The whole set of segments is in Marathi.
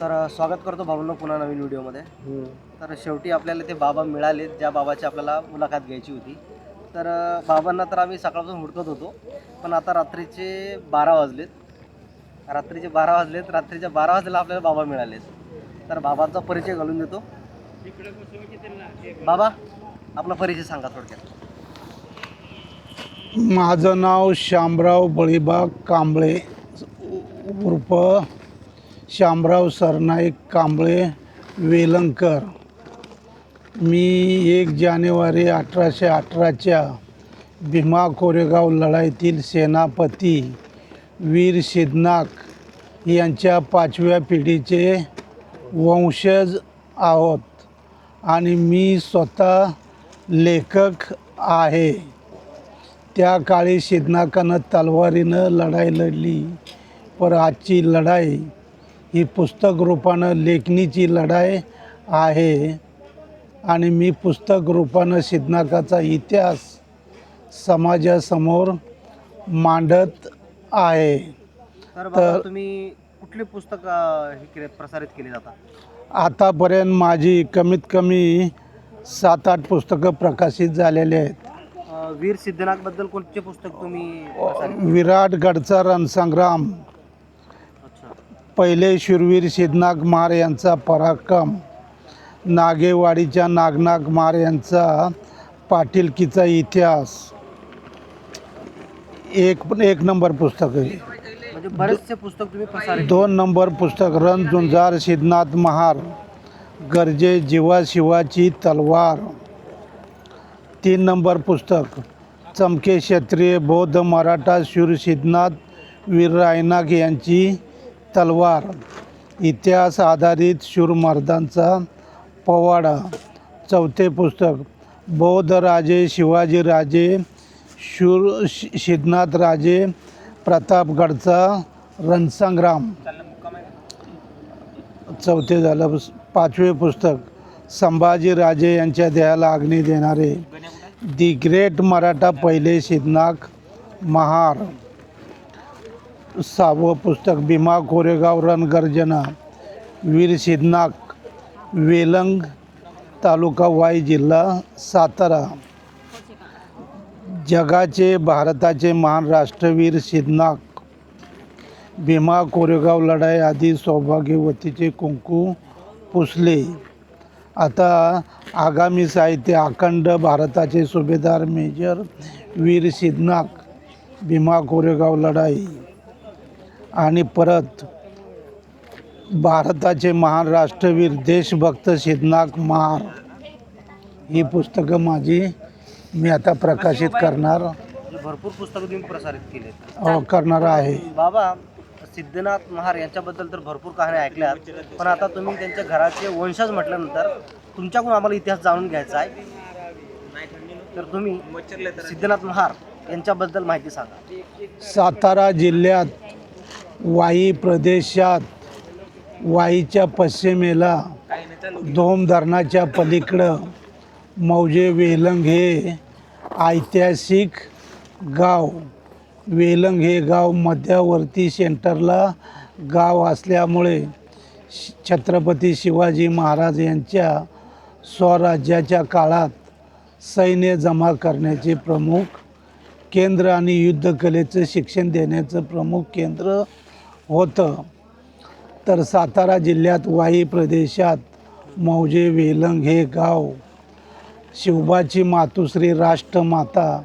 स्वागत करतो भाऊंनो पुन्हा नवीन व्हिडिओमध्ये. तर शेवटी आपल्याला ते बाबा मिळाले ज्या बाबाची आपल्याला मुलाखत घ्यायची होती. बाबांना तर आम्ही सकाळपासून हुडकत होतो, पण आता रात्रीचे 12 वाजलेत. रात्रीच्या 12 वाजलेला आपल्याला बाबा मिळालेत. तर बाबांचा परिचय घालून देतो. बाबा, आपला परिचय सांगा थोडक्यात. माझं नाव शामराव बळीबा कांबळे उर्फ शामराव सरनाईक कांबळे वेलंकर. मी 1 जानेवारी 1818च्या भीमा कोरेगाव लढाईतील सेनापती वीर सिद्धनाग यांच्या 5व्या पिढीचे वंशज आहोत आणि मी स्वतः लेखक आहे. त्या काळी सिद्धनागानं तलवारीनं लढाई लढली, पर आजची लढाई ही पुस्तक रूपानं लेखणीची लढाई आहे आणि मी पुस्तक रूपानं सिद्धनागाचा इतिहास समाजासमोर मांडत आहे. तर बाबा, तुम्ही कुठले पुस्तक प्रसारित केले जातात? आतापर्यंत माझी कमीत कमी 7-8 पुस्तकं प्रकाशित झालेली आहेत. वीर सिद्धनागबद्दल कोणते पुस्तक तुम्ही विराटगडचा रणसंग्राम, अच्छा, पहिले शूरवीर सिद्धनाग महार यांचा पराक्रम, नागेवाडीच्या नागनाथ महार यांचा पाटीलकीचा इतिहास, एक नंबर पुस्तक आहे. म्हणजे बरेचसे पुस्तक तुम्ही प्रसारित 2 नंबर पुस्तक रणझुंजार सिद्धनाथ महार, गरजे जीवा शिवाची तलवार. 3 नंबर पुस्तक चमके क्षत्रिय बौद्ध मराठा शूर सिद्धनाथ वीर रायनाग यांची तलवार, इतिहास आधारित शूरमर्दांचा पोवाडा. 4थे पुस्तक बौद्ध राजे शिवाजी राजे शूर सिद्धनाथ राजे प्रतापगडचा रणसंग्राम. 4थे झालं. 5वे पुस्तक संभाजी राजे यांच्या देहाला अग्नी देणारे, दी ग्रेट मराठा पहिले सिद्धनाग महार. 6वं पुस्तक भीमा कोरेगाव रणगर्जना, वीर सिद्धनाग, वेलंग, तालुका वाई, जिल्हा सातारा. जगाचे भारताचे महान राष्ट्रवीर सिद्धनाग भीमा कोरेगाव लढाई आधी सौभाग्यवतीचे कुंकू पुसले. आता आगामी साहित्य अखंड भारताचे सुभेदार मेजर वीर सिद्धनाग भीमा कोरेगाव लढाई आणि परत भारताचे महान राष्ट्रवीर देशभक्त सिद्धनाग महार ही पुस्तकं मी आता प्रकाशित करणार भरपूर पुस्तकं तुम्ही प्रसारित केले करणार आहे. बाबा, सिद्धनाथ महार यांच्याबद्दल तर भरपूर कहाण्या ऐकल्यात, पण आता तुम्ही त्यांच्या घराचे वंशज म्हटल्यानंतर तुमच्याकडून आम्हाला इतिहास जाणून घ्यायचा आहे. तर तुम्ही सिद्धनाथ महार यांच्याबद्दल माहिती सांगा. सातारा जिल्ह्यात वाई प्रदेशात वाईच्या पश्चिमेला धोम धरणाच्या पलीकडं मौजे वेलंग हे ऐतिहासिक गाव. वेलंग हे गाव मध्यवर्ती सेंटरला गाव असल्यामुळे छत्रपती शिवाजी महाराज यांच्या स्वराज्याच्या काळात सैन्य जमा करण्याचे प्रमुख केंद्र आणि युद्धकलेचं शिक्षण देण्याचं प्रमुख केंद्र होतं. तर सातारा जिल्ह्यात वाई प्रदेशात मौजे वेलंग हे गाव शिवबाची मातुश्री राष्ट्रमाता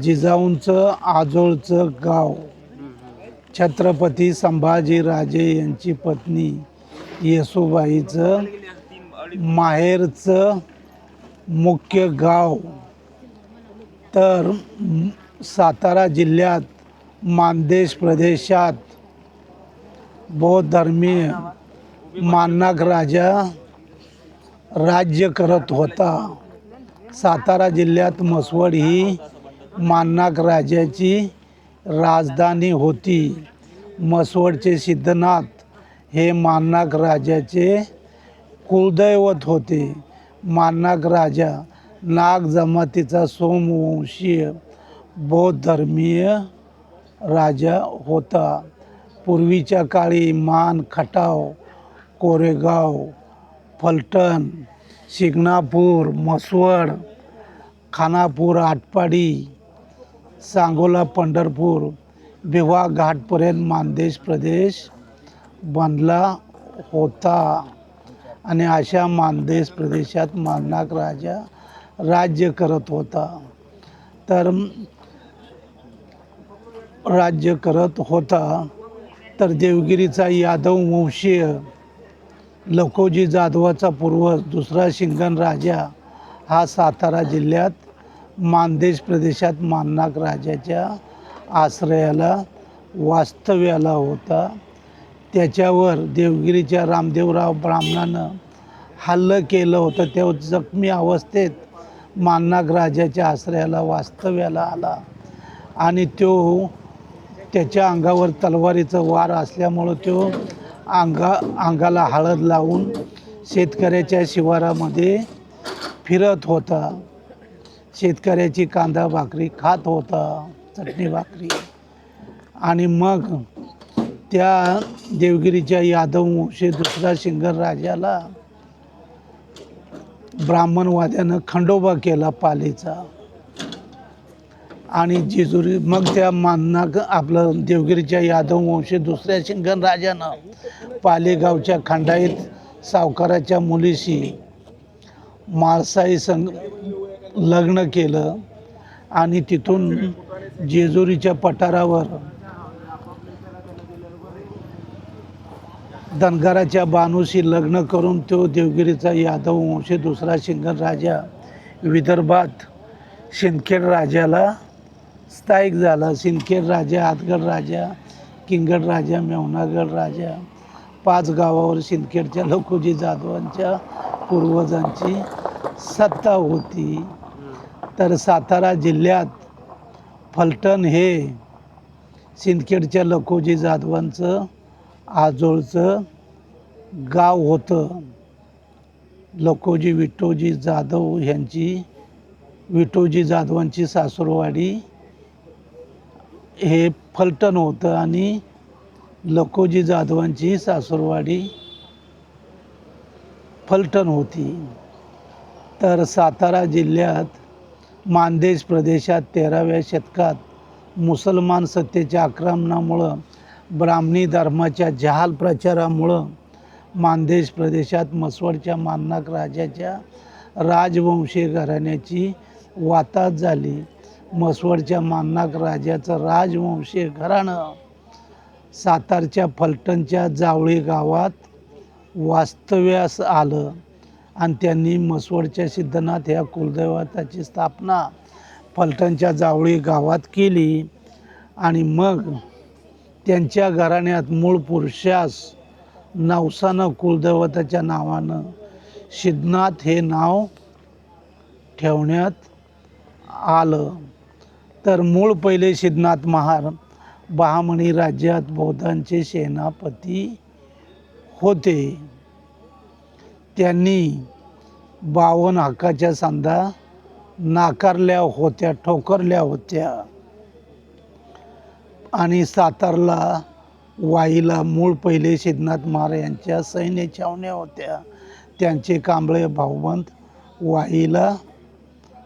जिजाऊंचं आजोळचं गाव, छत्रपती संभाजीराजे यांची पत्नी येसूबाईचं माहेरचं मुख्य गाव. तर सातारा जिल्ह्यात मानदेश प्रदेशात बौद्ध धर्मीय माननाग राजा राज्य करत होता. सातारा जिल्ह्यात म्हसवड ही माननाग राजाची राजधानी होती. म्हसवडचे सिद्धनाथ हे माननाग राजाचे कुलदैवत होते. माननाग राजा नाग जमातीचा सोमवंशीय बौद्ध धर्मीय राजा होता. पूर्वीच्या काळी मान, खटाव, कोरेगाव, फलटण, शिंगणापूर, म्हसवड, खानापूर, आटपाडी, सांगोला, पंढरपूर, विवाह घाटपर्यंत मानदेश प्रदेश बनला होता आणि अशा मानदेश प्रदेशात मानाक राजा राज्य करत होता. तर राज्य करत होता तर देवगिरीचा यादव वंशीय लखोजी जाधवाचा पूर्वज दुसरा शिंगण राजा हा सातारा जिल्ह्यात मानदेश प्रदेशात मानाक राजाच्या आश्रयाला वास्तव्याला होता. त्याच्यावर देवगिरीच्या रामदेवराव ब्राह्मणानं हल्लं केलं होतं. तेव्हा जखमी अवस्थेत मानाक राजाच्या आश्रयाला वास्तव्याला आला आणि त्याच्या अंगावर तलवारीचं वार असल्यामुळं तो अंगाला हळद लावून शेतकऱ्याच्या शिवारामध्ये फिरत होता. शेतकऱ्याची कांदा भाकरी खात होता, चटणी भाकरी. आणि मग त्या देवगिरीच्या यादव वंशी दुसरा शिंगण राजाला ब्राह्मणवाद्यानं खंडोबा केला पालीचा. आणि जेजुरी मग त्या मानाक आपलं देवगिरीच्या यादव वंशी दुसऱ्या शिंगण राजानं पालेगावच्या खंडाईत सावकाराच्या मुलीशी माळसाई संग लग्न केलं आणि तिथून जेजुरीच्या पठारावर धनगराच्या बानूशी लग्न करून तो देवगिरीचा यादव वंशी दुसरा शिंगण राजा विदर्भात सिंदखेड राजाला स्थायिक झाला. सिंदखेड राजा, आदगड राजा, किंगड राजा, मेवनागड राजा 5 गावावर सिंदखेडच्या लखोजी जाधवांच्या पूर्वजांची सत्ता होती. तर सातारा जिल्ह्यात फलटण हे सिंदखेडच्या लखोजी जाधवांचं आजोळचं गाव होतं. लखोजी विठोजी जाधव यांची विठोजी जाधवांची सासूरवाडी हे फलटण होतं आणि लखोजी जाधवांची सासूरवाडी फलटण होती. तर सातारा जिल्ह्यात मानदेश प्रदेशात 13व्या शतकात मुसलमान सत्तेच्या आक्रमणामुळं ब्राह्मणी धर्माच्या जहाल प्रचारामुळं मानदेश प्रदेशात म्हसवडच्या मानाक राजाच्या राजवंशी घराण्याची वाताहत झाली. म्हसवडच्या मानाक राजाचं राजवंशी घराणं सातारच्या फलटणच्या जावळी गावात वास्तव्यास आलं आणि त्यांनी म्हसवडच्या सिद्धनाथ ह्या कुलदैवताची स्थापना फलटणच्या जावळी गावात केली. आणि मग त्यांच्या घराण्यात मूळ पुरुषास नवसानं कुलदैवताच्या नावानं सिद्धनाथ हे नाव ठेवण्यात आलं. तर मूळ पहिले सिद्धनाथ महार बहामणी राज्यात बौद्धांचे सेनापती होते. त्यांनी 52 हक्काच्या संधा ठोकरल्या होत्या आणि सातारला वाईला मूळ पहिले सिद्धनाथ महाराज यांच्या सैन्य छावण्या होत्या. त्यांचे कांबळे भाऊबंद वाईला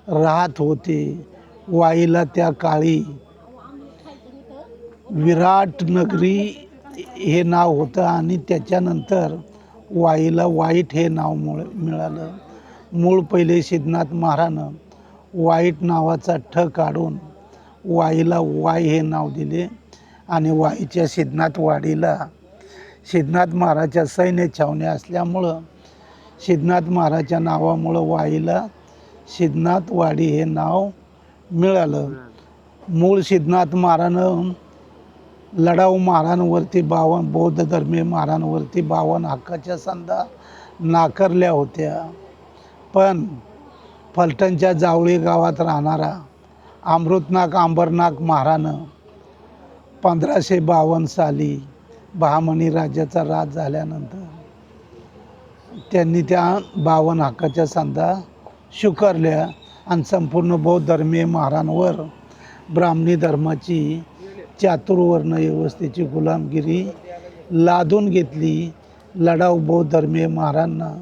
राहत होते. वाईला त्या काळी विराट नगरी हे नाव होतं आणि त्याच्यानंतर वाईला वाईट हे नाव मिळालं. मूळ पहिले सिद्धनाथ महाराजनं वाईट नावाचा ठ काढून वाईला वाई हे नाव दिले आणि वाईच्या सिद्धनाथ वाडीला सिद्धनाथ महाराजच्या सैन्य छावण्या असल्यामुळं सिद्धनाथ महाराजच्या नावामुळं वाईला सिद्धनाथ वाडी हे नाव मिळालं. मूळ सिद्धनाथ महाराजनं लढाऊ महाराजांवरती 52 बौद्ध धर्मीय महाराजांवरती 52 हक्काच्या संधा नाकारल्या होत्या. पण फलटणच्या जावळी गावात राहणारा अमृतनाथ अंबरनाथ महाराजनं 1552 साली बहामणी राज्याचा राज झाल्यानंतर त्यांनी त्या 52 हक्काच्या संधा स्वीकारल्या आणि संपूर्ण बौद्ध धर्मीय महाराजांवर ब्राह्मणी धर्माची चातुर्वर्ण व्यवस्थेची गुलामगिरी लादून घेतली. लढाऊ बौद्ध धर्मीय महारांना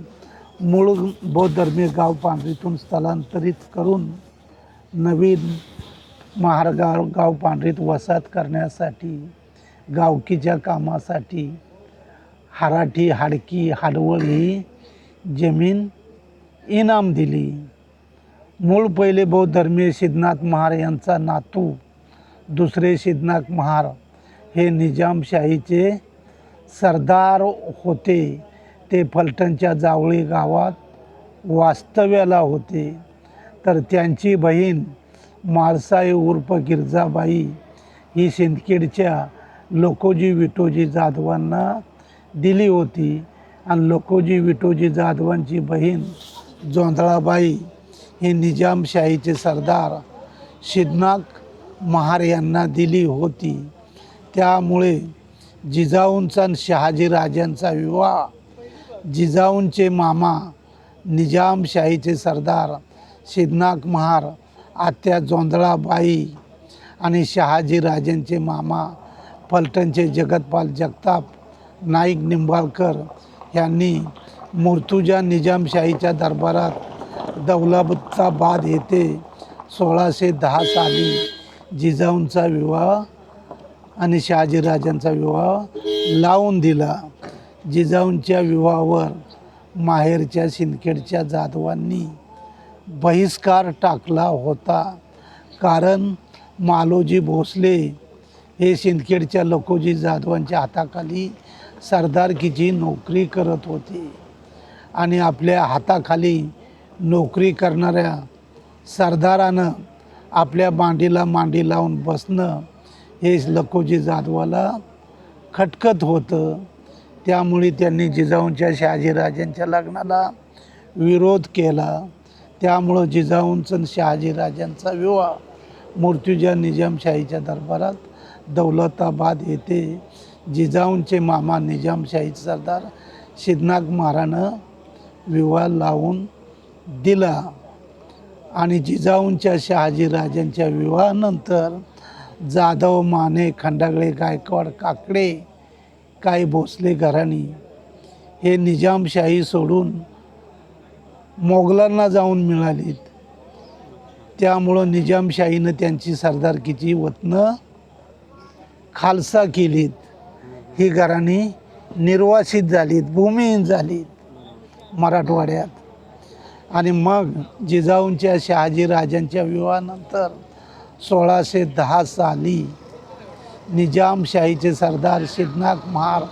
मूळ बौद्ध धर्मीय गाव पांढरीतून स्थलांतरित करून नवीन गाव पांढरीत वसाहत करण्यासाठी गावकीच्या कामासाठी हराठी हाडकी हाडवळ ही जमीन इनाम दिली. मूळ पहिले बौद्ध धर्मीय सिद्धनाथ महार यांचा नातू दुसरे सिद्धनाथ महार हे निजामशाहीचे सरदार होते. ते फलटणच्या जावळी गावात वास्तव्याला होते. तर त्यांची बहीण माळसाई उर्फ गिरजाबाई ही सिंदखेडच्या लोकोजी विठोजी जाधवांना दिली होती. आणि लोकोजी विठोजी जाधवांची बहीण जोंधळाबाई ही निजामशाहीचे सरदार सिद्धनाथ महार यांना दिली होती. त्यामुळे जिजाऊंचा आणि शहाजीराजांचा विवाह जिजाऊंचे मामा निजामशाहीचे सरदार सिद्धनाथ महार आत्या जोंधळाबाई आणि शहाजीराजांचे मामा फलटणचे जगतपाल जगताप नाईक निंबाळकर यांनी मुर्तुजा निजामशाहीच्या दरबारात दौलताबाद येथे 1610 साली जिजाऊंचा विवाह आणि शहाजीराजांचा विवाह लावून दिला. जिजाऊंच्या विवाहावर माहेरच्या सिंदखेडच्या जाधवांनी बहिष्कार टाकला होता. कारण मालोजी भोसले हे सिंदखेडच्या लोकोजी जाधवांच्या हाताखाली सरदारकीची नोकरी करत होते आणि आपल्या हाताखाली नोकरी करणाऱ्या सरदारानं आपल्या मांडीला मांडी लावून बसणं हे लकोजी जाधवाला खटकत होतं. त्यामुळे त्यांनी जिजाऊंच्या शहाजीराजांच्या लग्नाला विरोध केला. त्यामुळं जिजाऊंचा आणि शहाजीराजांचा विवाह मूर्तिजा निजामशाहीच्या दरबारात दौलताबाद येथे जिजाऊंचे मामा निजामशाहीचे सरदार सिद्धनाथ महारानं विवाह लावून दिला. आणि जिजाऊंच्या शहाजीराजांच्या विवाहानंतर जाधव माने खंडागळे गायकवाड काकडे काही भोसले घराणी हे निजामशाही सोडून मोगलांना जाऊन मिळालीत. त्यामुळं निजामशाहीनं त्यांची सरदारकीची वतनं खालसा केलीत. ही घराणी निर्वासित झालीत, भूमिहीन झालीत मराठवाड्यात. आणि मग जिजाऊंच्या शहाजीराजांच्या विवाहानंतर 1610 साली निजामशाहीचे सरदार सिद्धनाथ महार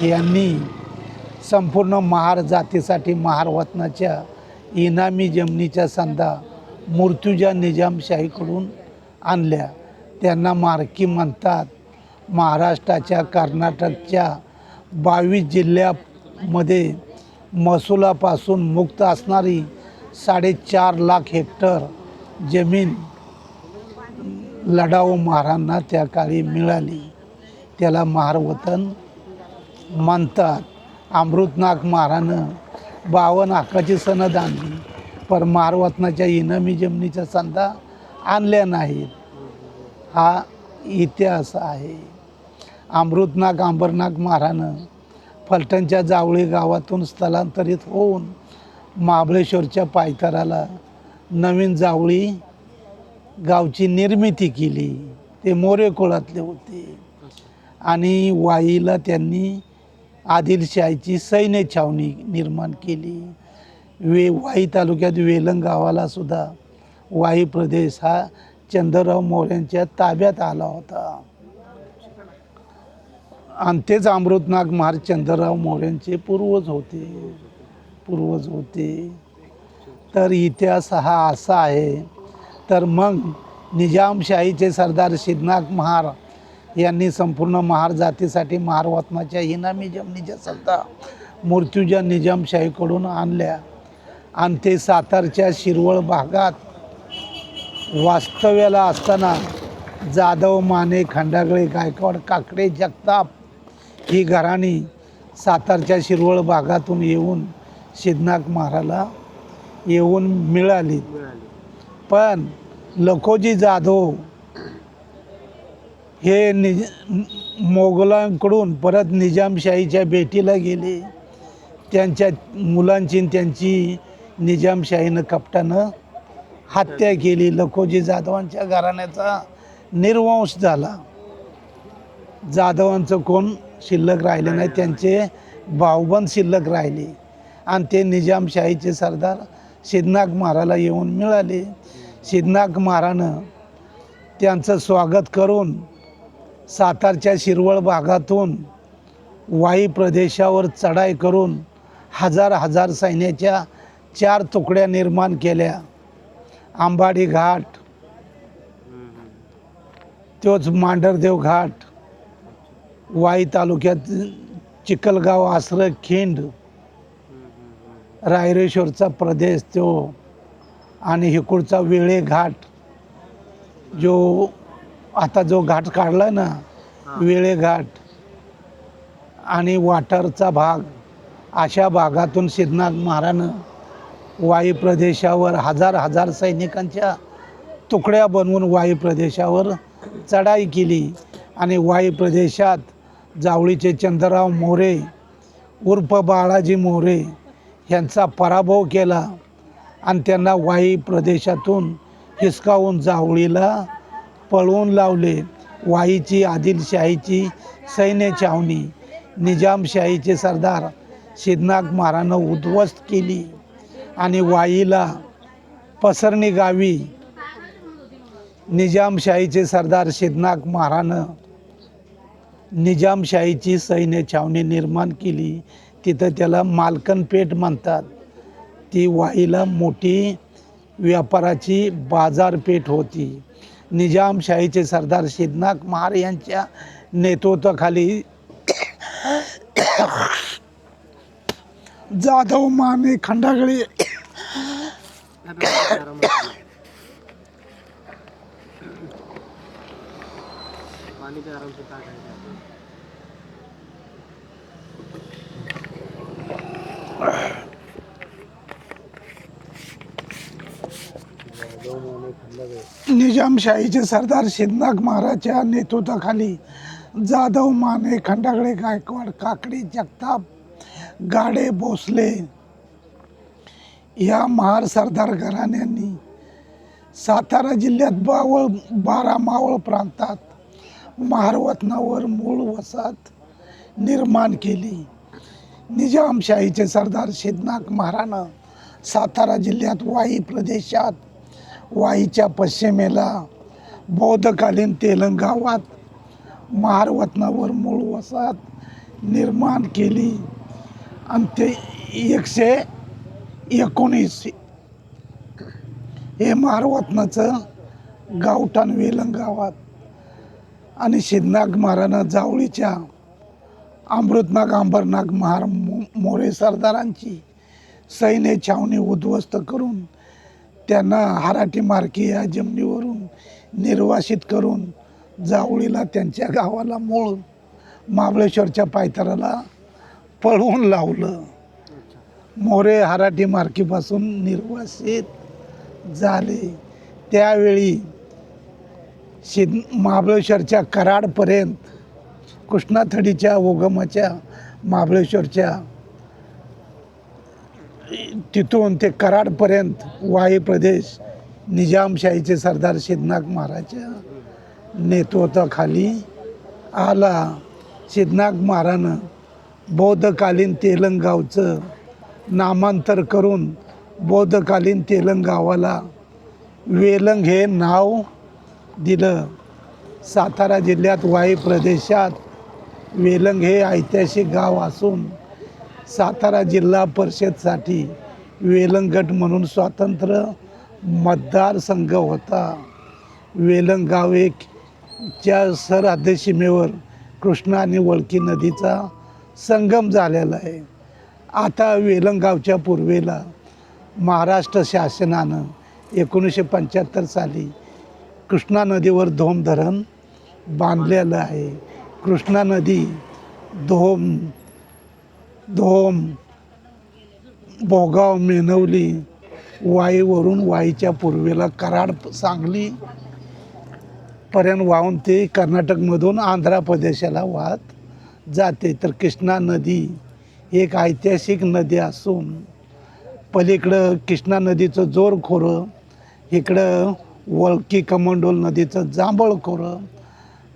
यांनी संपूर्ण महार जातीसाठी महार वतनाच्या इनामी जमिनीच्या संधा मूर्तिजा निजामशाहीकडून आणल्या. त्यांना मारकी म्हणतात. महाराष्ट्राच्या कर्नाटकच्या 22 जिल्ह्यामध्ये महसुलापासून मुक्त असणारी 4.5 लाख हेक्टर जमीन लढाऊ महारांना त्या काळी मिळाली. त्याला महारवतन म्हणतात. अमृतनाथ महारानं 52 हक्काची सनद आणली, पण महारवतनाच्या इनामी जमिनीच्या संधा आणल्या नाहीत. हा इतिहास आहे. अमृतनाथ अंबरनाथ महारानं फलटणच्या जावळी गावातून स्थलांतरित होऊन महाबळेश्वरच्या पायथ्याला नवीन जावळी गावची निर्मिती केली. ते मोरे कुळातले होते. आणि वाईला त्यांनी आदिलशाहीची सैन्य छावणी निर्माण केली. वाई तालुक्यात वेलंग गावाला सुद्धा वाई प्रदेश हा चंद्रराव मोऱ्यांच्या ताब्यात आला होता. आणि तेच अमृतनाथ महार चंद्रराव मोऱ्यांचे पूर्वज होते. तर इतिहास हा असा आहे. तर मग निजामशाहीचे सरदार सिद्धनाथ महार यांनी संपूर्ण महार जातीसाठी महार वतनाच्या इनामी जमिनीच्या संधा मूर्तिजा निजामशाहीकडून आणल्या. आणि ते सातारच्या शिरवळ भागात वास्तव्याला असताना जाधव माने खंडागळे गायकवाड काकडे जगताप ही घराणी सातारच्या शिरवळ भागातून येऊन सिद्धनाथ महाराला येऊन मिळाली. पण लखोजी जाधव हे मोगलांकडून परत निजामशाहीच्या भेटीला गेले. त्यांच्या मुलांची आणि त्यांची निजामशाहीनं कपटानं हत्या केली. लखोजी जाधवांच्या घराण्याचा निर्वंश झाला. जाधवांचं कोण शिल्लक राहिले नाही, त्यांचे भाऊबंद शिल्लक राहिले आणि ते निजामशाहीचे सरदार सिद्धनाथ महाराला येऊन मिळाले. सिद्धनाथ महारानं त्यांचं स्वागत करून सातारच्या शिरवळ भागातून वाई प्रदेशावर चढाई करून हजार हजार सैन्याच्या 4 तुकड्या निर्माण केल्या. आंबाडी घाट, तोच मांढरदेव घाट, वाई तालुक्यात चिखलगाव, आसरं, खिंड, रायरेश्वरचा प्रदेश तो, आणि हिकुडचा वेळे घाट, जो आता जो घाट काढला ना वेळे घाट, आणि वाठारचा भाग, अशा भागातून सिद्धनाथ महारानं वाई प्रदेशावर हजार हजार सैनिकांच्या तुकड्या बनवून वाई प्रदेशावर चढाई केली. आणि वाई प्रदेशात जावळीचे चंद्रराव मोरे उर्फ बाळाजी मोरे यांचा पराभव केला आणि त्यांना वाई प्रदेशातून हिसकावून जावळीला पळवून लावले. वाईची आदिलशाहीची सैन्य छावणी निजामशाहीचे सरदार सिद्धनाथ महारानं उद्ध्वस्त केली आणि वाईला पसरणी गावी निजामशाहीचे सरदार सिद्धनाथ महारानं निजामशाहीची सैन्य छावणी निर्माण केली. तिथं त्याला मालकनपेठ म्हणतात. ती वाईला मोठी व्यापाराची बाजारपेठ होती. निजामशाहीचे सरदार सिद्धनाथ महार यांच्या नेतृत्वाखाली जाधव, माने, खंडागळे निजामशाहीचे सरदार सिद्धनाथ महाराजच्या नेतृत्वाखाली जाधव, माने, खंडागळे, गायकवाड, काकडी, जगताप, गाडे, भोसले या महार सरदार घराण्यांनी सातारा जिल्ह्यात 12 मावळ प्रांतात महारवतनावर मूळ वसाहत निर्माण केली. निजामशाहीचे सरदार सिद्धनाथ महारानं सातारा जिल्ह्यात वाई प्रदेशात वाईच्या पश्चिमेला बौद्धकालीन तेलंग गावात महारवतनावर मूळ वसाहत निर्माण केली आणि ते 119 हे महारवतनाचं गावठाण वेलंग गावात. आणि सिद्धनाथ महारानं जावळीच्या अमृतनाग, अंबरनाग महार मोरे सरदारांची सैन्य छावणी उद्ध्वस्त करून त्यांना हाराटी मार्की या जमिनीवरून निर्वासित करून जावळीला, त्यांच्या गावाला, मूळ महाबळेश्वरच्या पायथ्याला पळवून लावलं. मोरे हाराटी मार्कीपासून निर्वासित झाले. त्यावेळी महाबळेश्वरच्या कराडपर्यंत, कृष्णाथडीच्या उगमाच्या महाबळेश्वरच्या तिथून ते कराडपर्यंत वाई प्रदेश निजामशाहीचे सरदार सिद्धनाथ महाराजच्या नेतृत्वाखाली आला. सिद्धनाथ महारानं बौद्धकालीन तेलंग गावचं नामांतर करून बौद्धकालीन तेलंग गावाला वेलंग हे नाव दिलं. सातारा जिल्ह्यात वाई प्रदेशात वेलंग हे ऐतिहासिक गाव असून सातारा जिल्हा परिषदसाठी वेलंग गट म्हणून स्वतंत्र मतदारसंघ होता. वेलंग गाव च्या सरहद्द सीमेवर कृष्णा आणि वळकी नदीचा संगम झालेला आहे. आता वेलंग गावच्या पूर्वेला महाराष्ट्र शासनानं 1975 साली कृष्णा नदीवर धोम धरण बांधलेलं आहे. कृष्णा नदी धोम, भोगाव, मेनवली, वाईवरून वाईच्या पूर्वेला कराड, सांगली पर्यंत वाहून ते कर्नाटकमधून आंध्र प्रदेशाला वाहत जाते. तर कृष्णा नदी एक ऐतिहासिक नदी असून पलीकडं कृष्णा नदीचं जोर खोरं, इकडं वळकी कमंडोल नदीचं जांभळ खोरं.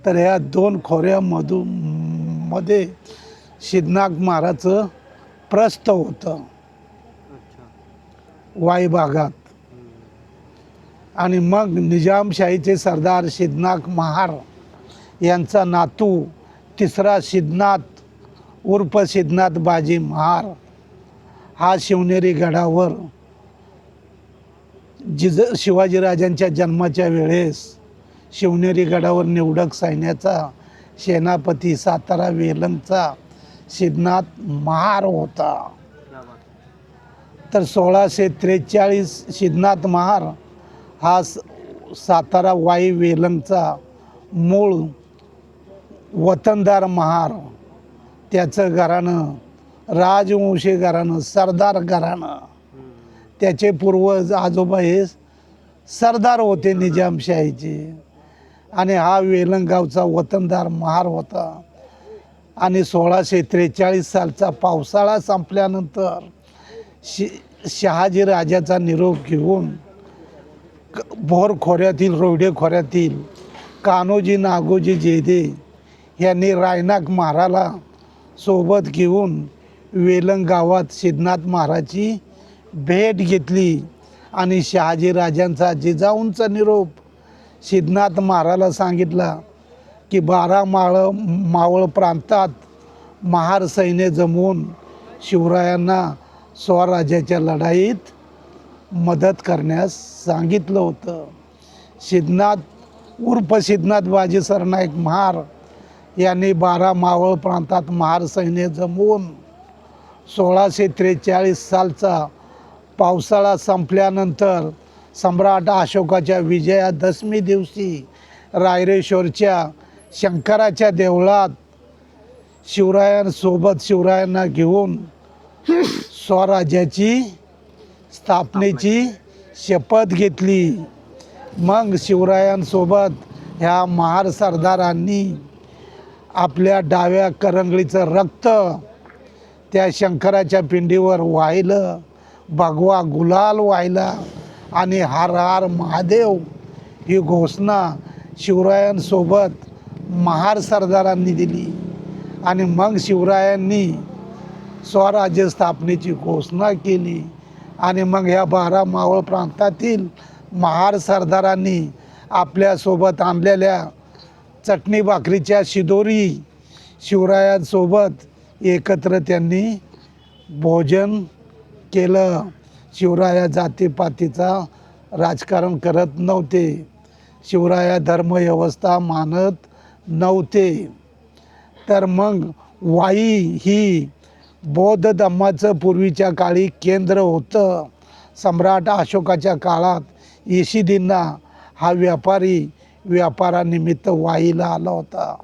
तर ह्या दोन खोऱ्यामधून मध्ये सिद्धनाथ महाराजचं प्रस्थ होतं वाई भागात. आणि मग निजामशाहीचे सरदार सिद्धनाथ महार यांचा नातू तिसरा सिद्धनाथ उर्फ सिद्धनाथ बाजी महार हा शिवनेरी गडावर शिवाजीराजांच्या जन्माच्या वेळेस शिवनेरी गडावर निवडक सैन्याचा सेनापती सातारा वेलंगचा सिद्धनाथ महार होता. तर 1643 सिद्धनाथ महार हा सातारा वाई वेलंगचा मूळ वतनदार महार. त्याचं घराणं राजवंशी घराणं, सरदार घराणं. त्याचे पूर्वज आजोबा हे सरदार होते निजामशाहीचे. आणि हा वेलंगावचा वतनदार महार होता. आणि 1643 सालचा पावसाळा संपल्यानंतर शहाजी राजाचा निरोप घेऊन भोर खोऱ्यातील रोडे खोऱ्यातील कान्होजी नागोजी जेदे यांनी रायनाक महाराला सोबत घेऊन वेलंग गावात सिद्धनाथ महाराजची भेट घेतली. आणि शहाजी राजांचा जिजाऊंचा निरोप सिद्धनाथ महाराला सांगितला की 12 मावळ प्रांतात महार सैन्य जमवून शिवरायांना स्वराज्याच्या लढाईत मदत करण्यास सांगितलं होतं. सिद्धनाथ उर्फ सिद्धनाथ बाजी सरनाईक महार यांनी 12 मावळ प्रांतात महार सैन्य जमवून 1643 सालचा पावसाळा संपल्यानंतर सम्राट अशोकाच्या विजयादशमी दिवशी रायरेश्वरच्या शंकराच्या देवळात शिवरायांना घेऊन स्वराज्याची स्थापनेची शपथ घेतली. मग शिवरायांसोबत ह्या महार सरदारांनी आपल्या डाव्या करंगळीचं रक्त त्या शंकराच्या पिंडीवर वाहिलं, भगवा गुलाल वाहिला. आणि हर हर महादेव ही घोषणा शिवरायांसोबत महार सरदारांनी दिली. आणि मग शिवरायांनी स्वराज्य स्थापनेची घोषणा केली. आणि मग ह्या 12 मावळ प्रांतातील महार सरदारांनी आपल्यासोबत आणलेल्या चटणी भाकरीच्या शिदोरी शिवरायांसोबत एकत्र त्यांनी भोजन केलं. शिवराया जातीपातीचा राजकारण करत नव्हते. शिवराया धर्मव्यवस्था मानत नव्हते. तर मग वाई ही बौद्ध धम्माचं पूर्वीच्या काळी केंद्र होतं. सम्राट अशोकाच्या काळात येशिदींना हा व्यापारी व्यापारानिमित्त वाईला आला होता.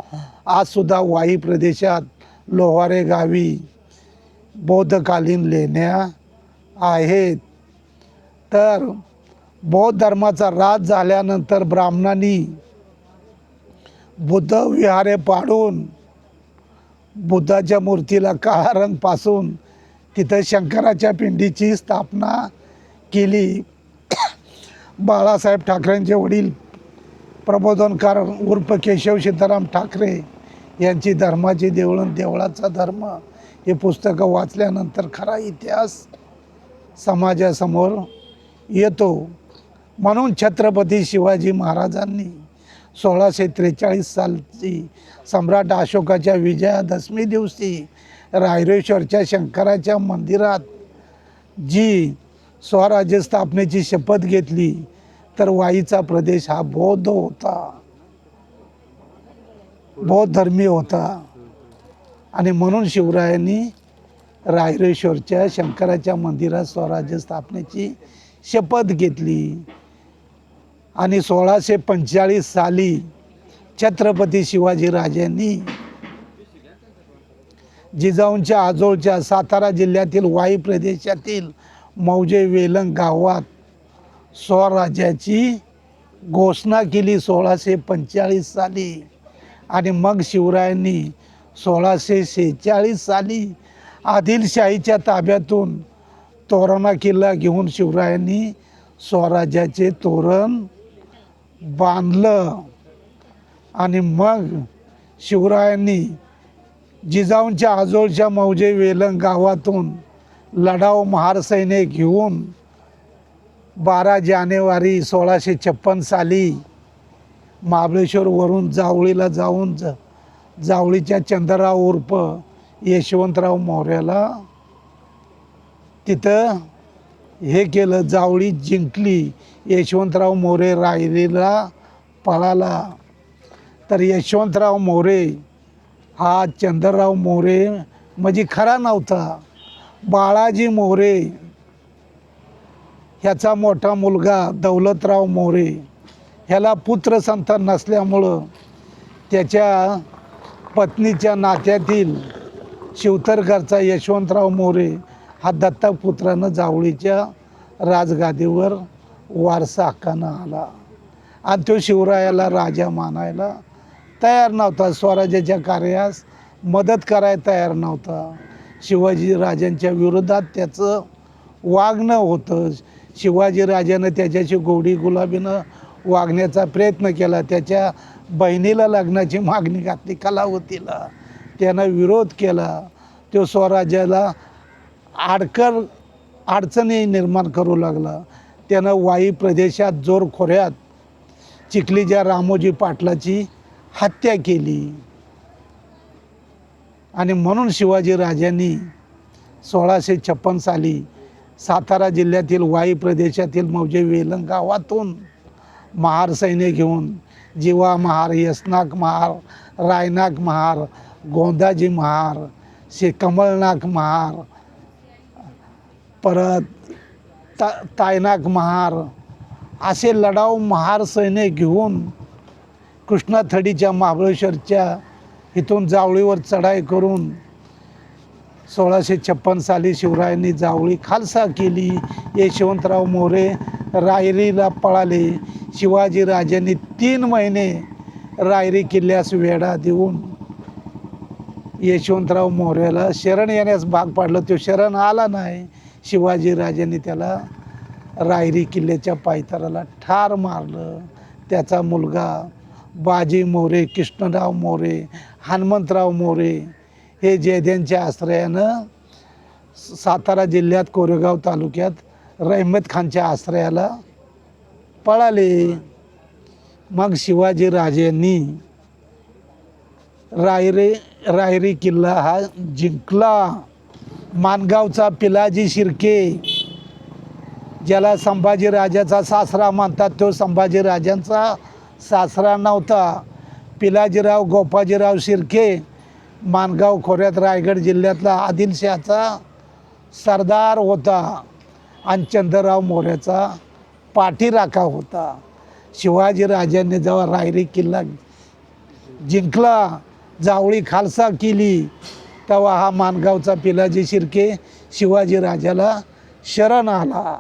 आजसुद्धा वाई प्रदेशात लोहारे गावी बौद्धकालीन लेण्या आहेत. तर बौद्ध धर्माचा राज झाल्यानंतर ब्राह्मणांनी बुद्ध विहारे पाडून बुद्धाच्या मूर्तीला काळा रंग पासून तिथं शंकराच्या पिंडीची स्थापना केली. बाळासाहेब ठाकरेंचे वडील प्रबोधनकार उर्फ केशव सीताराम ठाकरे यांची धर्माची देवळण देवळाचा धर्म हे पुस्तकं वाचल्यानंतर खरा इतिहास समाजासमोर येतो. म्हणून छत्रपती शिवाजी महाराजांनी 1643 सालची सम्राट अशोकाच्या विजयादशमी दिवशी रायरेश्वरच्या शंकराच्या मंदिरात जी स्वराज्य स्थापनेची शपथ घेतली. तर वाईचा प्रदेश हा बौद्ध होता, बौद्ध धर्मीय होता. आणि म्हणून शिवरायांनी रायरेश्वरच्या शंकराच्या मंदिरात स्वराज्य स्थापनेची शपथ घेतली. आणि 1645 साली छत्रपती शिवाजीराजांनी जिजाऊंच्या आजोळच्या सातारा जिल्ह्यातील वाई प्रदेशातील मौजे वेलंग गावात स्वराज्याची घोषणा केली 1645 साली आणि मग शिवरायांनी 1646 साली आदिलशाहीच्या ताब्यातून तोरणा किल्ला घेऊन शिवरायांनी स्वराज्याचे तोरण बांधलं. आणि मग शिवरायांनी जिजाऊंच्या आजोळच्या मौजे वेलंग गावातून लढाऊ महार सैन्य घेऊन 12 जानेवारी 1656 साली महाबळेश्वरवरून जावळीला जाऊन जावळीच्या चंद्रराव उर्फ यशवंतराव मौर्याला तिथं हे केलं, जावळी जिंकली. यशवंतराव मोरे रायरीला पळाला. तर यशवंतराव मोरे हा चंद्रराव मोरे म्हणजे खरा नव्हता. बाळाजी मोरे ह्याचा मोठा मुलगा दौलतराव मोरे ह्याला पुत्रसंतान नसल्यामुळं त्याच्या पत्नीच्या नात्यातील शिवतरकरचा यशवंतराव मोरे हा दत्तकपुत्रानं जावळीच्या राजगादीवर वारसा हक्कानं आला. आणि तो शिवरायाला राजा मानायला तयार नव्हता. स्वराज्याच्या कार्यास मदत करायला तयार नव्हता. शिवाजी राजांच्या विरोधात त्याचं वागणं होतं. शिवाजी राजानं त्याच्याशी गोडी गुलाबीनं वागण्याचा प्रयत्न केला. त्याच्या बहिणीला लग्नाची मागणी घातली कलावतीला, त्यानं विरोध केला. तो स्वराज्याला अडचणी निर्माण करू लागला. त्यानं वाई प्रदेशात जोरखोऱ्यात चिखलीच्या रामोजी पाटलाची हत्या केली. आणि म्हणून शिवाजी राजांनी 1656 साली सातारा जिल्ह्यातील वाई प्रदेशातील मौजे वेलंग गावातून महार सैन्य घेऊन जीवा महार, यसनाक महार, रायनाक महार, गोंदाजी महार, कमलनाक महार, परत तायनाक महार असे लढाऊ महार सैन्य घेऊन कृष्णाथडीच्या महाबळेश्वरच्या इथून जावळीवर चढाई करून 1656 साली शिवरायांनी जावळी खालसा केली. यशवंतराव मोरे रायरीला पळाले. शिवाजी राजांनी 3 महिने रायरी किल्ल्यास वेढा देऊन यशवंतराव मोर्याला शरण येण्यास भाग पाडलं. तो शरण आला नाही. शिवाजी राजांनी त्याला रायरी किल्ल्याच्या पायथ्याला ठार मारलं. त्याचा मुलगा बाजी मोरे, कृष्णराव मोरे, हनुमंतराव मोरे हे जयद्यांच्या आश्रयानं सातारा जिल्ह्यात कोरेगाव तालुक्यात रहमत खानच्या आश्रयाला पळाले. मग शिवाजी राजांनी रायरी किल्ला हा जिंकला. मानगावचा पिलाजी शिर्के ज्याला संभाजी राजाचा सासरा म्हणतात, तो संभाजी राजांचा सासरा नव्हता. पिलाजीराव गोपाजीराव शिर्के मानगाव खोऱ्यात रायगड जिल्ह्यातला आदिलशाहचा सरदार होता आणि चंद्रराव मोर्याचा पाठीराखा होता. शिवाजी राजांनी जेव्हा रायरी किल्ला जिंकला, जावळी खालसा केली, तेव्हा हा मानगावचा पिलाजी शिर्के शिवाजी राजाला शरण आला.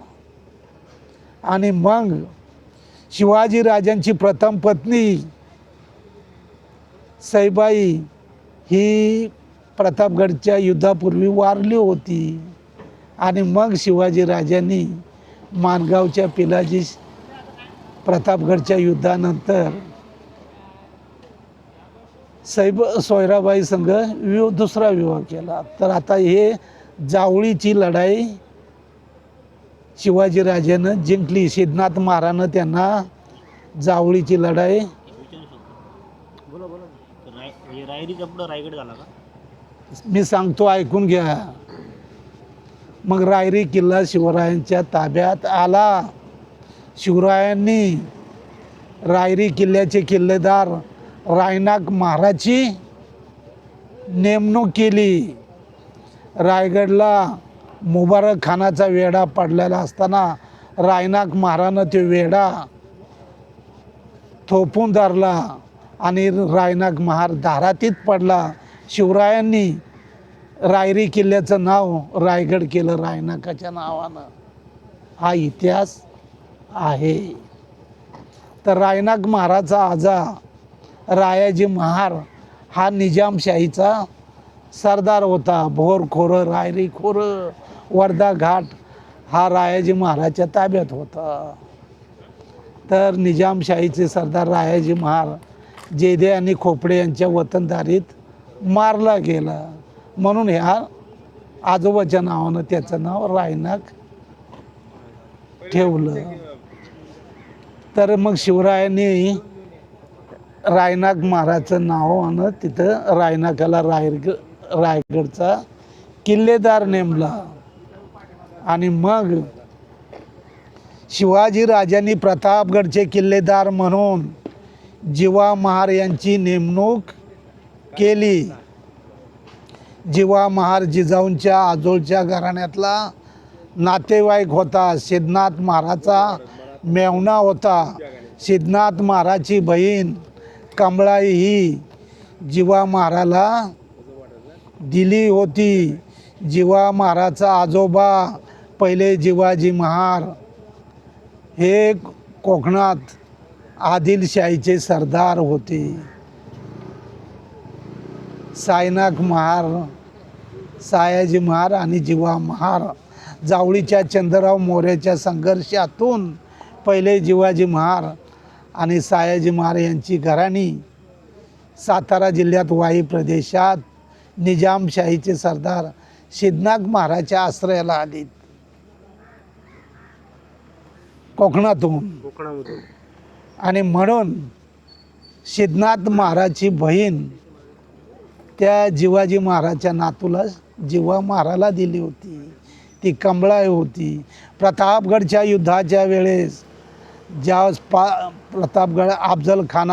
आणि मग शिवाजी राजांची प्रथम पत्नी सईबाई ही प्रतापगडच्या युद्धापूर्वी वारली होती. आणि मग शिवाजी राजांनी मानगावच्या पिलाजी प्रतापगडच्या युद्धानंतर सोयराबाई संघ दुसरा विवाह केला. तर आता हे जावळीची लढाई शिवाजी राजानं जिंकली. सिद्धनाथ महाराजनं त्यांना जावळीची लढाई रायरीच्या पुढं रायगड झाला का? मी सांगतो, ऐकून घ्या. मग रायरी किल्ला शिवरायांच्या ताब्यात आला. शिवरायांनी रायरी किल्ल्याचे किल्लेदार रायनाक महाराजची नेमणूक केली. रायगडला मुबारक खानाचा वेढा पडलेला असताना रायनाक महारानं तो वेढा थोपून धरला आणि रायनाक महार धारातीत पडला. शिवरायांनी रायरी किल्ल्याचं नाव रायगड केलं रायनाकाच्या नावानं. हा इतिहास आहे. तर रायनाक महाराचा आजा रायाजी महार हा निजामशाहीचा सरदार होता. भोरखोरं रायरीखोरं वर्धा घाट हा रायाजी महाराच्या ताब्यात होता. तर निजामशाहीचे सरदार रायाजी महार जेदे आणि खोपडे यांच्या वतनदारीत मारला गेला. म्हणून ह्या आजोबाच्या नावानं त्याचं नाव रायनाक ठेवलं. तर मग शिवरायांनी रायनाक महाराजचं नाव आणत तिथं रायनाकाला रायगडचा किल्लेदार नेमला. आणि मग शिवाजी राजांनी प्रतापगडचे किल्लेदार म्हणून जिवा महार यांची नेमणूक केली. जिवा महार जिजाऊंच्या आजोळच्या घराण्यातला नातेवाईक होता. सिद्धनाथ महाराचा मेवणा होता. सिद्धनाथ महाराची बहीण कमळाई ही जिवा महाराला दिली होती. जिवा महाराचा आजोबा पहिले जिवाजी महार हे कोकणात आदिलशाहीचे सरदार होते. सायनाक महार, सायाजी महार आणि जिवा महार जावळीच्या चंद्रराव मोऱ्याच्या संघर्षातून पहिले जिवाजी महार आणि सायाजी महार यांची घराणी सातारा जिल्ह्यात वाई प्रदेशात निजामशाहीचे सरदार सिद्धनाथ महाराजच्या आश्रयाला आलीत कोकणातून. आणि म्हणून सिद्धनाथ महाराजची बहीण त्या जिवाजी महाराजच्या नातूला जिवा महाराला दिली होती. ती कमळाई होती. प्रतापगडच्या युद्धाच्या वेळेस ज्यावेळेस प्रतापगड अफजल खान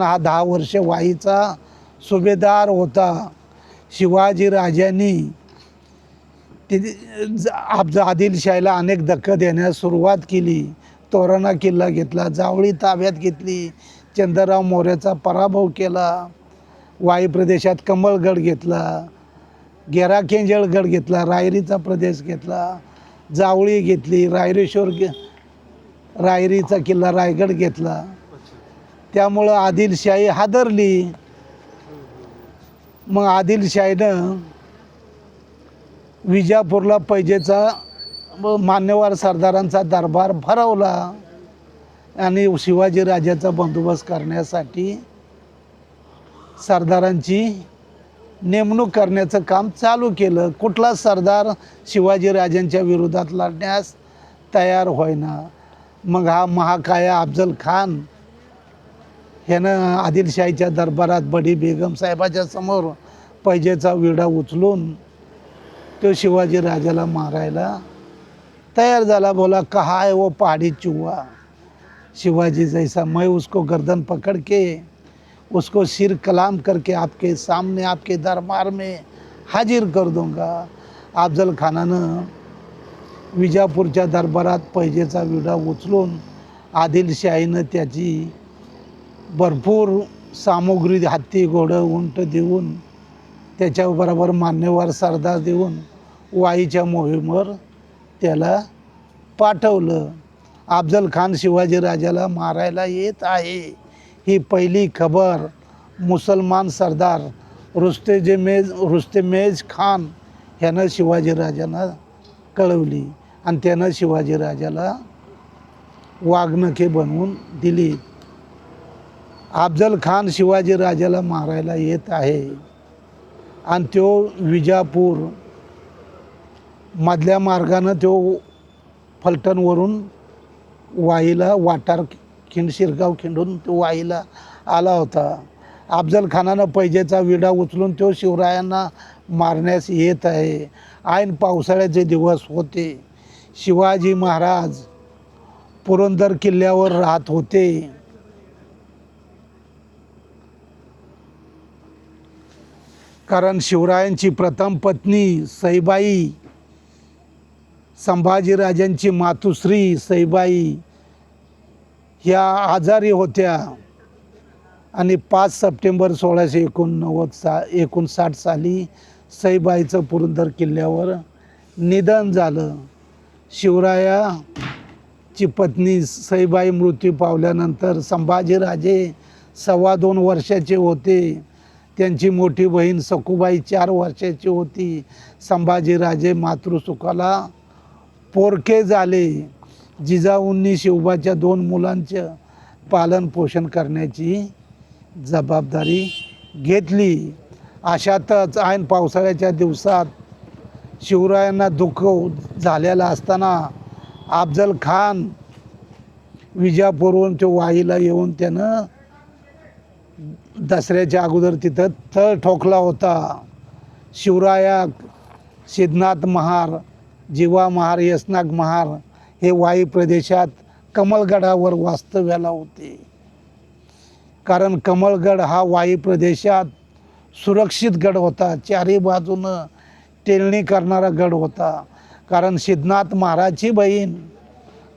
हा 10 वर्ष वाईचा सुभेदार होता. शिवाजी राजांनी आदिलशाहीला अनेक धक्के देण्यास सुरुवात केली. तोरणा किल्ला घेतला, जावळी ताब्यात घेतली, चंद्रराव मोऱ्याचा पराभव केला, वाई प्रदेशात कमळगड घेतला, गेराकेंजळगड घेतला, रायरीचा प्रदेश घेतला, जावळी घेतली, रायरीचा किल्ला रायगड घेतला. त्यामुळं आदिलशाही हादरली. मग आदिलशाहीनं विजापूरला पैजेचा मान्यवर सरदारांचा दरबार भरवला आणि शिवाजी राजाचा बंदोबस्त करण्यासाठी सरदारांची नेमणूक करण्याचं काम चालू केलं. कुठला सरदार शिवाजी राजांच्या विरोधात लढण्यास तयार होईना. मग हा महाकाया अफजल खान ह्यानं आदिलशाहीच्या दरबारात बडी बेगम साहेबाच्या समोर पैजेचा विडा उचलून तो शिवाजी राजाला मारायला तयार झाला. बोला कहा है वो पहाड़ी चूहा, शिवाजी जैसा मैं उसको गर्दन पकड़ के उसको सिर कलाम करके आपके सामने आपके दरबार में हाजिर कर दूंगा. अफजल खानानं विजापूरच्या दरबारात पैजेचा विडा उचलून आदिलशाहीनं त्याची भरपूर सामुग्री हत्ती घोडं उंट देऊन त्याच्याबरोबर मान्यवर सरदार देऊन वाईच्या मोहिमेवर त्याला पाठवलं. अफजल खान शिवाजी राजाला मारायला येत आहे ही पहिली खबर मुसलमान सरदार रुस्तमेज खान ह्यानं शिवाजी राजांना कळवली आणि त्यानं शिवाजी राजाला वाघनखे बनवून दिली. अफजल खान शिवाजी राजाला मारायला येत आहे आणि तो विजापूर मधल्या मार्गानं तो फलटणवरून वाईला शिरगाव खिंडून तो वाईला आला होता. अफजल खानानं पैजेचा विडा उचलून तो शिवरायांना मारण्यास येत आहे. ऐन पावसाळ्याचे दिवस होते. शिवाजी महाराज पुरंदर किल्ल्यावर राहत होते. कारण शिवरायांची प्रथम पत्नी सईबाई, संभाजीराजांची मातुश्री सईबाई ह्या आजारी होत्या आणि 5 सप्टेंबर 1659 साली सईबाईचं पुरंदर किल्ल्यावर निधन झालं. ची पत्नी सईबाई मृत्यू पावल्यानंतर संभाजीराजे 2.25 वर्षाचे होते. त्यांची मोठी बहीण सखूबाई 4 वर्षाची होती. संभाजीराजे मातृसुखाला पोरके झाले. जिजाऊंनी शिवबाच्या 2 मुलांचं पालन पोषण करण्याची जबाबदारी घेतली. अशातच ऐन पावसाळ्याच्या दिवसात शिवरायांना दुःख झालेलं असताना अफजल खान विजापूरहून तो वाईला येऊन त्यानं दसऱ्याच्या अगोदर तिथं तळ ठोकला होता. शिवराया, सिद्धनाथ महार, जीवा महार, यशनाग महार हे वाई प्रदेशात कमलगडावर वास्तव्याला होते. कारण कमलगड हा वाई प्रदेशात सुरक्षित गड होता. चारी बाजूनं टेलणी करणारा गड होता. कारण सिद्धनाथ महाराजची बहीण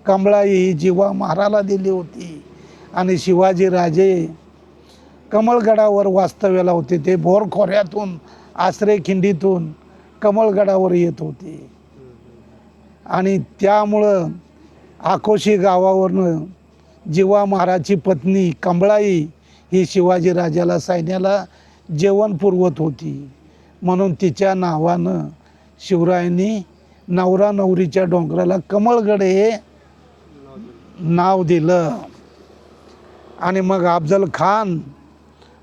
कमळाई ही जीवा महाराला दिली होती आणि शिवाजीराजे कमलगडावर वास्तव्याला होते. ते भोर खोऱ्यातून आश्रयखिंडीतून कमलगडावर येत होते आणि त्यामुळं आकोशी गावावरनं जीवा महाराजची पत्नी कमळाई ही शिवाजीराजाला सैन्याला जेवण पुरवत होती. म्हणून तिच्या नावानं शिवरायांनी नवरा नवरीच्या डोंगराला कमळगड हे नाव दिलं. आणि मग अफजल खान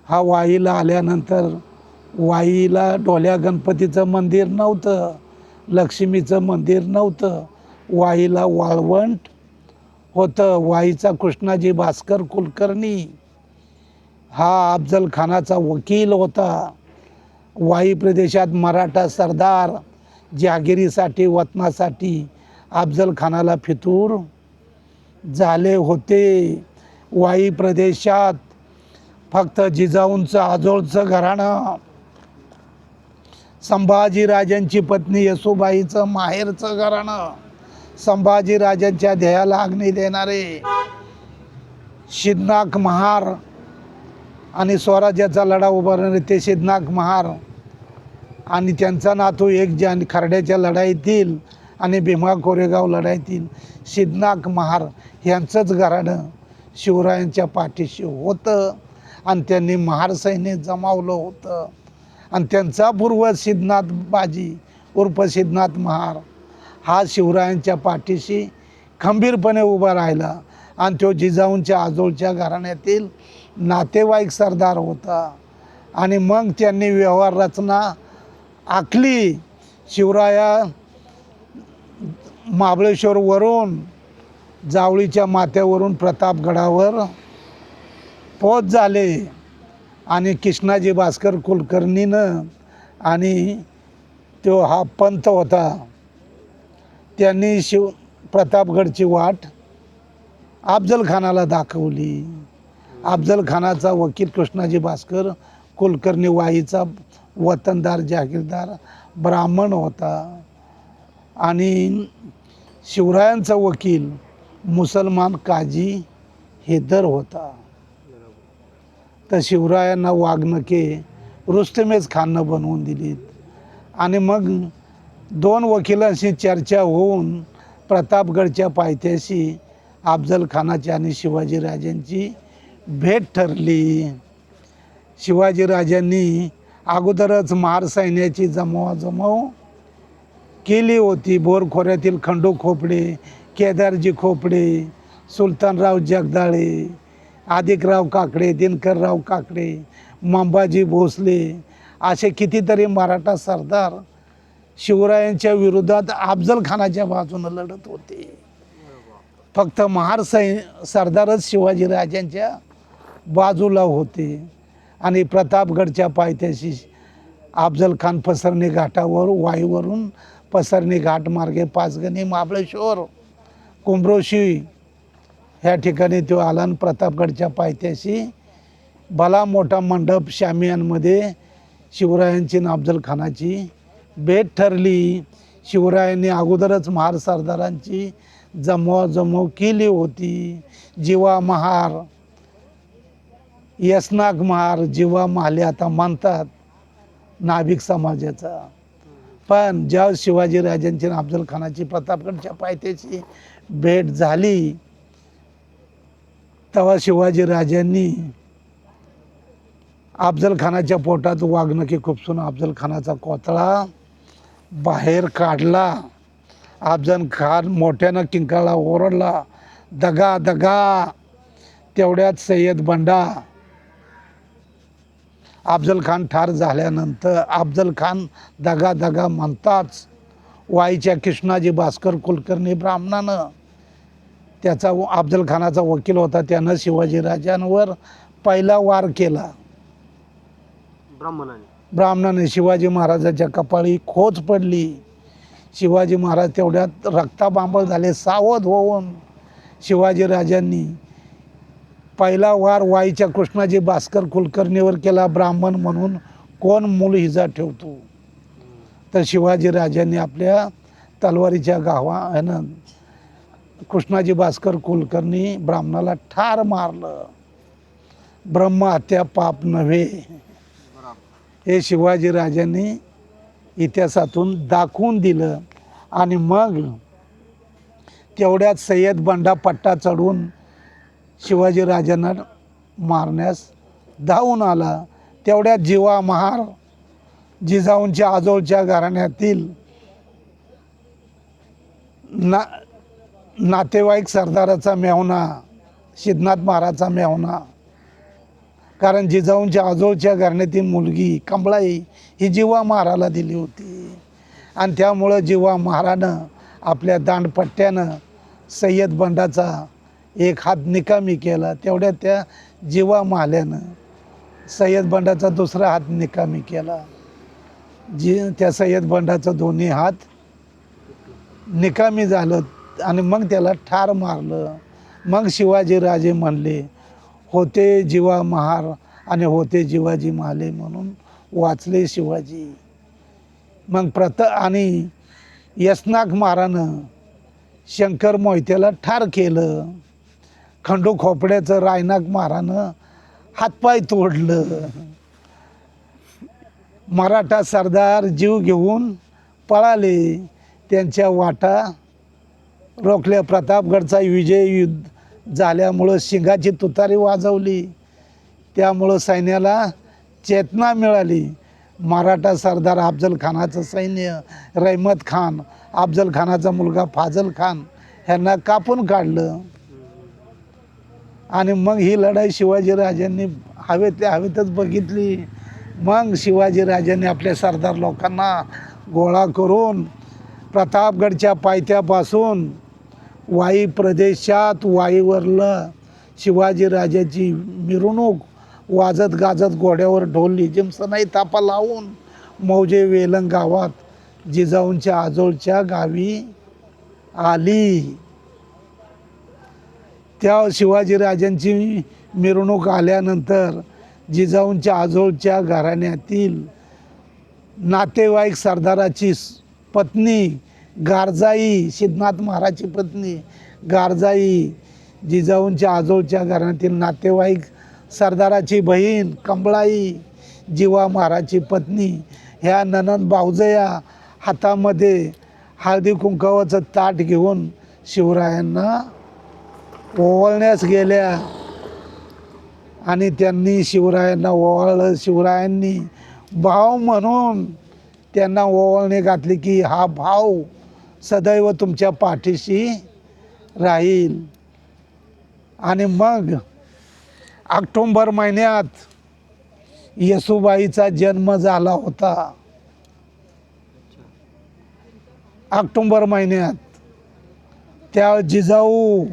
हा वाईला आल्यानंतर वाईला डोल्या गणपतीचं मंदिर नव्हतं, लक्ष्मीचं मंदिर नव्हतं. वाईला वाळवंट होतं. वाईचा कृष्णाजी भास्कर कुलकर्णी हा अफजल खानाचा वकील होता. वाई प्रदेशात मराठा सरदार जहागिरीसाठी वतनासाठी अफजल खानाला फितूर झाले होते. वाई प्रदेशात फक्त जिजाऊंचं आजोळचं घराणं, संभाजीराजांची पत्नी येसूबाईचं माहेरचं घराणं, संभाजीराजांच्या ध्येयाला अग्नी देणारे सिद्धनाथ महार आणि स्वराज्याचा लढा उभारणारे ते सिद्धनाथ महार आणि त्यांचा नातू एक जान खर्ड्याच्या लढाईतील आणि भीमा कोरेगाव लढाईतील सिद्धनाथ महार यांचंच घराणं शिवरायांच्या पाठीशी होतं आणि त्यांनी महार सैन्य जमावलं होतं. आणि त्यांचा पूर्वज सिद्धनाथ बाजी उर्फ सिद्धनाथ महार हा शिवरायांच्या पाठीशी खंबीरपणे उभा राहिला आणि तो जिजाऊंच्या आजोळच्या घराण्यातील नातेवाईक सरदार होता. आणि मग त्यांनी व्यवहार रचना आखली. शिवराया महाबळेश्वरवरून जावळीच्या माथ्यावरून प्रतापगडावर पोच झाले आणि कृष्णाजी भास्कर कुलकर्णीनं आणि तो हा पंत होता त्यांनी प्रतापगडची वाट अफजल खानाला दाखवली. अफजल खानाचा वकील कृष्णाजी भास्कर कुलकर्णी वाईचा वतनदार जागीरदार ब्राह्मण होता आणि शिवरायांचा वकील मुसलमान काजी हैदर होता. तर शिवरायांना वाघनके रुस्तमेज खाननं बनवून दिलीत. आणि मग 2 वकिलांशी चर्चा होऊन प्रतापगडच्या पायथ्याशी अफजल खानाची आणि शिवाजीराजांची भेट ठरली. शिवाजीराजांनी अगोदरच महार सैन्याची जमवाजमव केली होती. बोर खोऱ्यातील खंडू खोपडे, केदारजी खोपडे, सुलतानराव जगदाळे, आदिकराव काकडे, दिनकरराव काकडे, मंबाजी भोसले असे कितीतरी मराठा सरदार शिवरायांच्या विरोधात अफजल खानाच्या बाजूनं लढत होते. फक्त महार सरदारच शिवाजीराजांच्या बाजूला होते. आणि प्रतापगडच्या पायथ्याशी अफजल खान पसरणी घाटावर वाईवरून पसरणी घाट मार्गे पाचगणी, महाबळेश्वर, कुंभरोशी ह्या ठिकाणी तो आला आणि प्रतापगडच्या पायथ्याशी भला मोठा मंडप शामियानमध्ये शिवरायांची आणि अफजल खानाची भेट ठरली. शिवरायांनी अगोदरच महार सरदारांची जमवाजमव केली होती. जीवा महार, यशनाग महार, जीवा महाले आता मानतात नाभिक समाजाचा, पण ज्या शिवाजीराजांची आणि अफजल खानाची प्रतापगडच्या पायथ्याशी भेट झाली तेव्हा शिवाजीराजांनी अफजल खानाच्या पोटात वाघनखे खुपसून अफजल खानाचा कोथळा बाहेर काढला. अफजल खान मोठ्यानं किंकाळा ओरडला, दगा दगा. तेवढ्यात सय्यद बंडा अफजल खान ठार झाल्यानंतर अफजल खान दगा दगा म्हणताच वाईच्या कृष्णाजी भास्कर कुलकर्णी ब्राह्मणानं, त्याचा अफजल खानाचा वकील होता, त्यानं शिवाजीराजांवर पहिला वार केला. ब्राह्मणाने शिवाजी महाराजाच्या कपाळी खोच पडली. शिवाजी महाराज तेवढ्यात रक्ताबांबळ झाले. सावध होऊन शिवाजीराजांनी पहिला वार वाईच्या कृष्णाजी भास्कर कुलकर्णीवर केला. ब्राह्मण म्हणून कोण मूल हिजा ठेवतो. तर शिवाजीराजांनी आपल्या तलवारीच्या गावानं कृष्णाजी भास्कर कुलकर्णी ब्राह्मणाला ठार मारलं. ब्रह्महत्या पाप नव्हे हे शिवाजीराजांनी इतिहासातून दाखवून दिलं. आणि मग तेवढ्यात सय्यद बंडा पट्टा चढून शिवाजीराजांना मारण्यास धावून आला. तेवढ्यात जीवा महार जिजाऊंच्या आजोळच्या घराण्यातील नातेवाईक सरदाराचा मेहुणा, सिद्धनाथ महाराजचा मेहुणा, कारण जिजाऊंच्या आजोळच्या घराण्यातील मुलगी कमळाई ही जीवा महाराला दिली होती. आणि त्यामुळं जीवा महारानं आपल्या दांडपट्ट्यानं सय्यद बंडाचा एक हात निकामी केला. तेवढ्या त्या जीवा महाल्यानं सय्यद बंडाचा दुसरा हात निकामी केला. त्या सय्यद बंडाचं दोन्ही हात निकामी झालं आणि मग त्याला ठार मारलं. मग शिवाजीराजे म्हणले, होते जीवा महार आणि होते जिवाजी महाले म्हणून वाचले शिवाजी. मग आणि यशनाग महारानं शंकर मोहित्याला ठार केलं. खंडू खोपड्याचं रायनाग महारानं हातपाय तोडलं. मराठा सरदार जीव घेऊन पळाले, त्यांच्या वाटा रोखल्या. प्रतापगडचा विजय युद्ध झाल्यामुळं शिंगाची तुतारी वाजवली, त्यामुळं सैन्याला चेतना मिळाली. मराठा सरदार अफजल खानाचं सैन्य रहमत खान, अफजल खानाचा मुलगा फाजल खान ह्यांना कापून काढलं. आणि मग ही लढाई शिवाजीराजांनी हवेतच बघितली. मग शिवाजीराजांनी आपल्या सरदार लोकांना गोळा करून प्रतापगडच्या पायथ्यापासून वाई प्रदेशात वाईवरलं शिवाजीराजाची मिरवणूक वाजत गाजत घोड्यावर ढोल जिमसनाई तापा लावून मौजे वेलंग गावात जिजाऊंच्या आजोळच्या गावी आली. त्या शिवाजीराजांची मिरवणूक आल्यानंतर जिजाऊंच्या आजोळच्या घराण्यातील नातेवाईक सरदाराची पत्नी गारजाई, सिद्धनाथ महाराजची पत्नी गारजाई, जिजाऊंच्या आजोळच्या घराण्यातील नातेवाईक सरदाराची बहीण कमळाई, जीवा महाराजची पत्नी, ह्या ननंद भाऊजया हातामध्ये हळदी कुंकावाचं ताट घेऊन शिवरायांना ओवाळण्यास गेल्या. आणि त्यांनी शिवरायांना ओवाळलं. शिवरायांनी भाव म्हणून त्यांना ओवाळणे घातली की हा भाव सदैव तुमच्या पाठीशी राहील. आणि मग ऑक्टोंबर महिन्यात येसूबाईचा जन्म झाला होता. ऑक्टोंबर महिन्यात त्या जिजाऊ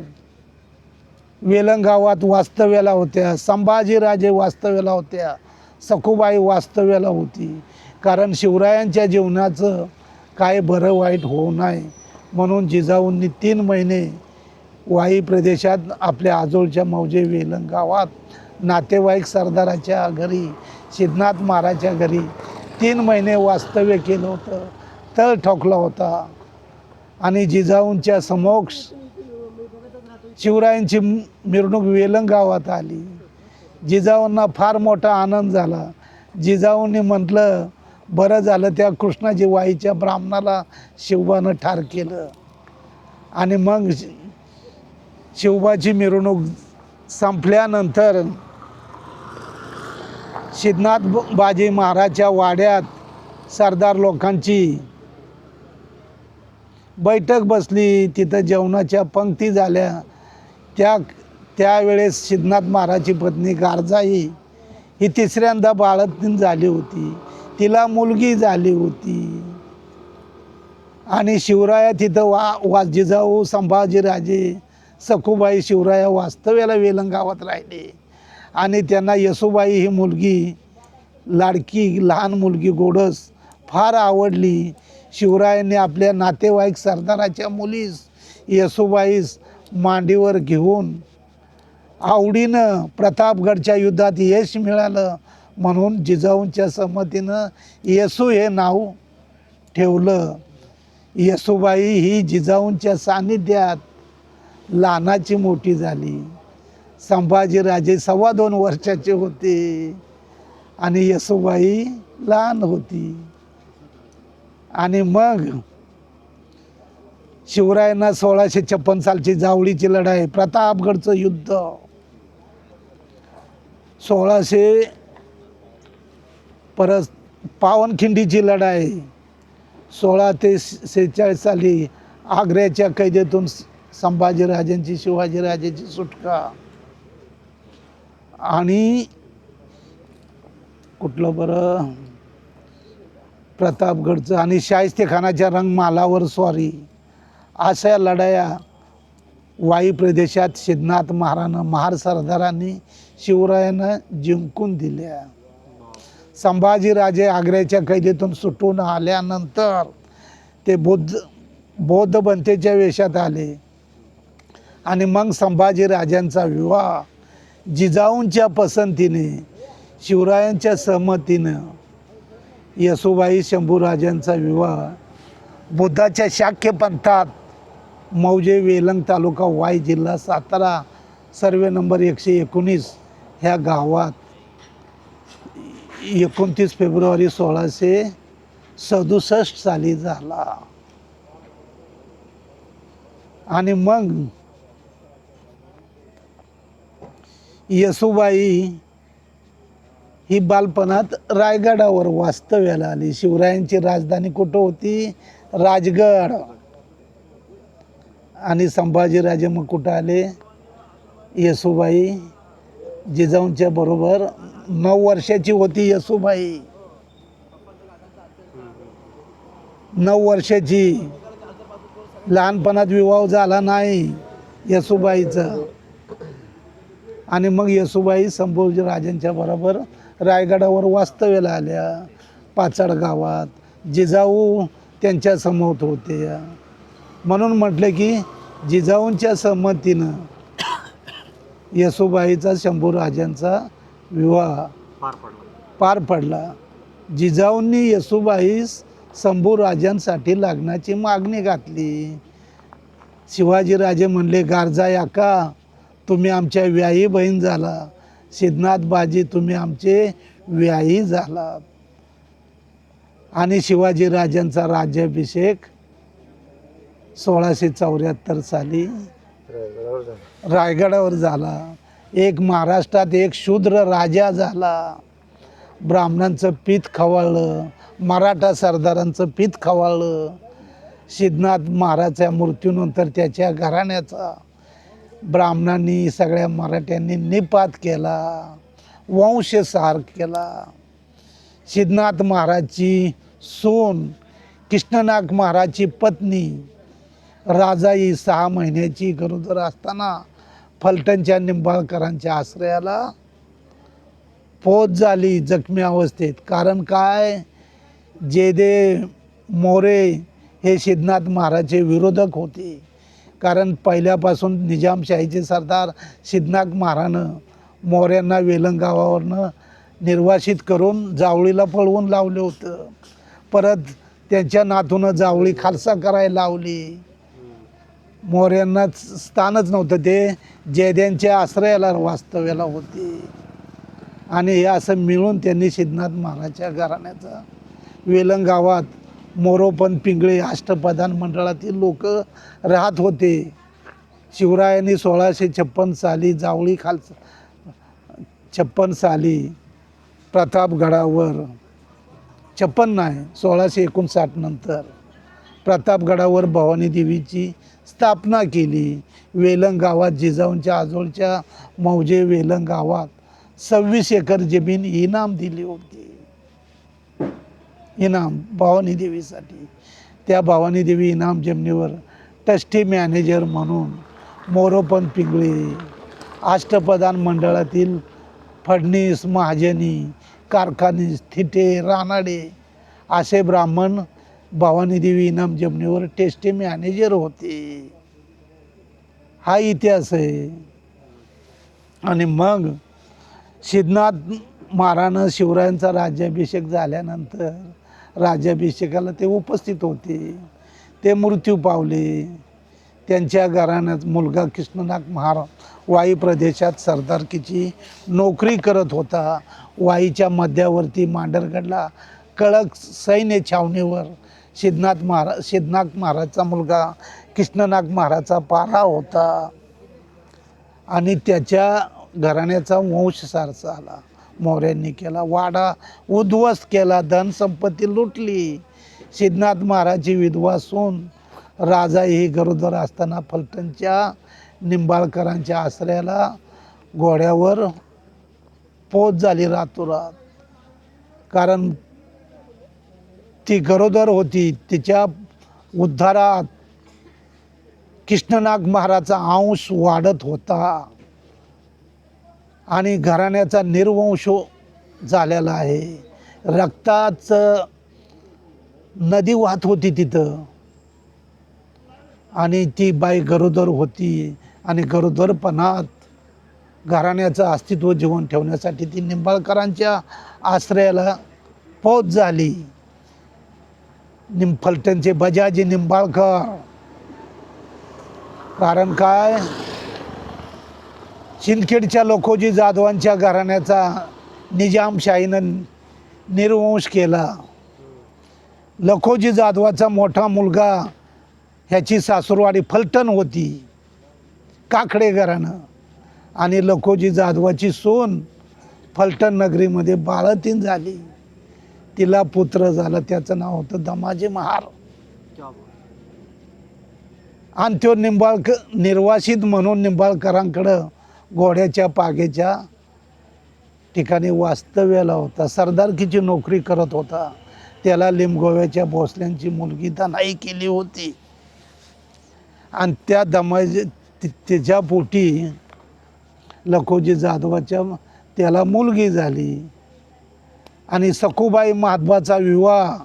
वेलंग गावात वास्तव्याला होत्या. संभाजीराजे वास्तव्याला होत्या. सखूबाई वास्तव्याला होती. कारण शिवरायांच्या जीवनाचं काय बरं वाईट होऊ नये म्हणून जिजाऊंनी 3 महिने वाई प्रदेशात आपल्या आजोळच्या मौजे वेलंग गावात नातेवाईक सरदाराच्या घरी, सिद्धनाथ महाराजच्या घरी 3 महिने वास्तव्य केलं होतं. तळ ठोकला होता. आणि जिजाऊंच्या समोक्ष शिवरायांची मिरवणूक वेलंग गावात आली. जिजाऊंना फार मोठा आनंद झाला. जिजाऊंनी म्हटलं, बरं झालं त्या कृष्णाजी वाईच्या ब्राह्मणाला शिवबानं ठार केलं. आणि मग शिवबाची मिरवणूक संपल्यानंतर सिद्धनाथ बाजी महाराजच्या वाड्यात सरदार लोकांची बैठक बसली. तिथं जेवणाच्या पंक्ती झाल्या. त्यावेळेस सिद्धनाथ महाराजची पत्नी गारजाई ही तिसऱ्यांदा बाळंतीण झाली होती. तिला मुलगी झाली होती. आणि शिवराया तिथं जिजाऊ संभाजीराजे सखूबाई शिवराया वास्तव्याला वेलंग गावात राहिले. आणि त्यांना येसूबाई ही मुलगी लाडकी लहान मुलगी गोडस फार आवडली. शिवरायांनी आपल्या नातेवाईक सरदाराच्या मुलीस येसूबाईस मांडीवर घेऊन आवडीनं प्रतापगडच्या युद्धात यश मिळालं म्हणून जिजाऊंच्या संमतीनं येसू हे नाव ठेवलं. येसूबाई ही जिजाऊंच्या सान्निध्यात लहानाची मोठी झाली. संभाजीराजे 2.25 वर्षाचे होते आणि येसूबाई लहान होती. आणि मग शिवरायांना 1656 सालची जावळीची लढाई, प्रतापगडचं युद्ध, 1600 परत पावनखिंडीची लढाई, 16 ते 46 साली आग्र्याच्या कैदेतून संभाजीराजांची शिवाजीराजाची सुटका, आणि कुठलं बरं प्रतापगडचं, आणि शाहिस्तेखानाच्या रंगमालावर स्वारी, अशा लढाया वाई प्रदेशात सिद्धनाथ महार सरदारांनी शिवरायांना जिंकून दिल्या. संभाजीराजे आग्र्याच्या कैदेतून सुटून आल्यानंतर ते बौद्ध बनतेच्या वेशात आले. आणि मग संभाजीराजांचा विवाह जिजाऊंच्या पसंतीने शिवरायांच्या सहमतीनं येसूबाई शंभूराजांचा विवाह बुद्धाच्या शाक्य पंथात मौजे वेलंग तालुका वाई जिल्हा सातारा सर्वे नंबर 119 ह्या गावात 29 फेब्रुवारी 1667 साली झाला. आणि मग येसूबाई ही बालपणात रायगडावर वास्तव्याला आली. शिवरायांची राजधानी कुठं होती? राजगड. आणि संभाजीराजे मग कुठं आले? येसूबाई जिजाऊंच्या बरोबर 9 वर्षाची होती येसूबाई, 9 वर्षाची. लहानपणात विवाह झाला नाही येसूबाईचा. आणि मग येसूबाई संभाजीराजांच्या बरोबर रायगडावर वास्तव्याला आल्या, पाचाड गावात. जिजाऊ त्यांच्या समोर होते. म्हणून म्हटलं की जिजाऊंच्या संमतीनं येसूबाईचा शंभूराजांचा विवाह पार पडला. जिजाऊंनी येसूबाईस शंभूराजांसाठी लग्नाची मागणी घातली. शिवाजीराजे म्हणले, गारजाई आका तुम्ही आमच्या व्याही बहीण झाला, सिद्धनाथ बाजी तुम्ही आमचे व्याही झालात. आणि शिवाजीराजांचा राज्याभिषेक 1674 साली रायगडावर झाला. एक महाराष्ट्रात एक शूद्र राजा झाला. ब्राह्मणांचं पीत खवळलं, मराठा सरदारांचं पीत खवळलं. सिद्धनाथ महाराजच्या मृत्यूनंतर त्याच्या घराण्याचा ब्राह्मणांनी सगळ्या मराठ्यांनी निपात केला, वंशसार केला. सिद्धनाथ महाराजची सून कृष्णनाग महाराजची पत्नी राजाई 6 महिन्याची गरोदर असताना फलटणच्या निंबाळकरांच्या आश्रयाला फौत झाली जखमी अवस्थेत. कारण काय? जेदे मोरे हे सिद्धनाथ महाराजचे विरोधक होते. कारण पहिल्यापासून निजामशाहीचे सरदार सिद्धनाथ महाराजनं मोऱ्यांना वेलंग गावावरनं निर्वासित करून जावळीला पळवून लावलं होतं. परत त्यांच्या नातूनं जावळी खालसा करायला लावली. मोऱ्यांना स्थानच नव्हतं, ते जयद्यांच्या आश्रयाला वास्तव्याला होते. आणि हे असं मिळून त्यांनी सिद्धनाथ महाराजच्या घराण्याचा वेलंग गावात मोरोपंत पिंगळे अष्टप्रधान मंडळातील लोक राहत होते. शिवरायांनी 1656 साली जावळी 56 साली प्रतापगडावर 56 नाही 1659 नंतर प्रतापगडावर भवानी देवीची स्थापना केली. वेलंग गावात जिजाऊंच्या आजोळच्या मौजे वेलंग गावात 26 एकर जमीन इनाम दिली होती. इनाम भवानी देवीसाठी. त्या भवानी देवी इनाम जमिनीवर ट्रस्टी मॅनेजर म्हणून मोरोपंत पिंगळे, अष्टप्रधान मंडळातील फडणीस, महाजनी, कारखानीस, थिटे, रानाडे असे ब्राह्मण भवानी देवी इनाम जमिनीवर टेस्टी मॅनेजर होते. हा इतिहास आहे. आणि मग सिद्धनाथ महाराजांना शिवरायांचा राज्याभिषेक झाल्यानंतर राज्याभिषेकाला ते उपस्थित होते. ते मृत्यू पावले. त्यांच्या घराण्यात मुलगा कृष्णनाग महाराज वाई प्रदेशात सरदारकीची नोकरी करत होता. वाईच्या मध्यावर्ती मांडरगडला कळक सैन्य छावणीवर सिद्धनाथ महाराजचा मुलगा कृष्णनाग महाराजचा पारा होता आणि त्याच्या घराण्याचा वंश सारसा आला. मौर्यांनी केला. वाडा उद्ध्वस्त केला. धनसंपत्ती लुटली. सिद्धनाथ महाराजची विधवा सून राजा ही गरोदर असताना फलटणच्या निंबाळकरांच्या आश्रयाला घोड्यावर पोच झाली रातोरात. कारण ती गरोदर होती. तिच्या उद्धारात कृष्णनाग महाराजचा अंश वाढत होता आणि घराण्याचा निर्वंश झालेला आहे. रक्ताचं नदी वाहत होती तिथं आणि ती बाई गरोदर होती आणि गरोदरपणात घराण्याचं अस्तित्व जीवन ठेवण्यासाठी ती निंबाळकरांच्या आश्रयाला पोच झाली. फलटणचे बजाजी निंबाळकर. कारण काय, सिंदखेडच्या लखोजी जाधवांच्या घराण्याचा निजामशाहीनं निर्वंश केला. लखोजी जाधवाचा मोठा मुलगा ह्याची सासूरवाडी फलटण होती, काकडे घराणं. आणि लखोजी जाधवाची सून फलटण नगरीमध्ये बाळंतीण झाली. तिला पुत्र झाला. त्याचं नाव होतं दमाजी महार. आणि तो निर्वासित म्हणून निंबाळकरांकडं घोड्याच्या पागेच्या ठिकाणी वास्तव्याला होता. सरदारकीची नोकरी करत होता. त्याला लिंबगोव्याच्या भोसल्यांची मुलगी दनाई केली होती आणि त्या त्याच्या पोटी लखोजी जाधवाच्या त्याला मुलगी झाली. आणि सखूबाई महात्माचा विवाह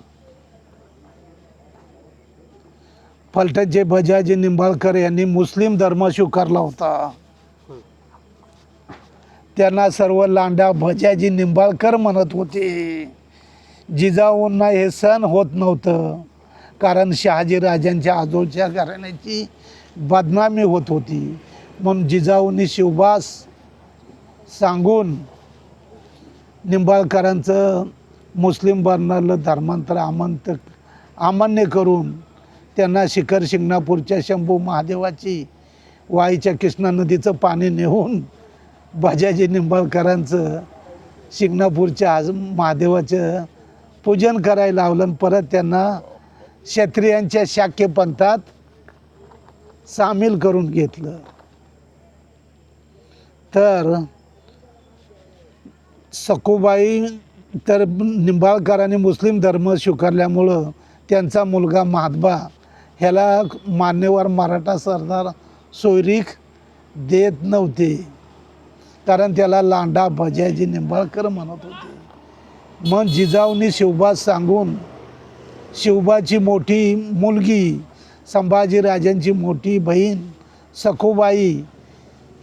फलटणचे बजाजी निंबाळकर यांनी मुस्लिम धर्म स्वीकारला होता. त्यांना सर्व लांडा बजाजी निंबाळकर म्हणत होते. जिजाऊंना हे सहन होत नव्हतं. कारण शहाजी राजांच्या आजोळच्या घराण्याची बदनामी होत होती. म्हणून जिजाऊंनी शिवबास सांगून निंबाळकरांचं मुस्लिम बनणारं धर्मांतर अमान्य करून त्यांना शिखर शिंगणापूरच्या शंभू महादेवाची वाईच्या कृष्णा नदीचं पाणी नेऊन बजाजी निंबाळकरांचं शिंगणापूरच्या महादेवाचं पूजन करायला लावलं आणि परत त्यांना क्षत्रियांच्या शाक्य पंथात सामील करून घेतलं. तर सखूबाई तर निंबाळकरांनी मुस्लिम धर्म स्वीकारल्यामुळं त्यांचा मुलगा महात्मा ह्याला मान्यवर मराठा सरदार सोयरीक देत नव्हते. कारण त्याला लांडा बजाजी निंबाळकर म्हणत होते. मग जिजाऊंनी शिवबास सांगून शिवबाची मोठी मुलगी संभाजीराजांची मोठी बहीण सखूबाई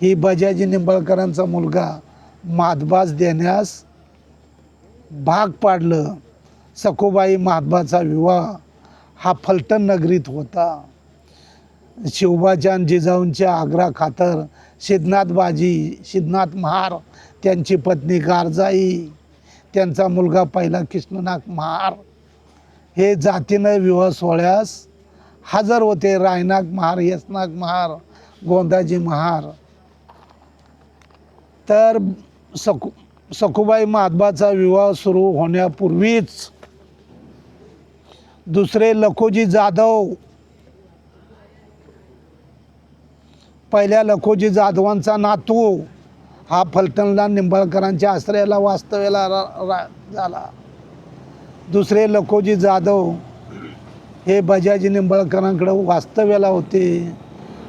ही बजाजी निंबाळकरांचा मुलगा महात्मास देण्यास भाग पाडलं. सखूबाई महात्माचा विवाह हा फलटण नगरीत होता. शिवबाच्या आणि जिजाऊंच्या आग्रा खातर सिद्धनाथ महार, त्यांची पत्नी गारजाई, त्यांचा मुलगा पहिला कृष्णनाग महार हे जातीनं विवाह सोहळ्यास हजर होते. रायनाग महार, यशनाग महार, गोंदाजी महार. तर सखुबाई माधवाचा विवाह सुरू होण्यापूर्वीच दुसरे लखोजी जाधव, पहिल्या लखोजी जाधवांचा नातू, हा फलटणला निंबाळकरांच्या आश्रयाला वास्तव्याला झाला. दुसरे लखोजी जाधव हे बजाजी निंबाळकरांकडे वास्तव्याला होते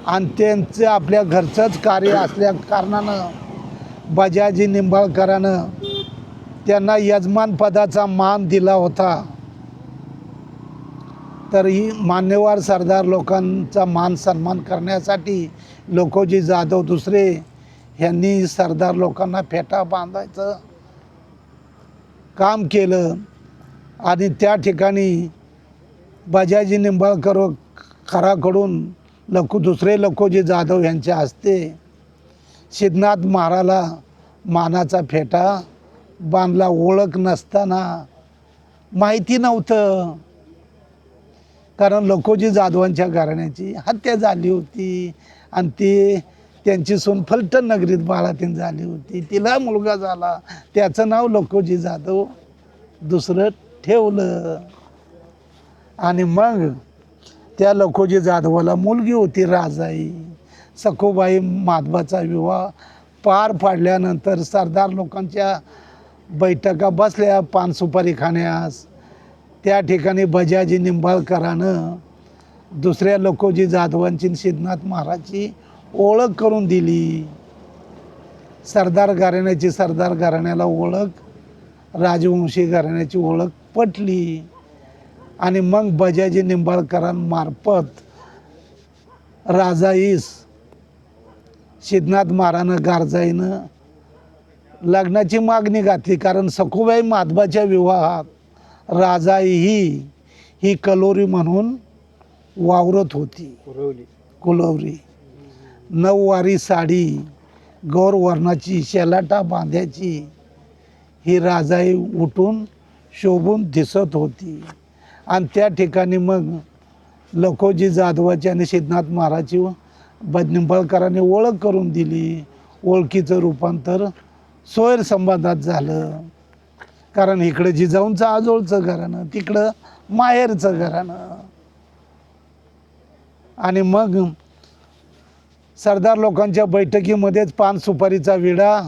आणि त्यांचं आपल्या घरचंच कार्य असल्या कारणानं बजाजी निंबाळकरानं त्यांना यजमान पदाचा मान दिला होता. तर ही मान्यवर सरदार लोकांचा मान सन्मान करण्यासाठी लखोजी जाधव दुसरे यांनी सरदार लोकांना फेटा बांधायचं काम केलं आणि त्या ठिकाणी बजाजी निंबाळकरांकडून दुसरे लखोजी जाधव यांच्या हस्ते सिद्धनाथ महाराला मानाचा फेटा बांधला. ओळख नसताना, माहिती नव्हतं, कारण लखोजी जाधवांच्या घराण्याची हत्या झाली होती आणि ती त्यांची सून फलटण नगरीत बाळातीन झाली होती. तिला मुलगा झाला, त्याचं नाव लखोजी जाधव दुसरं ठेवलं. आणि मग त्या लखोजी जाधवाला मुलगी होती राजाई. सखुबाई माधवाचा विवाह पार पाडल्यानंतर सरदार लोकांच्या बैठका बसल्या पान सुपारी खाण्यास. त्या ठिकाणी बजाजी निंबाळकरानं दुसऱ्या लखोजी जाधवांची सिद्धनाथ महाराजची ओळख करून दिली. सरदार घराण्याची सरदार घराण्याला ओळख, राजवंशी घराण्याची ओळख पटली. आणि मग बजाजी निंबाळकरांमार्फत राजाईस सिद्धनाथ महारानं गारजाईनं लग्नाची मागणी घातली. कारण सखुबाई माधवाच्या विवाहात राजाई ही कलोरी म्हणून वावरत होती. कुलवरी. नऊवारी साडी, गौरवर्णाची शेलाटा बांध्याची ही राजाई उठून शोभून दिसत होती. आणि त्या ठिकाणी मग लखोजी जाधवाची आणि सिद्धनाथ महाराजची निंबाळकरांनी ओळख करून दिली. ओळखीचं रूपांतर सोयर संबंधात झालं. कारण इकडं जिजाऊंचं आजोळचं घराणं, तिकडं माहेरचं घराणं. आणि मग सरदार लोकांच्या बैठकीमध्येच पान सुपारीचा विडा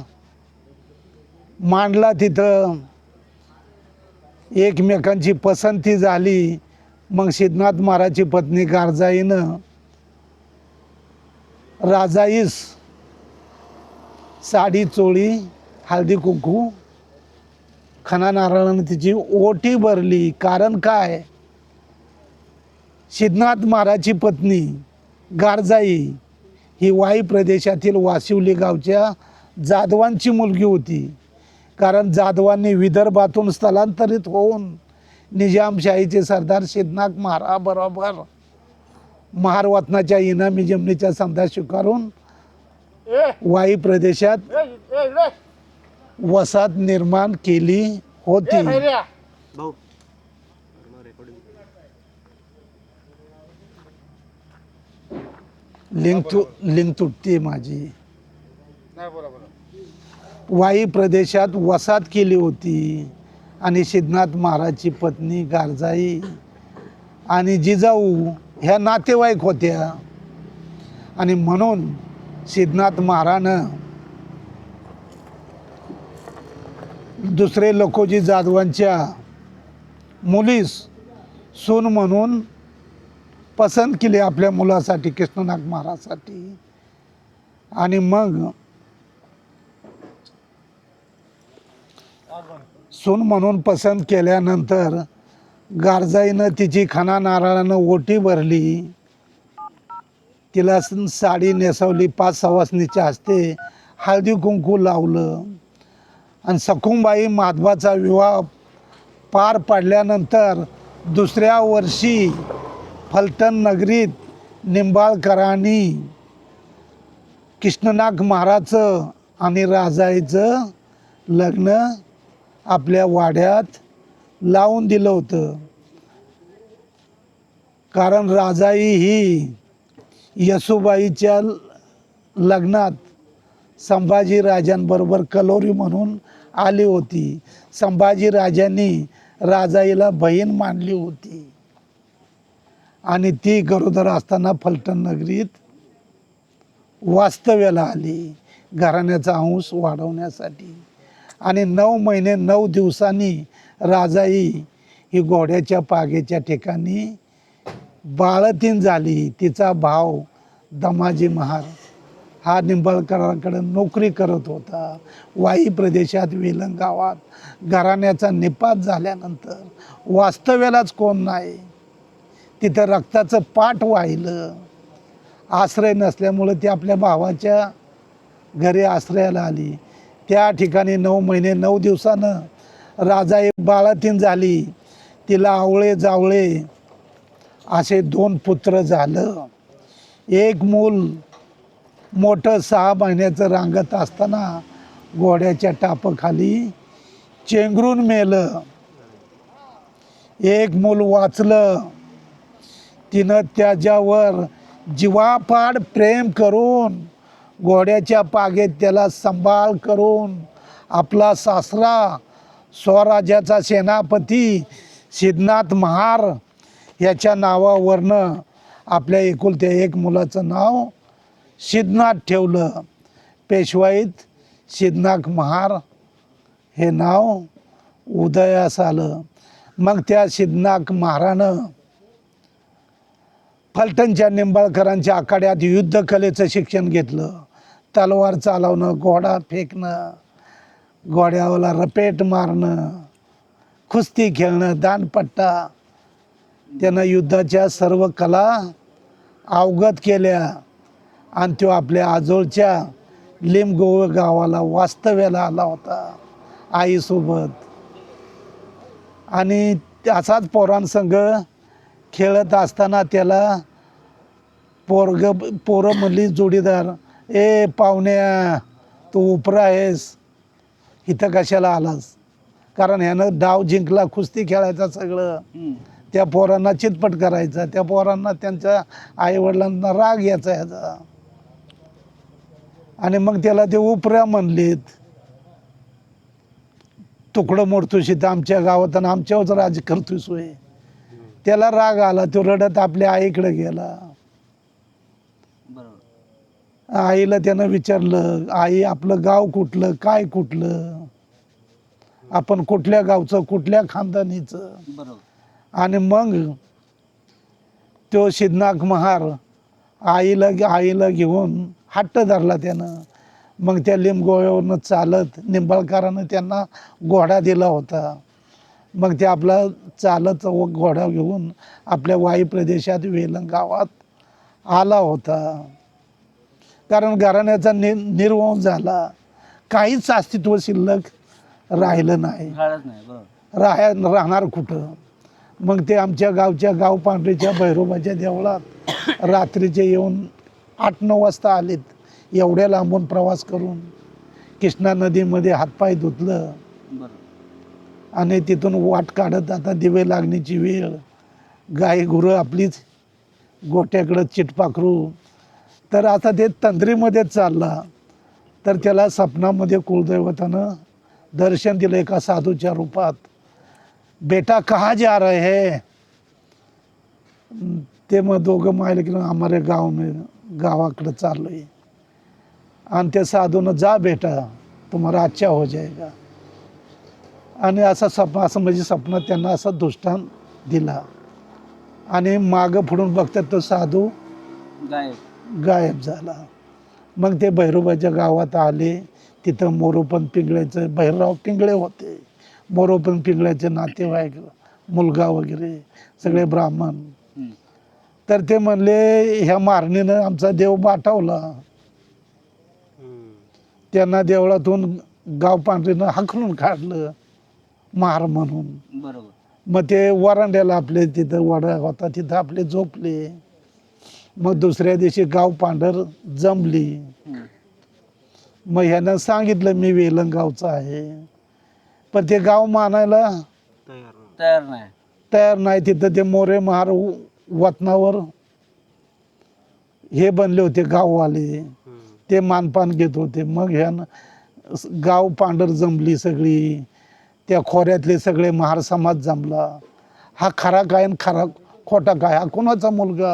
मांडला. तिथं एकमेकांची पसंती झाली. मग सिद्धनाथ महाराजची पत्नी गारजाईनं राजाईस साडी, चोळी, हळदी कुंकू, खणा नारळानं तिची ओटी भरली. कारण काय, सिद्धनाथ महाराजची पत्नी गारजाई ही वाई प्रदेशातील वाशिवली गावच्या जाधवांची मुलगी होती. कारण जाधवांनी विदर्भातून स्थलांतरित होऊन निजामशाहीचे सरदार सिद्धनाथ महाराबरोबर महारवतनाच्या इनामी जमिनीच्या संधा स्वीकारून वाई प्रदेशात वसाहत निर्माण केली होती. लिंक तुटते माझी. वाई प्रदेशात वसाहत केली होती. आणि सिद्धनाथ महाराजची पत्नी गारजाई आणि जिजाऊ ह्या नातेवाईक होत्या. आणि म्हणून सिद्धनाथ महारानं दुसरे लखोजी जाधवांच्या मुलीस सून म्हणून पसंत केली आपल्या मुलासाठी, कृष्णनाग महाराजसाठी. आणि मग सून म्हणून पसंत केल्यानंतर गारजाईनं तिची खणा नारळानं ओटी भरली. तिला साडी नेसवली. 5 सवासणीच्या हस्ते हळदी कुंकू लावलं. आणि सखुबाई माधवाचा विवाह पार पाडल्यानंतर दुसऱ्या वर्षी फलटण नगरीत निंबाळकरांनी कृष्णनाग महाराजचं आणि राजाईचं लग्न आपल्या वाड्यात लावून दिलं होतं. कारण राजाई ही येसूबाईच्या लग्नात संभाजी राजांबरोबर कलोरी म्हणून आली होती. संभाजी राजांनी राजाईला बहीण मानली होती आणि ती गरोदर असताना फलटण नगरीत वास्तव्याला आली घराण्याचा अंश वाढवण्यासाठी. आणि 9 महिने 9 दिवसांनी राजाई ही घोड्याच्या पागेच्या ठिकाणी बाळतीन झाली. तिचा भाव दमाजी महार हा निंबाळकरांकडे नोकरी करत होता. वाई प्रदेशात वेलंग गावात घराण्याचा निपात झाल्यानंतर वास्तव्यालाच कोण नाही, तिथं रक्ताचं पाट वाहिलं. आश्रय नसल्यामुळं ती आपल्या भावाच्या घरी आश्रयाला आली. त्या ठिकाणी 9 महिने 9 दिवसानं राजाई बाळातीन झाली. तिला आवळे जावळे असे 2 पुत्र झालं. एक मूल मोठं 6 महिन्याचं रांगत असताना घोड्याच्या टापाखाली चेंगरून मेलं. एक मूल वाचलं. तिनं त्याच्यावर जीवापाड प्रेम करून घोड्याच्या पागेत त्याला सांभाळ करून आपला सासरा स्वराज्याचा सेनापती सिद्धनाथ महार याच्या नावावरनं आपल्या एकुलत्या एक मुलाचं नाव सिद्धनाथ ठेवलं. पेशवाईत सिद्धनाथ महार हे नाव उदयास आलं. मग त्या सिद्धनाथ महारानं फलटणच्या निंबाळकरांच्या आखाड्यात युद्धकलेचं शिक्षण घेतलं. तलवार चालवणं, घोडा फेकणं, घोड्याला रपेट मारणं, कुस्ती खेळणं, दांडपट्टा, त्यानं युद्धाच्या सर्व कला अवगत केल्या. आणि तो आपल्या आजोळच्या लिंबगोळ गावाला वास्तव्याला आला होता आईसोबत. आणि असाच पोरांसंग खेळत असताना त्याला पोरं म्हणली जोडीदार, ए पाहुण्या तू उपरा आहेस, इथं कशाला आलास? कारण ह्यानं डाव जिंकला, कुस्ती खेळायचा सगळं. त्या पोरांना चितपट करायचा, त्या पोरांना त्यांच्या आईवडिलांना राग यायचा ह्याचा. आणि मग त्याला ते उपऱ्या म्हणलीत. तुकडं मोडतोस इथं आमच्या गावात आणि आमच्यावरच राज करतोस होय. त्याला राग आला, तो रडत आपल्या आईकडे गेला. आईला त्यानं विचारलं, आई आपलं गाव कुठलं, काय कुठलं, आपण कुठल्या गावचं, कुठल्या खानदानीचं. आणि मग तो सिद्धनाथ महार आईला घेऊन हट्ट धरला त्यानं. मग त्या लिंबगोळ्यावरनं चालत निंबाळकरानं त्यांना घोडा दिला होता. मग ते आपला चालत घोडा घेऊन आपल्या वाई प्रदेशात वेलंग गावात आला होता. कारण घराण्याचा निर्वंश झाला, काहीच अस्तित्व शिल्लक राहिलं नाही. राहणार कुठं? मग ते आमच्या गावच्या गाव पांढरीच्या भैरोबाच्या देवळात रात्रीचे येऊन 8-9 वाजता आलेत. एवढ्या लांबून प्रवास करून कृष्णा नदीमध्ये हातपाय धुतलं आणि तिथून वाट काढत आता दिवे लागण्याची वेळ. गाई गुरं आपलीच गोट्याकडं चिटपाखरू. तर आता ते तंद्रीमध्येच चालला. तर त्याला स्वप्नामध्ये कुलदैवतानं दर्शन दिलं एका साधूच्या रूपात. बेटा कहाँ जा रहे है? ते मग दोघं मायले की हमारे गाव में, गावाकडं चाललोय. आणि त्या साधूनं जा बेटा तुम्हाला अच्छा हो जाएगा. आणि असं म्हणजे स्वप्नात त्यांना असं दृष्टांत दिला. आणि मागं पुढून बघतात तो साधू गायब झाला. मग ते भैरोबाच्या गावात आले. तिथं मोरोपंत पिंगळ्याचं भैरवराव पिंगळे होते. मोरोपंत पिंगळ्याचे नातेवाईक, मुलगा वगैरे सगळे ब्राह्मण. तर ते म्हणले ह्या मारणीनं आमचा देव बाटावला. त्यांना देवळातून गाव पांढरीनं हाकलून काढलं महार म्हणून. मग ते वरांड्याला आपले तिथं वडा होता तिथं आपले झोपले. मग दुसऱ्या दिवशी गाव पांढर जमली. मग ह्यानं सांगितलं मी वेलंग गावचं आहे. पण ते गाव मानायला तयार नाही. तिथं ते मोरे महार वतनावर हे बनले होते गाववाले, ते मानपान घेत होते. मग ह्यानं गाव पांढर जमली सगळी, त्या खोऱ्यातले सगळे महार समाज जमला. हा खरा काय आणि खरा खोटा काय, हा कोणाचा मुलगा?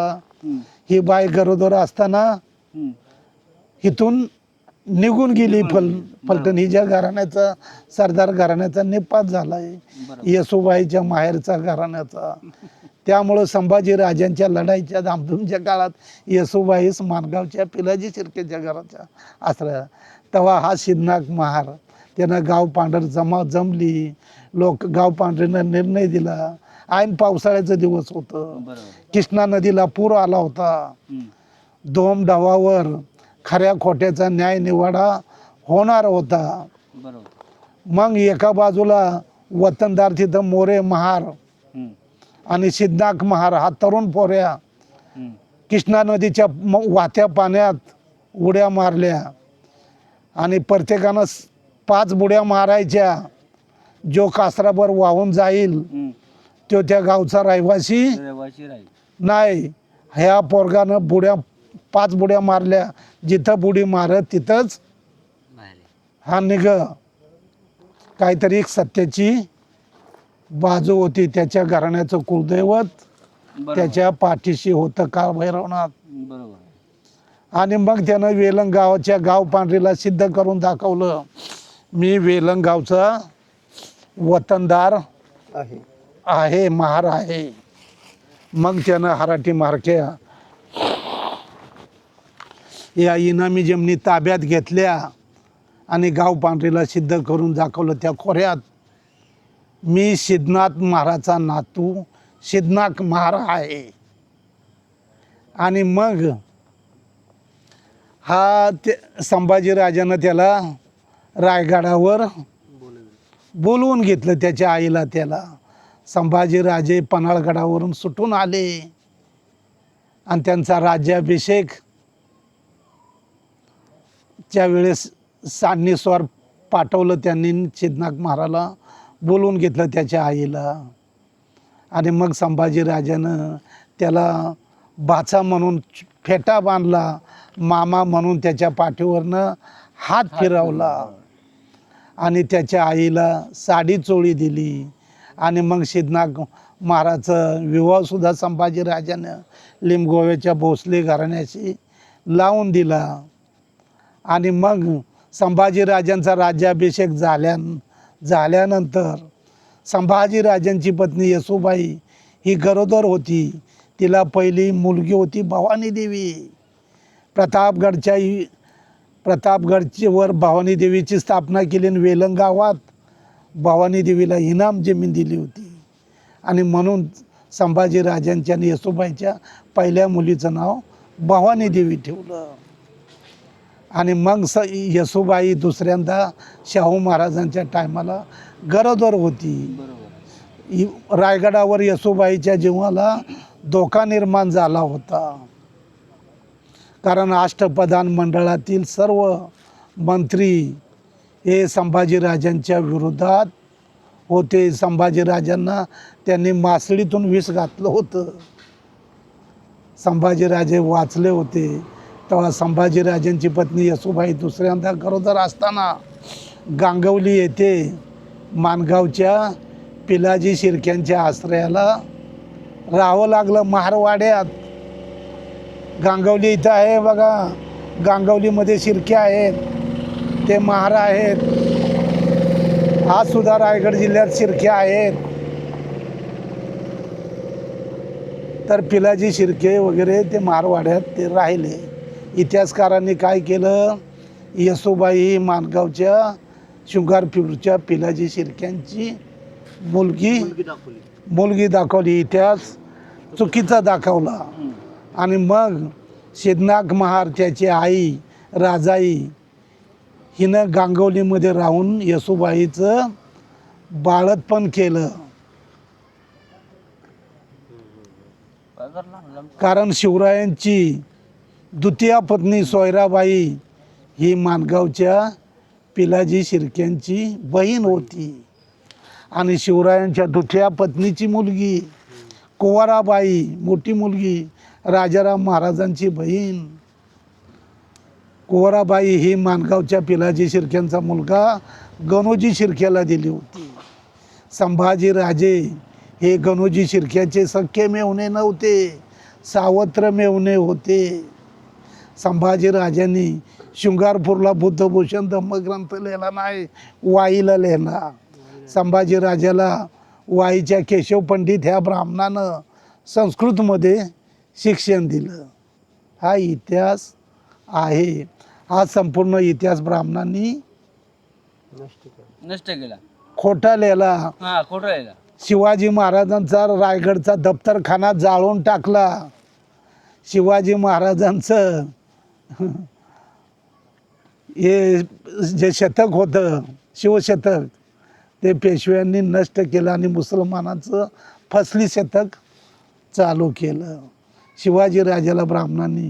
ही बाई गरोदर असताना इथून निघून गेली. फलटण हिच्या घराण्याचा, सरदार घराण्याचा निपात झालाय, येसुबाईच्या माहेरचा घराण्याचा. त्यामुळं संभाजी राजांच्या लढाईच्या धामधूमच्या काळात येसुबाईस मानगावच्या पिलाजी शिर्केच्या घराच्या आश्रया. तेव्हा हा सिद्धनाथ महार त्यानं गाव पांढर जमली. लोक गाव पांढरीनं निर्णय दिला. ऐन पावसाळ्याचं दिवस होतं, कृष्णा नदीला पूर आला होता. दोम डावावर खऱ्या खोट्याचा न्याय निवाडा होणार होता. मग एका बाजूला वतनदार तिथं मोरे महार आणि सिद्धनाथ महार हा तरुण पोऱ्या कृष्णा नदीच्या वाहत्या पाण्यात उड्या मारल्या आणि प्रत्येकानं 5 बुड्या मारायच्या. जो कासराभर वाहून जाईल तो त्या गावचा रहिवासी नाही. ह्या पोरगानं 5 बुड्या मारल्या. जिथं बुडी मारत तिथंच हा निघ. काहीतरी एक सत्याची बाजू होती. त्याच्या घराण्याचं कुलदैवत त्याच्या पाठीशी होतं काळ भैरवनाथ. आणि मग त्यानं वेलंग गावाच्या गाव पांढरीला सिद्ध करून दाखवलं, मी वेलंग गावचा वतनदार आहे, महार आहे. मग त्यानं हराठी मारक्या या इनामी जमिनी ताब्यात घेतल्या आणि गाव पांढरीला सिद्ध करून दाखवलं त्या खोऱ्यात, मी सिद्धनाथ महाराचा नातू सिद्धनाथ महार आहे. आणि मग हा ते संभाजीराजानं त्याला रायगडावर बोलवून घेतलं. त्याच्या आईला त्याला संभाजीराजे पन्हाळगडावरून सुटून आले आणि त्यांचा राज्याभिषेक त्यावेळेस सान्नीस्वार पाठवलं त्यांनी. सिद्धनाथ महाराला बोलवून घेतलं त्याच्या आईला. आणि मग संभाजीराजानं त्याला बाचा म्हणून फेटा बांधला, मामा म्हणून त्याच्या पाठीवरनं हात फिरवला आणि त्याच्या आईला साडी चोळी दिली. आणि मग सिद्धनाथ महाराजचा विवाहसुद्धा संभाजीराजानं लिंबगोव्याच्या भोसले घराण्याशी लावून दिला. आणि मग संभाजीराजांचा राज्याभिषेक झाल्यानंतर संभाजीराजांची पत्नी येसुबाई ही गरोदर होती. तिला पहिली मुलगी होती भवानी देवी. प्रतापगडच्यावर भवानी देवीची स्थापना केली आणि वेलंग गावात भवानी देवीला इनाम जमीन दिली होती. आणि म्हणून संभाजीराजांच्या आणि येसुबाईच्या पहिल्या मुलीचं नाव भवानी देवी ठेवलं. आणि मग येसुबाई दुसऱ्यांदा शाहू महाराजांच्या टायमाला गरोदर होती. रायगडावर येसुबाईच्या जीवाला धोका निर्माण झाला होता. कारण अष्टप्रधान मंडळातील सर्व मंत्री हे संभाजीराजांच्या विरोधात होते. संभाजीराजांना त्यांनी मासळीतून विष घातलं होतं. संभाजीराजे वाचले होते. तेव्हा संभाजीराजांची पत्नी येसुबाई दुसऱ्यांदा गरोदर असताना गांगवली येथे मानगावच्या पिलाजी शिर्क्यांच्या आश्रयाला राहावं लागलं. महारवाड्यात गांगवली इथं आहे बघा, गांगवलीमध्ये शिर्के आहेत, ते महार आहेत. आज सुद्धा रायगड जिल्ह्यात शिर्के आहेत. तर पिलाजी शिर्के वगैरे ते महारवाड्यात ते राहिले. इतिहासकारांनी काय केलं, येसुबाई मानगावच्या शृंगारपूरच्या पिलाजी शिर्क्यांची मुलगी दाखवली. इतिहास चुकीचा दाखवला. आणि मग सिद्धनाथ महार त्याची आई राजाई हिनं गांगवलीमध्ये राहून येसुबाईचं बाळंतपण केलं. कारण शिवरायांची द्वितीय पत्नी सोयराबाई ही मानगावच्या पिलाजी शिर्क्यांची बहीण होती आणि शिवरायांच्या द्वितीय पत्नीची मुलगी कुंवाराबाई मोठी मुलगी राजाराम महाराजांची बहीण. कुंवाराबाई ही माणगावच्या पिलाजी शिर्क्यांचा मुलगा गणोजी शिर्क्याला दिली होती. संभाजी राजे हे गणोजी शिर्क्याचे सख्खे मेवणे नव्हते, सावत्र मेवणे होते. संभाजी राजांनी शृंगारपूरला बुद्धभूषण धम्मग्रंथ लिहिला नाही, वाईला लिहिला. संभाजी राजाला वाईच्या केशव पंडित ह्या ब्राह्मणानं संस्कृतमध्ये शिक्षण दिलं. हा इतिहास आहे. हा संपूर्ण इतिहास ब्राह्मणांनी नष्ट केला. खोटा लिहिला. हा खोटं आहे. शिवाजी महाराजांचा रायगडचा दफ्तरखाना जाळून टाकला. शिवाजी महाराजांचं हे जे शतक होतं शिवशतक ते पेशव्यांनी नष्ट केलं आणि मुसलमानाचं फसली शतक चालू केलं. शिवाजी राजाला ब्राह्मणांनी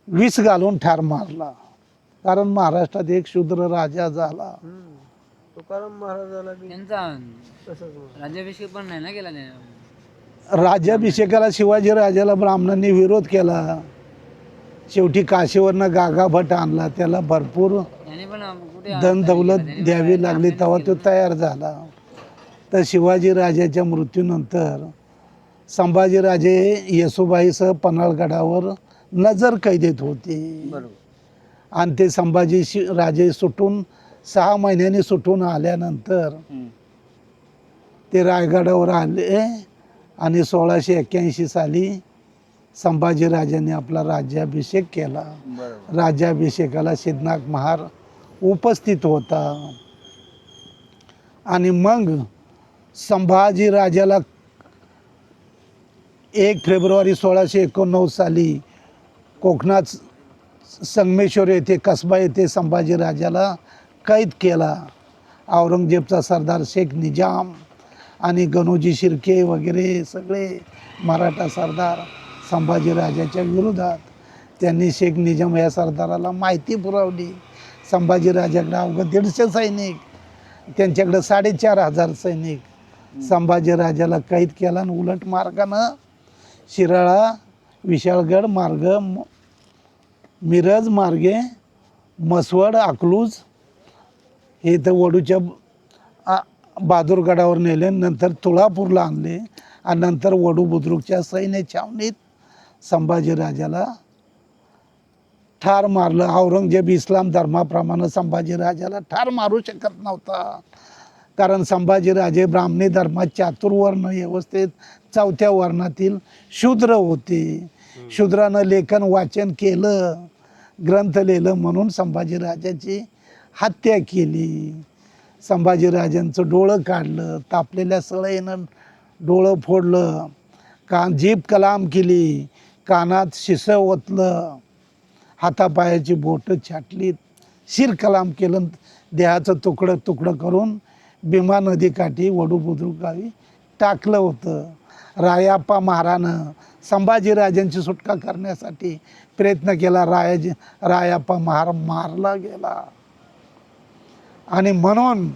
विष घालून ठार मारला, कारण महाराष्ट्रात एक शूद्र राजा झाला. तुकाराम महाराजाला बी त्यांचा तसंच. राज्याभिषेक पण नाही ना केला त्याने. राज्याभिषेकाला शिवाजी राजाला ब्राह्मणांनी विरोध केला. शेवटी काशीवरनं गागा भट आणला. त्याला भरपूर त्याने पण कुठे धन दौलत द्यावी लागली, तेव्हा तो तयार झाला. तर शिवाजी राजाच्या मृत्यूनंतर संभाजीराजे येसुबाईसह पन्हाळगडावर नजर कैदेत होते. बरोबर. आणि ते राजे सुटून 6 महिन्यांनी सुटून आल्यानंतर ते रायगडावर आले आणि 1681 साली संभाजीराजांनी आपला राज्याभिषेक केला. बरोबर. राज्याभिषेकाला सिद्धनाथ महार उपस्थित होता. आणि मग संभाजीराजाला 1 फेब्रुवारी 1689 साली कोकणात संगमेश्वर येथे कसबा येथे संभाजीराजाला कैद केला. औरंगजेबचा सरदार शेख निजाम आणि गणोजी शिर्के वगैरे सगळे मराठा सरदार संभाजीराजाच्या विरोधात. त्यांनी शेख निजाम या सरदाराला माहिती पुरवली. संभाजीराजाकडे अवघं 150 सैनिक, त्यांच्याकडे 4500 सैनिक. संभाजीराजाला कैद केला आणि उलट मार्गानं शिराळा विशाळगड मार्ग मिरज मार्गे मसवड अकलूज हे तर वडूच्या बहादूरगडावर नेले. नंतर तुळापूरला आणले आणि नंतर वडू बुद्रुकच्या सैन्य छावणीत संभाजीराजाला ठार मारलं. औरंगजेब इस्लाम धर्माप्रमाणे संभाजीराजाला ठार मारू शकत नव्हता, कारण संभाजीराजे ब्राह्मणी धर्मात चातुर्वर्ण व्यवस्थेत 4थ्या वर्णातील शूद्र होते. शूद्रानं लेखन वाचन केलं, ग्रंथ लिहिलं, म्हणून संभाजीराजाची हत्या केली. संभाजीराजांचं डोळं काढलं, तापलेल्या सळईनं डोळं फोडलं, जीभ कलाम केली, कानात शिसं ओतलं, हातापायाची बोटं छाटलीत, शिर कलाम केलं, देहाचं तुकडं तुकडं करून भीमा नदीकाठी वडू बुद्रुक गावी टाकलं होतं. रायाप्पा महारानं संभाजीराजांची सुटका करण्यासाठी प्रयत्न केला. रायाप्पा महार मारला गेला. आणि म्हणून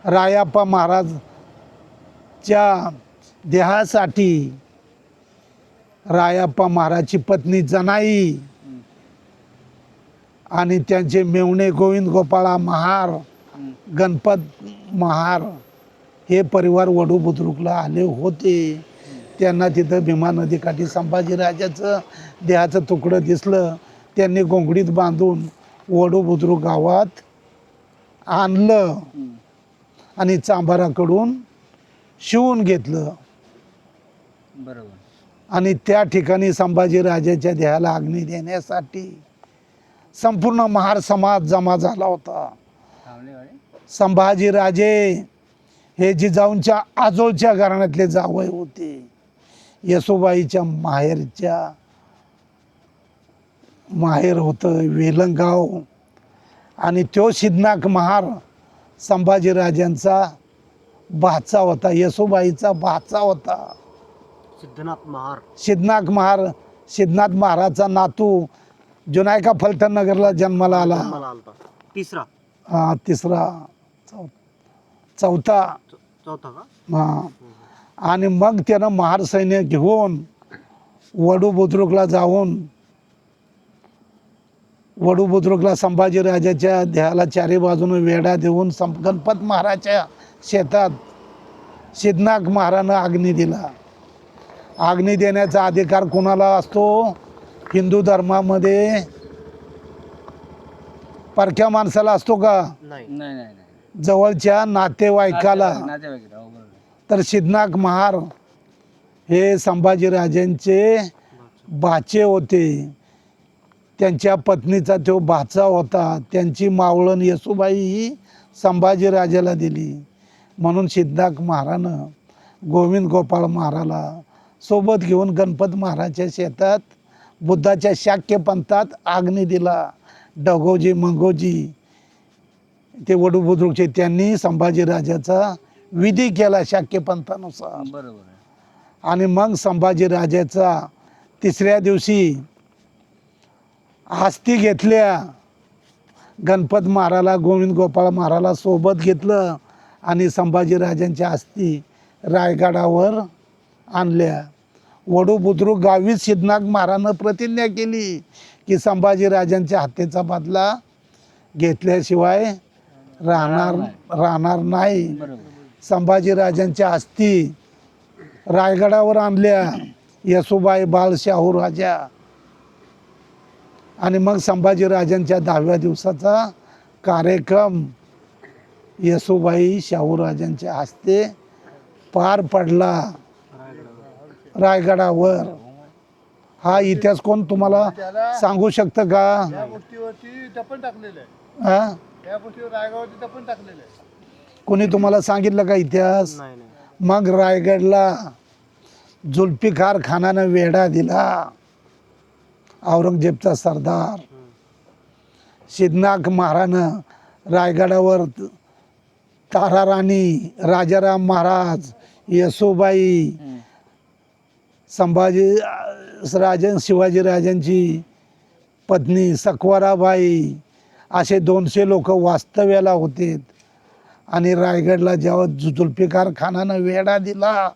रायाप्पा महाराजच्या देहासाठी रायाप्पा महाराजची पत्नी जनाई आणि त्यांचे मेवणे गोविंद गोपाळा महार, गणपत महार हे परिवार वडू बुद्रुकला आले होते. त्यांना तिथं भीमा नदीकाठी संभाजीराजाचं देहाचं तुकडं दिसलं. त्यांनी घोंगडीत बांधून वडू बुद्रुक गावात आणलं आणि चांभाराकडून शिवून घेतलं. बरोबर. आणि त्या ठिकाणी संभाजीराजाच्या देहाला अग्नी देण्यासाठी संपूर्ण महार समाज जमा झाला होता. संभाजीराजे हे जिजाऊंच्या आजोळच्या घराण्यातले जावई होते. येसुबाईच्या माहेर होतं वेलंगाव. आणि तो सिद्धनाथ महार संभाजीराजांचा भाचा होता, येसुबाईचा भाचा होता. सिद्धनाथ महाराजचा नातू जो नाही का फलटण नगरला जन्माला आला. चौथा. चौथा का? हां. आणि मग त्यानं महार सैन्य घेऊन वडू बुद्रुकला जाऊन वडू बुद्रुकला संभाजीराजाच्या देहाला चारी बाजूने वेढा देऊन गणपत महाराजच्या शेतात सिद्धनाथ महाराजानं अग्नी दिला. अग्नी देण्याचा अधिकार कोणाला असतो? हिंदू धर्मामध्ये परक्या माणसाला असतो का? नाही. नाही नाही नाही जवळच्या नातेवाईकाला. नातेवाईक हो, बरोबर. तर सिद्धनाथ महार हे संभाजीराजांचे भाचे होते. त्यांच्या पत्नीचा तो भाचा होता. त्यांची मावळण येसूबाई ही संभाजीराजाला दिली. म्हणून सिद्धनाथ महारानं गोविंद गोपाळ महाराला सोबत घेऊन गणपत महाराजच्या शेतात बुद्धाच्या शाक्य पंथात अग्नी दिला. डगोजी मंगोजी ते वडू बुद्रुकचे त्यांनी संभाजीराजाचा विधी केला शाक्य पंथानुसार. बरोबर आहे. आणि मग संभाजीराजाचा तिसऱ्या दिवशी आस्ती घेतल्या. गणपत महाराला गोविंद गोपाळ महाराला सोबत घेतलं आणि संभाजीराजांच्या आस्ती रायगडावर आणल्या. वडू बुद्रुक गावीच सिद्धनाथ महारानं प्रतिज्ञा केली की संभाजीराजांच्या हत्येचा बदला घेतल्याशिवाय राहणार नाही. बरोबर. संभाजीराजांच्या अस्थी रायगडावर आणल्या. येसूबाई बाळ शाहू राजा. आणि मग संभाजीराजांच्या 10व्या दिवसाचा कार्यक्रम येसूबाई शाहू राजांच्या हस्ते पार पडला रायगडावर. हा इतिहास कोण तुम्हाला सांगू शकतं का? हा? कोणी तुम्हाला सांगितलं का इतिहास? नाही नाही. मग रायगडला जुल्फिकार खानानं वेढा दिला. औरंगजेबचा सरदार सिद्धनाथ महारानं रायगडावर ताराराणी, राजाराम महाराज, येसूबाई, शिवाजीराजांची पत्नी सकवाराबाई असे 200 लोक वास्तव्याला होते. आणि रायगडला जेव्हा जुल्फिकार खानानं वेढा दिला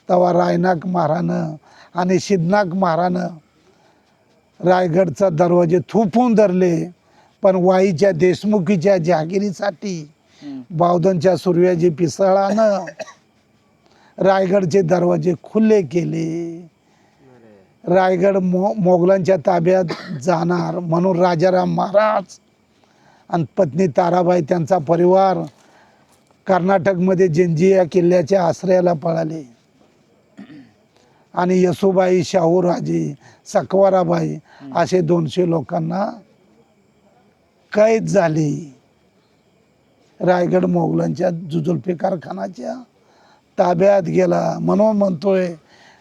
तेव्हा रायनाथ महारानं आणि सिद्धनाथ महारानं रायगडचा दरवाजे थुपून धरले. पण वाईच्या देशमुखीच्या जहागिरीसाठी बावधनच्या सूर्याजी पिसाळानं रायगडचे दरवाजे खुले केले. रायगड मोगलांच्या ताब्यात जाणार म्हणून राजाराम महाराज आणि पत्नी ताराबाई त्यांचा परिवार कर्नाटकमध्ये जंजिया किल्ल्याच्या आश्रयाला पळाले. आणि येसूबाई, शाहूराजे, सकवाराबाई असे 200 लोकांना कैद झाली. रायगड मोगलांच्या जुल्फिकार खानाच्या ताब्यात गेला. म्हणून म्हणतोय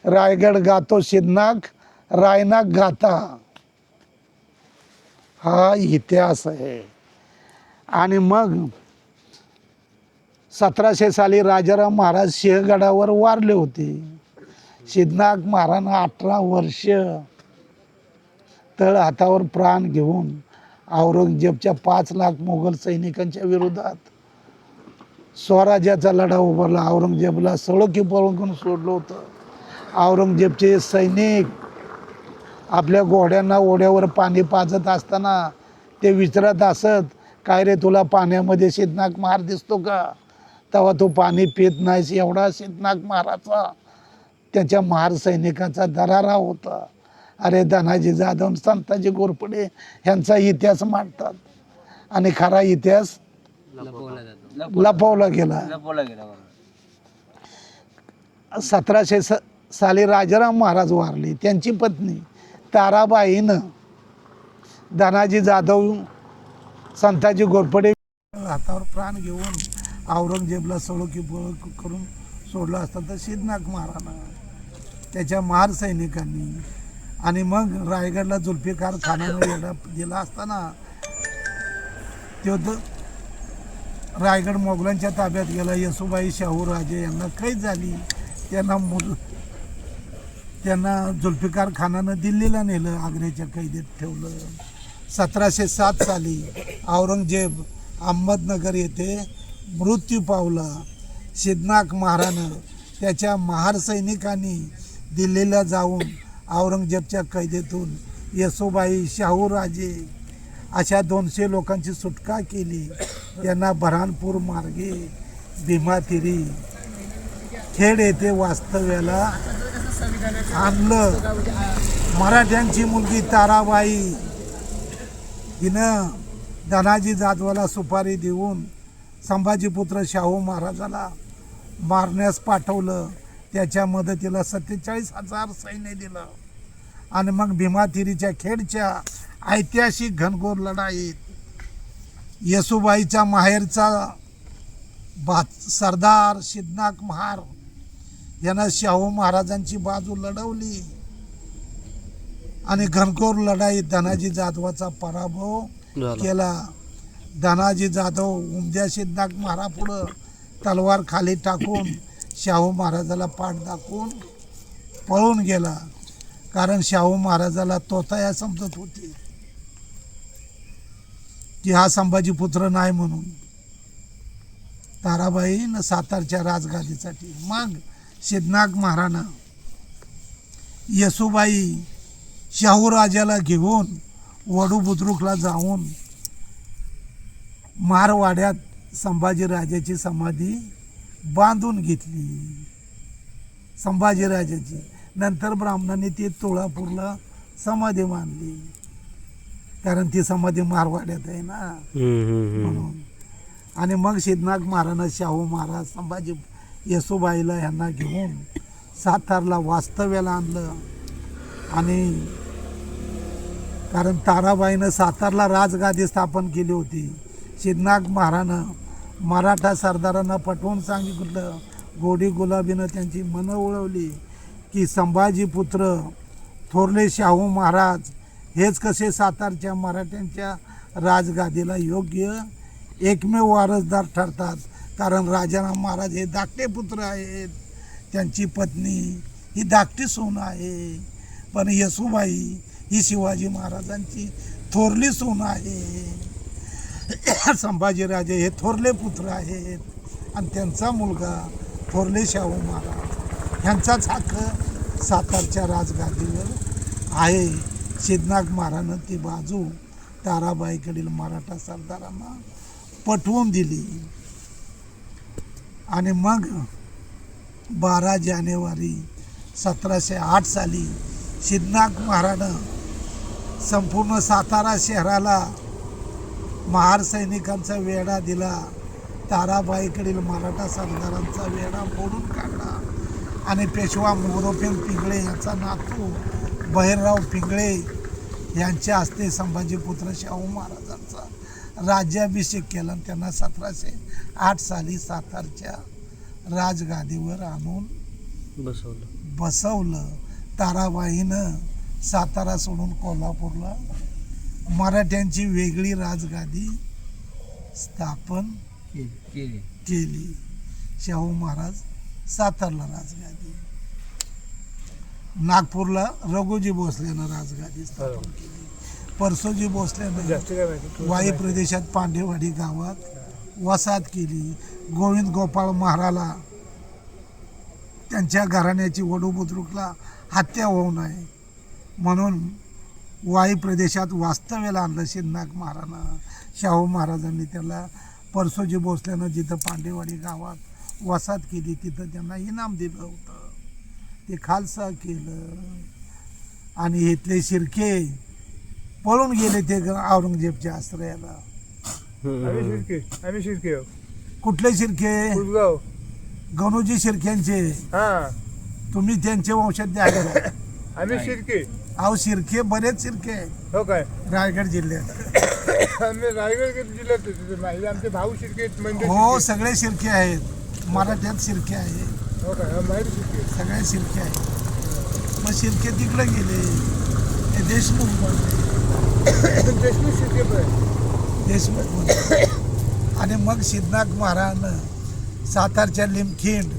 रायगड गातो सिद्धनाथ, रायनाथ गाथा. हा इतिहास आहे. आणि मग 1700 साली राजाराम महाराज सिंहगडावर वारले होते. सिद्धनाथ महाराज 18 वर्ष तळ हातावर प्राण घेऊन औरंगजेबच्या 5 लाख मोगल सैनिकांच्या विरोधात स्वराज्याचा लढा उभारला. औरंगजेबला सळकी पळून सोडलं होतं. औरंगजेबचे सैनिक आपल्या घोड्यांना ओढ्यावर पाणी पाजत असताना ते विचारत असत, काय रे तुला पाण्यामध्ये सिद्धनाथ महार दिसतो का? तेव्हा तो पाणी पित नाहीस. एवढा सिद्धनाथ महाराचा त्याच्या महार सैनिकाचा दरारा होता. अरे धनाजी जाधव, संताजी घोरपडे ह्यांचा इतिहास मांडतात आणि खरा इतिहास लपवला जातो. लपवला गेला. लपवला गेला. बरोबर. 1700 साली राजाराम महाराज वारले. त्यांची पत्नी ताराबाईनं धनाजी जाधव, संताजी घोरपडे हातावर प्राण घेऊन औरंगजेबला सळोकी करून सोडलं असतं तर सिद्धनाथ महाराजांना त्याच्या महार सैनिकांनी. आणि मग रायगडला जुल्फिकार खानानं वेढा दिला असताना तो रायगड मोगलांच्या ताब्यात गेला. येसूबाई, शाहूराजे यांना कैद झाली. त्यांना जुल्फिकार खानानं दिल्लीला नेलं, आग्र्याच्या कैदेत ठेवलं. 1707 साली औरंगजेब अहमदनगर येथे मृत्यू पावला. सिद्धनाथ महारानं त्याच्या महार सैनिकांनी दिल्लीला जाऊन औरंगजेबच्या कैदेतून येसुबाई, शाहूराजे अशा 200 लोकांची सुटका केली. त्यांना बऱ्हाणपूर मार्गे भीमातिरी खेड येथे वास्तव्याला आणलं. मराठ्यांची मुलगी ताराबाई हिनं धनाजी जाधवाला सुपारी देऊन संभाजीपुत्र शाहू महाराजाला मारण्यास पाठवलं. त्याच्या मदतीला 47,000 सैन्य दिलं आणि मग भीमातिरीच्या खेडच्या ऐतिहासिक घनघोर लढाईत येसुबाईच्या माहेरचा सरदार सिद्धनाथ महार यानं शाहू महाराजांची बाजू लढवली आणि घनघोर लढाईत धनाजी जाधवाचा पराभव केला. धनाजी जाधव उमद्या सिद्धनाथ महारापुढं तलवार खाली टाकून शाहू महाराजाला पाठ दाखवून पळून गेला. कारण शाहू महाराजाला तोताया समजत होती की हा संभाजीपुत्र नाही म्हणून. ताराबाई न सातारच्या राजगादीसाठी मग सिद्धनाथ महाराणा येसुबाई शाहूराजाला घेऊन वडू बुद्रुकला जाऊन मारवाड्यात संभाजीराजाची समाधी बांधून घेतली. संभाजीराजाची नंतर ब्राह्मणांनी ती तुळापूरला समाधी बांधली कारण ती समाधी मारवाड्यात आहे ना म्हणून. आणि मग सिद्धनाथ महाराज, शाहू महाराज, संभाजी येसुबाईला ह्यांना घेऊन सातारला वास्तव्याला आणलं. आणि कारण ताराबाईनं सातारला राजगादी स्थापन केली होती. सिद्धनाथ महाराजनं मराठा सरदारांना पटवून सांगितलं, गोडी गुलाबीनं त्यांची मनं वळवली की संभाजीपुत्र थोरले शाहू महाराज हेच कसे सातारच्या मराठ्यांच्या राजगादीला योग्य एकमेव वारसदार ठरतात. कारण राजाराम महाराज हे धाकटे पुत्र आहेत, त्यांची पत्नी ही धाकटी सून आहे, पण येसुबाई ही शिवाजी महाराजांची थोरली सून आहे. संभाजीराजे हे थोरले पुत्र आहेत आणि त्यांचा मुलगा थोरले शाहू महाराज ह्यांचाच हक्क सातारच्या राजगादीवर आहे. सिद्धनाथ महाराजनं ती बाजू ताराबाईकडील मराठा सरदारांना पटवून दिली. आणि मग 12 जानेवारी 1708 साली सिद्धनाथ महाराजनं संपूर्ण सातारा शहराला महार सैनिकांचा वेढा दिला. ताराबाईकडील मराठा सरदारांचा वेढा मोडून काढला आणि पेशवा मोरोपंत पिंगळे यांचा नातू बहिरराव पिंगळे यांच्या हस्ते संभाजीपुत्र शाहू महाराजांचा राज्याभिषेक केला. त्यांना 1708 साली सातारच्या राजगादीवर आणून बसवलं. ताराबाईनं सातारा सोडून कोल्हापूरला मराठ्यांची वेगळी राजगादी स्थापन केली. शाहू महाराज सातारला राजगादी, नागपूरला रघुजी भोसलेनं राजगादी स्थापन केली. परसोजी भोसलेनं वाई प्रदेशात पांडेवाडी गावात वसाहत केली. गोविंद गोपाळ महाराला त्यांच्या घराण्याची वडू बुद्रुकला हत्या होऊ नये म्हणून वाई प्रदेशात वास्तव्याला आणलं सिद्धनाथ महाराजांना. शाहू महाराजांनी त्याला परसोजी भोसल्यानं जिथं पांडेवाडी गावात वसाहत केली तिथं त्यांना इनाम दिलं होतं. ते खालसा केलं आणि इथले शिर्के पळून गेले ते औरंगजेबच्या आश्रयाला. आम्ही शिर्के कुठले शिर्के? गणोजी शिर्क्यांचे. तुम्ही त्यांचे वंशात द्या. आम्ही शिर्के. अहो शिर्के बरेच शिर्के आहेत. हो काय? रायगड जिल्ह्यात. आम्ही रायगड जिल्ह्यात आमचे भाऊ शिर्के हो सगळे शिर्के आहेत. मराठ्यात शिर्के आहे. हो काय? माहिती शिर्के सगळे शिर्के आहेत. मग शिर्के तिकडे गेले ते देशमुख बनले. देशमुख शिर्के देशमुख बनले. आणि मग सिद्धनाथ महाराजनं सातारच्या लिमखिंड,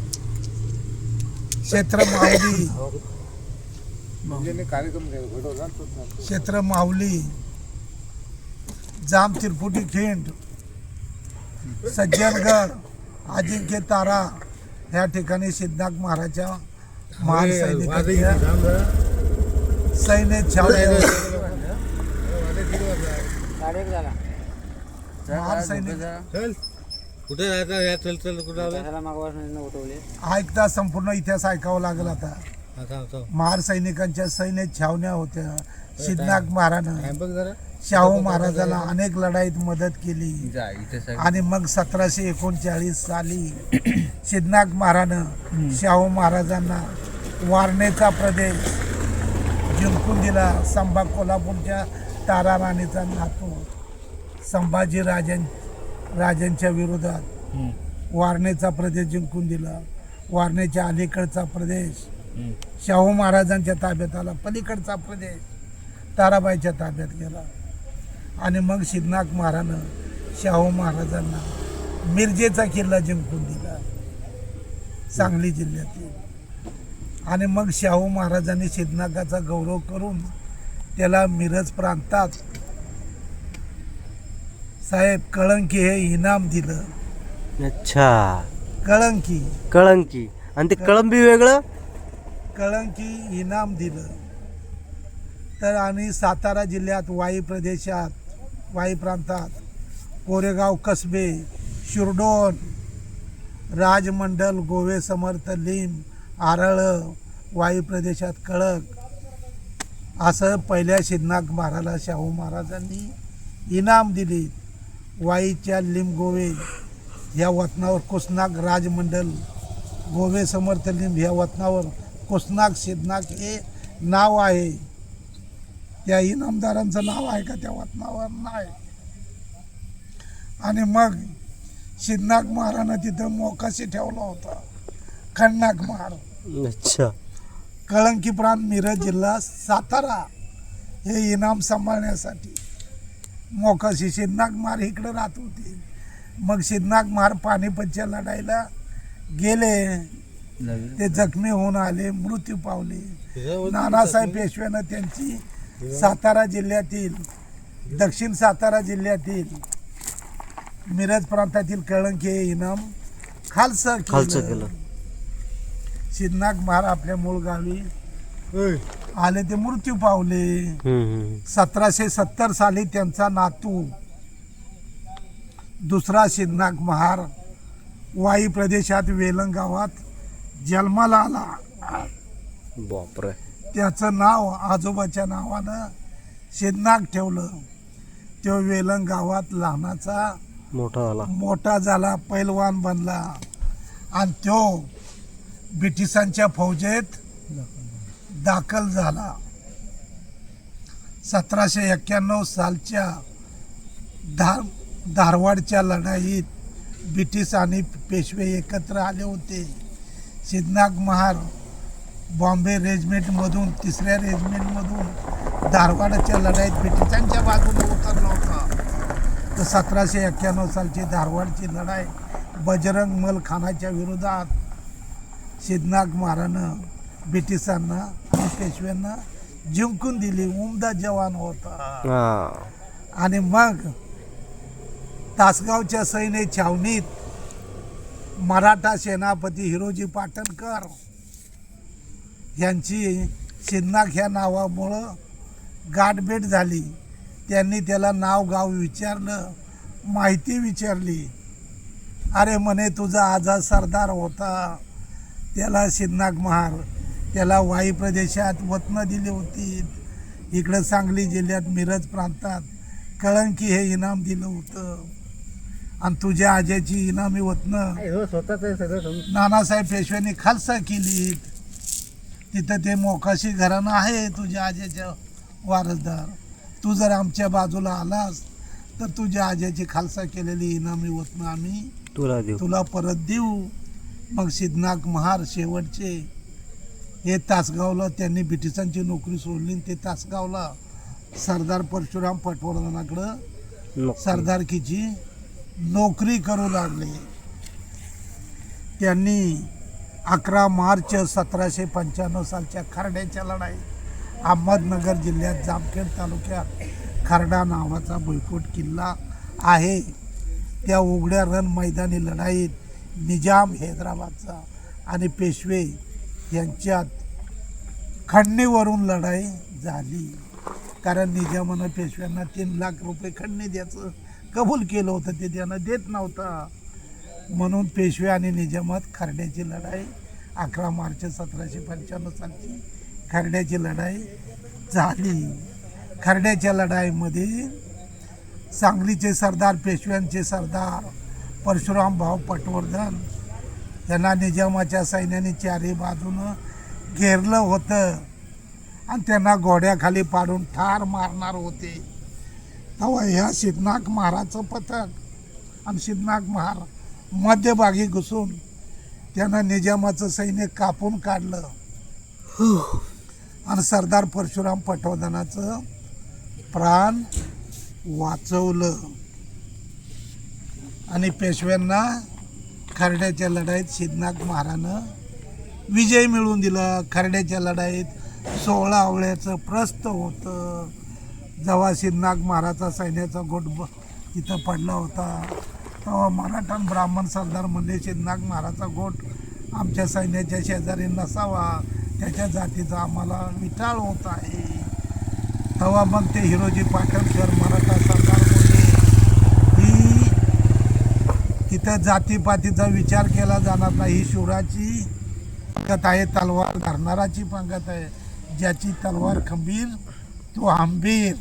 क्षेत्र माऊली, क्षेत्र माऊली, जाम तिरपुटी खिंड, सज्जनगड, अजिंक्य तारा ह्या ठिकाणी सिद्धनाथ महाराजच्या महार सैनिकांच्या सैन्य छावण्या महार सैनिक चल कुठे राहता या चल चल कुठे ऐकता संपूर्ण इतिहास ऐकावा लागला आता. महार सैनिकांच्या सैन्य छावण्या होत्या. सिद्धनाथ महाराजांना बघ जरा शाहू महाराजाला अनेक लढाईत मदत केली जा इथे सगळं आणि मग 1739 साली सिद्धनाथ महाराजानं शाहू महाराजांना वारणेचा प्रदेश जिंकून दिला. संभा कोल्हापूरच्या तारा राणीचा नातू संभाजी राजांच्या विरोधात वारणेचा प्रदेश जिंकून दिला. वारणेच्या अलीकडचा प्रदेश शाहू महाराजांच्या ताब्यात आला. पलीकडचा प्रदेश ताराबाईच्या ताब्यात गेला. आणि मग सिद्धनाथ महाराजानं शाहू महाराजांना मिरजेचा किल्ला जिंकून दिला सांगली जिल्ह्यातील. आणि मग शाहू महाराजांनी सिद्धनाथाचा गौरव करून त्याला मिरज प्रांतात साहेब कळंकी हे इनाम दिलं. अच्छा, कळंकी कळंकी. आणि ते कळंबी वेगळं. कळंकी इनाम दिलं. तर आणि सातारा जिल्ह्यात वाई प्रदेशात वाई प्रांतात कोरेगाव कसबे, शिरडोन, राजमंडल, गोवे समर्थ, लिंब, आरळ, वाई प्रदेशात कळक असं पहिल्या सिद्धनाथ महाराजाला शाहू महाराजांनी इनाम दिली. वाईच्या लिंब गोवे ह्या वतनावर कुसनाक, राजमंडल, गोवे समर्थ, लिंब ह्या वतनावर कुसनाक सिद्धनाथ हे नाव आहे. त्या इनामदारांचं नाव आहे का त्या वतनावर? नाही. आणि मग सिद्धनाथ महाराजांना तिथं मोकाशी ठेवला होता खंडनाथ महार. अच्छा. कळंकी प्रांत, मिरज जिल्हा, सातारा हे इनाम सांभाळण्यासाठी मोकाशी सिद्धनाथ महार इकडे राहत होते. मग सिद्धनाथ महार पानिपतच्या लढाईला गेले. ते जखमी होऊन आले, मृत्यू पावले. नानासाहेब पेशव्यानं त्यांची सातारा जिल्ह्यातील दक्षिण सातारा जिल्ह्यातील मिरज प्रांतातील कळंकी हे इनाम खालचं केलं. सिद्धनाथ महाराज आपल्या मूळ गावी आले, ते मृत्यू पावले. 1770 साली त्यांचा नातू दुसरा सिद्धनाथ महार वाई प्रदेशात वेलंग गावात जन्माला आला. बापरे. त्याचं नाव आजोबाच्या नावानं सिद्धनाथ ठेवलं. तो वेलंग गावात लहानाचा मोठा झाला, पैलवान बनला. आणि तो ब्रिटिशांच्या फौजेत दाखल झाला. 1791 सालच्या धारवाडच्या लढाईत ब्रिटिश आणि पेशवे एकत्र आले होते. सिद्धनाथ महार बॉम्बे रेजिमेंटमधून 3ऱ्या रेजिमेंटमधून धारवाडच्या लढाईत ब्रिटिशांच्या बाजूने उतरला होता. तर 1791 सालची धारवाडची लढाई बजरंग मल खानाच्या विरोधात सिद्धनाथ महाराजानं ब्रिटिशांना आणि पेशव्यांना जिंकून दिली. उमदा जवान होता. आणि मग तासगावच्या सैन्य छावणीत मराठा सेनापती हिरोजी पाटणकर यांची सिद्धनाथ ह्या नावामुळं गाठभेट झाली. त्यांनी त्याला नाव गाव विचारलं, माहिती विचारली. अरे म्हणे तुझा आझाद सरदार होता, त्याला सिद्धनाथ महार त्याला वाई प्रदेशात वतनं दिली होती. इकडं सांगली जिल्ह्यात मिरज प्रांतात कळंकी हे इनाम दिलं होतं. आणि तुझ्या आज्याची इनामी वतनं नानासाहेब पेशव्यांनी खालसा केली. तिथं ते मोकाशी घराणं आहे तुझ्या आज्याच्या वारसदार. तू जर आमच्या बाजूला आलास तर तुझ्या आज्याची खालसा केलेली इनामी वतनं आम्ही तुला परत देऊ. मग सिद्धनाथ महार शेवटचे हे तासगावला त्यांनी ब्रिटिशांची नोकरी सोडली. ते तासगावला सरदार परशुराम पटवर्धनाकडं सरदारकीची नोकरी करू लागले. त्यांनी 11 मार्च 1795 सालच्या खर्ड्याच्या लढाईत अहमदनगर जिल्ह्यात जामखेड तालुक्यात खर्डा नावाचा भुईकोट किल्ला आहे त्या उघड्या रण मैदानी लढाईत निजाम हैदराबादचा आणि पेशवे यांच्यात खंडणीवरून लढाई झाली. कारण निजामानं पेशव्यांना 3 लाख रुपये खंडणी द्यायचं कबूल केलं होतं, ते त्यांना देत नव्हता. म्हणून पेशवे आणि निजामात खर्ड्याची लढाई 11 मार्च 1795 सालची खर्ड्याची लढाई झाली. खर्ड्याच्या लढाईमध्ये सांगलीचे सरदार, पेशव्यांचे सरदार परशुराम भाऊ पटवर्धन यांना निजामाच्या सैन्याने चारही बाजूनं घेरलं होतं आणि त्यांना घोड्याखाली पाडून ठार मारणार होते. तेव्हा ह्या सिद्धनाथ महाराजचं पथक आणि सिद्धनाथ महार मध्यभागी घुसून त्यांना निजामाचं सैन्य कापून काढलं आणि सरदार परशुराम पटवर्धनाचं प्राण वाचवलं आणि पेशव्यांना खर्ड्याच्या लढाईत सिद्धनाथ महारानं विजय मिळवून दिला. खर्ड्याच्या लढाईत 16 आवळ्याचं प्रस्थ होतं. जेव्हा सिद्धनाथ महाराजचा सैन्याचा गोट तिथं पडला होता तेव्हा मराठा ब्राह्मण सरदार म्हणले, सिद्धनाथ महाराजचा गोट आमच्या सैन्याच्या शेजारी नसावा, त्याच्या जातीचा आम्हाला विटाळ होत आहे. तेव्हा मग ते हिरोजी पाटणकर मराठा सरदार बोलले ही तिथं जातीपातीचा विचार केला जाणार नाही, ही शूराची पंगत आहे, तलवार धरणाराची पंगत आहे, ज्याची तलवार खंबीर तो हंबीर.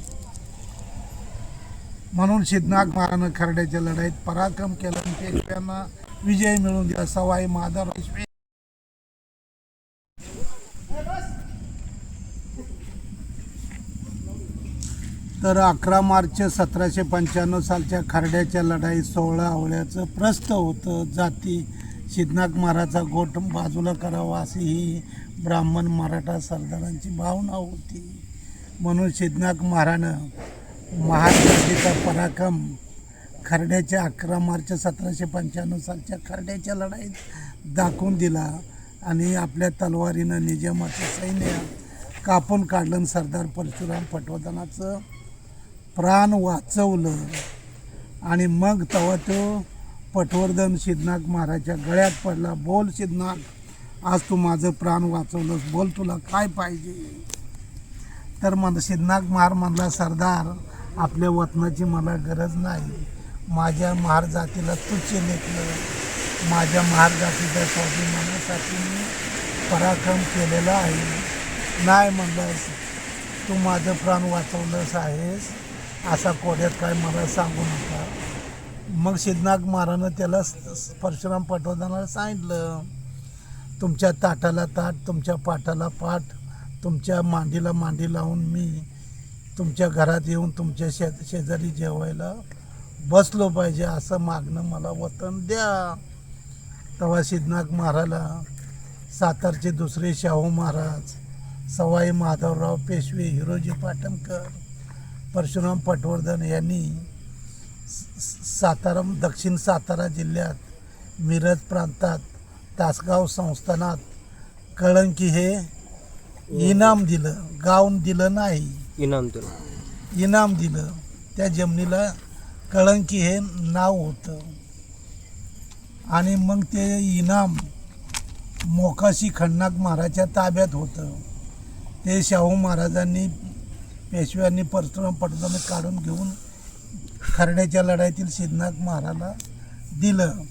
म्हणून सिद्धनाथ महाराजांनी खर्ड्याच्या लढाईत पराक्रम केला आणि पेशव्यांना विजय मिळवून दिला. सवाई माधव पेशवे तर 11 मार्च 1795 सालच्या खर्ड्याच्या लढाईत 16 आवळ्याचं प्रस्थ होतं. जाती सिद्धनाथ महाराजचा गोठ बाजूला करावा अशी ही ब्राह्मण मराठा सरदारांची भावना होती. म्हणून सिद्धनाथ महाराजानं महाराजांचा पराक्रम खर्ड्याच्या 11 मार्च 1795 सालच्या खर्ड्याच्या लढाईत दाखवून दिला आणि आपल्या तलवारीनं निजामाचं सैन्य कापून काढलं आणि सरदार परशुराम पटवर्धनाचं प्राण वाचवलं. आणि मग तेव्हा तो पटवर्धन सिद्धनाथ महाराजच्या गळ्यात पडला. बोल सिद्धनाथ, आज तू माझं प्राण वाचवलंस, बोल तुला काय पाहिजे. तर सिद्धनाथ महार म्हणला, सरदार आपल्या वतनाची मला गरज नाही, माझ्या महार जातीला तुच्छ लेखलं, माझ्या महार जातीच्या स्वाभिमानासाठी मी पराक्रम केलेला आहे. नाही म्हणलंस तू माझं प्राण वाचवलंस आहेस असा कोड्यात काय मला सांगू नका. मग सिद्धनाथ महाराजानं त्याला परशुराम पटवर्धनाला सांगितलं, तुमच्या ताटाला ताट, तुमच्या पाटाला पाठ, तुमच्या मांडीला मांडी लावून मी तुमच्या घरात येऊन तुमच्या शेजारी जेवायला बसलो पाहिजे, असं मागणं मला वतन द्या. तेव्हा सिद्धनाथ महाराजला सातारचे दुसरे शाहू महाराज, सवाई माधवराव पेशवे, हिरोजी पाटणकर, परशुराम पटवर्धन यांनी दक्षिण सातारा जिल्ह्यात मिरज प्रांतात तासगाव संस्थानात कळंकी हे इनाम दिलं. गाव दिलं नाही, इनाम दिलं. त्या जमिनीला कळंकी हे नाव होतं. आणि मग ते इनाम मोकाशी खंडनाथ महाराजच्या ताब्यात होतं. ते शाहू महाराजांनी पेशव्यांनी परशुराम पटवर्धन काढून घेऊन खर्ड्याच्या लढाईतील सिद्धनाथ महाराजला दिलं.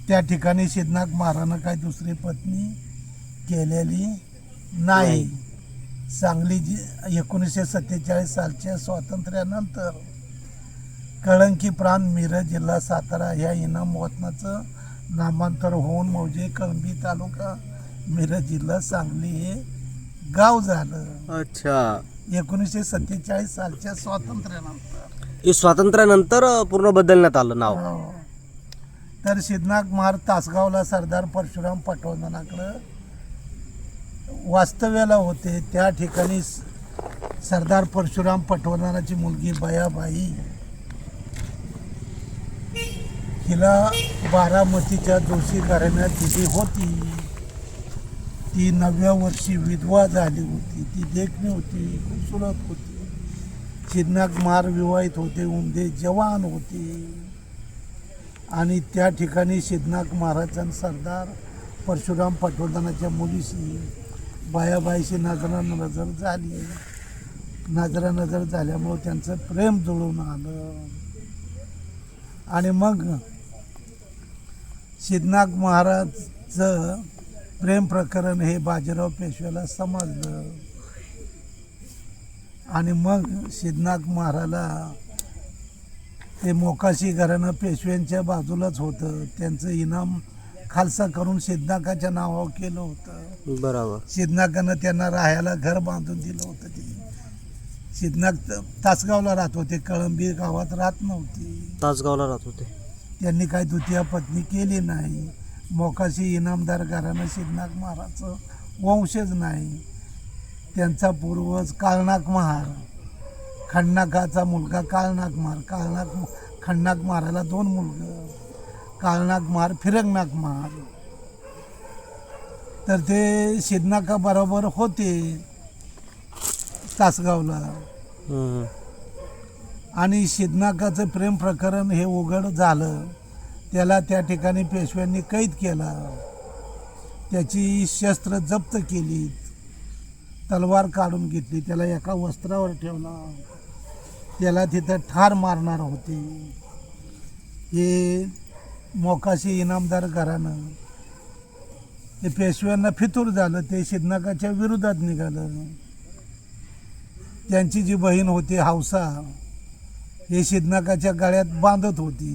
त्या ठिकाणी सिद्धनाथ महाराजांना काही दुसरी पत्नी केलेली नाही. सांगली 1947 सालच्या स्वातंत्र्यानंतर कळंकी प्रांत, मिरज जिल्हा सातारा ह्या इनाम वतनाचं नामांतर होऊन मौजे कळंबी तालुका मिरज जिल्हा सांगली हे गाव झालं. अच्छा, 1947 सालच्या स्वातंत्र्यानंतर. हे स्वातंत्र्यानंतर पूर्ण बदलण्यात आलं नाव. हो. तर सिद्धनाथ महाराज तासगावला सरदार परशुराम पटवर्धनाकडं वास्तव्याला होते. त्या ठिकाणी सरदार परशुराम पटवर्धनाची मुलगी बयाबाई हिला बारामतीच्या जोशी घराण्यात दिली होती. ती 9व्या वर्षी विधवा झाली होती. ती देखणी होती, खूबसूरत होती. सिद्धनाथ महाराज विवाहित होते, उमदे जवान होते. आणि त्या ठिकाणी सिद्धनाथ महाराज आणि सरदार परशुराम पटवर्धनाच्या मुलीशी बायाबाईशी नजरानजर झाली. नजरानजर झाल्यामुळं त्यांचं प्रेम जुळून आलं आणि मग सिद्धनाथ महाराजचं प्रेम प्रकरण हे बाजीराव पेशव्याला समजलं आणि मग सिद्धनाथ महाराजला ते मोकाशी घराणं पेशव्यांच्या बाजूलाच होतं. त्यांचं इनाम खालसा करून सिद्धनाथाच्या नावावर केलं होतं. बरोबर. सिद्धनाथानं त्यांना राहायला घर बांधून दिलं होतं. ते सिद्धनाथ तासगावला राहत होते, कळंबी गावात राहत नव्हती. तासगावला राहत होते. त्यांनी काही द्वितीय पत्नी केली नाही. मोकाशी इनामदार घराणं सिद्धनाथ महाराजचं वंशज नाही. त्यांचा पूर्वज काळनाग महार, खंडनागाचा मुलगा काळनाग महार. खंडनाग महाराला 2 मुलगं, काळनाग महार, फिरंगनाग महार. तर ते सिद्धनाथाबरोबर होते तासगावला आणि सिद्धनाथाचं प्रेम प्रकरण हे उघड झालं. त्याला त्या ठिकाणी पेशव्यांनी कैद केला. त्याची शस्त्र जप्त केली, तलवार काढून घेतली, त्याला एका वस्त्रावर ठेवला. त्याला तिथं ठार मारणार होते. हे मोकाशी इनामदार घराणं ते पेशव्यांना फितूर झालं. ते सिद्धनाथाच्या विरोधात निघालं. त्यांची जी बहीण होती हौसा, हे सिद्धनाथाच्या गळ्यात बांधत होती.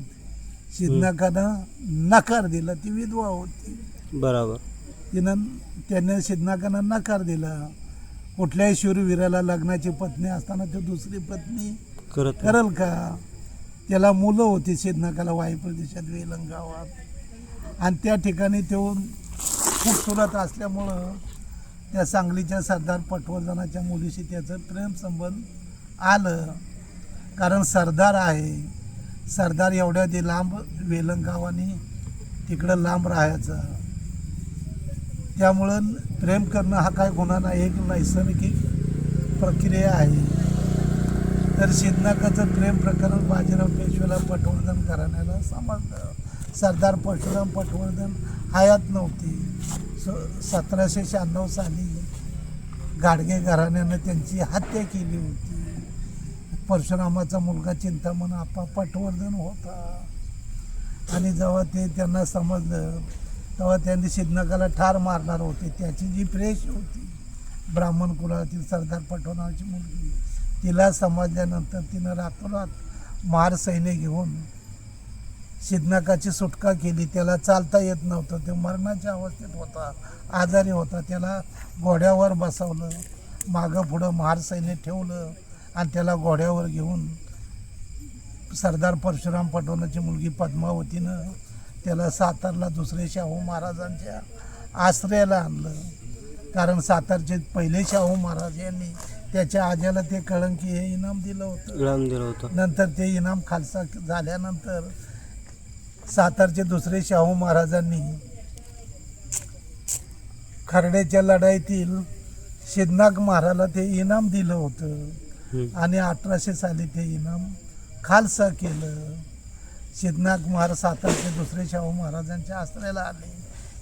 सिद्धनाथानं नकार दिला. ती विधवा होती. बरोबर. त्याने सिद्धनाथानं नकार दिला. कुठल्याही शूरवीराला लग्नाची पत्नी असताना तो दुसरी पत्नी करल का? त्याला मुलं होती सिद्धनाथाला वायू प्रदेशात वेलंग गावात आणि त्या ठिकाणी तो खूबसूरत असल्यामुळं त्या सांगलीच्या सरदार पटवर्धनाच्या मुलीशी त्याचं प्रेम संबंध आलं. कारण सरदार आहे. सरदार एवढ्या ते लांब वेलंग गावानी तिकडं लांब राहायचं. त्यामुळं प्रेम करणं हा काय गुन्हा नाही, एक नैसर्गिक प्रक्रिया आहे. तर सिद्धनाथाचं प्रेम प्रकरण बाजीराव पेशव्याला पटवर्धन घराण्याला समजलं. सरदार परशुराम पटवर्धन हयात नव्हती. 1796 साली गाडगे घराण्यानं त्यांची हत्या केली होती. परशुरामाचा मुलगा चिंतामण आप्पा पटवर्धन होता आणि जेव्हा ते त्यांना समजलं तेव्हा त्यांनी सिद्धनाथाला ठार मारणार होते. त्याची जी प्रेष होती ब्राह्मण कुलातील सरदार पटवर्धनाची मुलगी, तिला समजल्यानंतर तिनं रातोरात महार सैन्य घेऊन सिद्धनाथाची सुटका केली. त्याला चालता येत नव्हतं. ते मरणाच्या अवस्थेत होता, आजारी होता. त्याला घोड्यावर बसवलं, मागं पुढं महार सैन्य ठेवलं आणि त्याला घोड्यावर घेऊन सरदार परशुराम पटवर्धनाची मुलगी पद्मावतीनं त्याला सातारला दुसरे शाहू महाराजांच्या आश्रयाला आणलं. कारण सातारचे पहिले शाहू महाराज यांनी त्याच्या आज्याला ते कळंकी हे इनाम दिलं होतं. नंतर ते इनाम खालसा झाल्यानंतर सातारचे दुसरे शाहू महाराजांनी खर्ड्याच्या लढाईतील सिद्धनाथ महाराजला ते इनाम दिलं होतं आणि 1800 साली ते इनाम खालसा केलं. सिद्धनाथ महाराज सातारचे दुसरे शाहू महाराजांच्या आश्रयाला आले.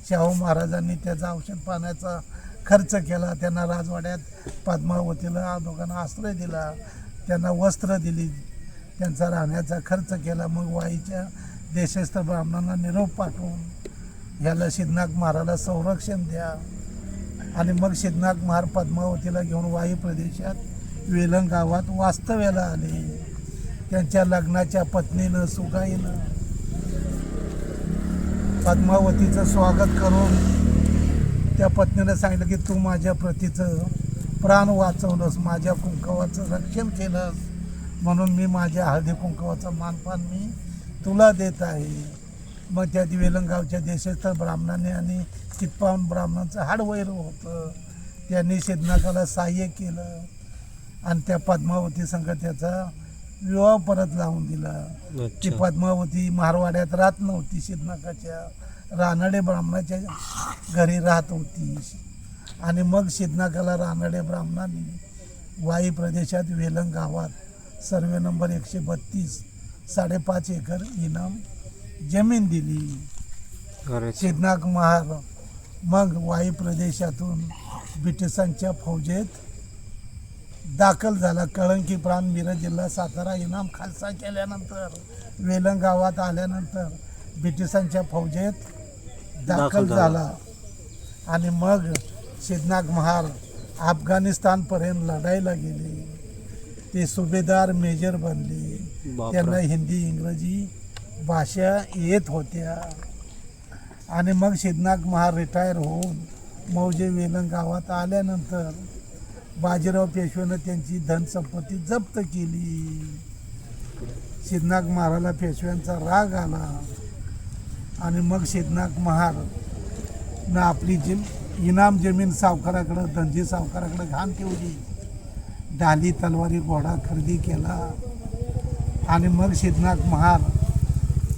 शाहू महाराजांनी त्याचा औषध पाण्याचा खर्च केला. त्यांना राजवाड्यात पद्मावतीला दोघांना आश्रय दिला, त्यांना वस्त्र दिली, त्यांचा राहण्याचा खर्च केला. मग वाईच्या देशस्थ ब्राह्मणांना निरोप पाठवून ह्याला सिद्धनाथ महाराजला संरक्षण द्या आणि मग सिद्धनाथ महाराज पद्मावतीला घेऊन वाई प्रदेशात वेलंग गावात वास्तव्याला आले. त्यांच्या लग्नाच्या पत्नीनं सुगाईनं पद्मावतीचं स्वागत करून त्या पत्नीनं सांगितलं की तू माझ्या प्रतीचं प्राण वाचवलंस, माझ्या कुंकवाचं रक्षण केलंस, म्हणून मी माझ्या हळदी कुंकवाचा मानपान मी तुला देत आहे. मग त्या वेलंगावच्या देशस्थ ब्राह्मणाने आणि चित्पावन ब्राह्मणांचं हाडवैर होतं. त्यांनी सिद्धनाथाला सहाय्य केलं आणि त्या पद्मावती संघ त्याचा विवाह परत लावून दिला. ती पद्मावती मारवाड्यात राहत नव्हती, सिद्धनाथाच्या रानडे ब्राह्मणाच्या घरी राहत होती. आणि मग सिद्धनाथाला रानडे ब्राह्मणांनी वाई प्रदेशात वेलंग गावात सर्वे नंबर 132 5.5 एकर इनाम जमीन दिली. सिद्धनाथ महार मग वाई प्रदेशातून ब्रिटिशांच्या फौजेत दाखल झाला. कळंकी प्रांत मिरज जिल्हा सातारा इनाम खालसा केल्यानंतर वेलंग गावात आल्यानंतर ब्रिटिशांच्या फौजेत दाखल झाला आणि मग सिद्धनाथ महार अफगाणिस्तानपर्यंत लढायला गेले. ते सुभेदार मेजर बनले. त्यांना हिंदी इंग्रजी भाषा येत होत्या आणि मग सिद्धनाथ महार रिटायर होऊन मौजे वेलंग गावात आल्यानंतर बाजीराव पेशव्यानं त्यांची धनसंपत्ती जप्त केली. सिद्धनाथ महाराला पेशव्यांचा राग आला आणि मग सिद्धनाथ महारनं आपली इनाम जमीन सावकाराकडं धनजी सावकाराकडं घाण ठेवली. ढाली तलवारी घोडा खरेदी केला आणि मग सिद्धनाथ महार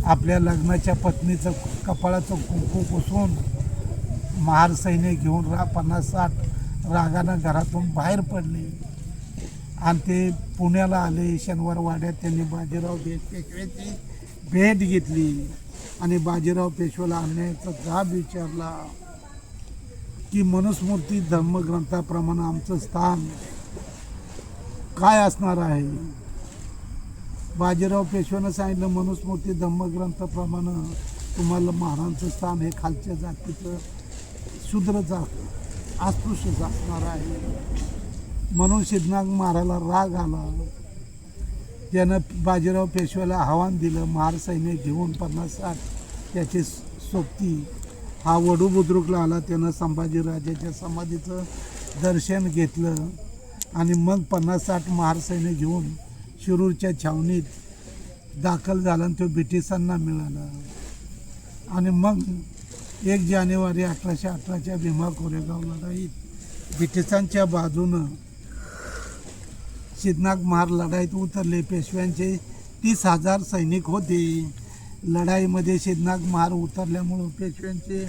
आपल्या लग्नाच्या पत्नीचं कपाळाचं कुंकू पुसून महार सैन्य घेऊन 50-60 रागानं घरातून बाहेर पडले आणि ते पुण्याला आले. शनिवार वाड्यात त्यांनी बाजीराव पेशव्याची भेट घेतली आणि बाजीराव पेशव्याला अन्यायाचा जाब विचारला की मनुस्मृती धर्मग्रंथाप्रमाणे आमचं स्थान काय असणार आहे. बाजीराव पेशव्यानं सांगितलं मनुस्मृती धर्मग्रंथाप्रमाणे तुम्हाला महाराजांचं स्थान हे खालच्या जातीचं शूद्र अस्पृश्य असणार आहे. म्हणून सिद्धनाथ महाराला राग आला. त्यानं बाजीराव पेशव्याला आव्हान दिलं. महार सैन्य घेऊन 50-60 त्याची सोबती हा वडू बुद्रुकला आला. त्यानं संभाजीराजाच्या समाधीचं दर्शन घेतलं आणि मग 50-60 महार सैन्य घेऊन शिरूरच्या छावणीत दाखल झाला आणि तो ब्रिटिशांना मिळाला. आणि मग 1 जानेवारी 1818च्या भीमा कोरेगाव लढाईत ब्रिटिशांच्या बाजूनं सिद्धनाथ महार लढाईत उतरले. पेशव्यांचे 30,000 सैनिक होते. लढाईमध्ये सिद्धनाथ महार उतरल्यामुळं पेशव्यांचे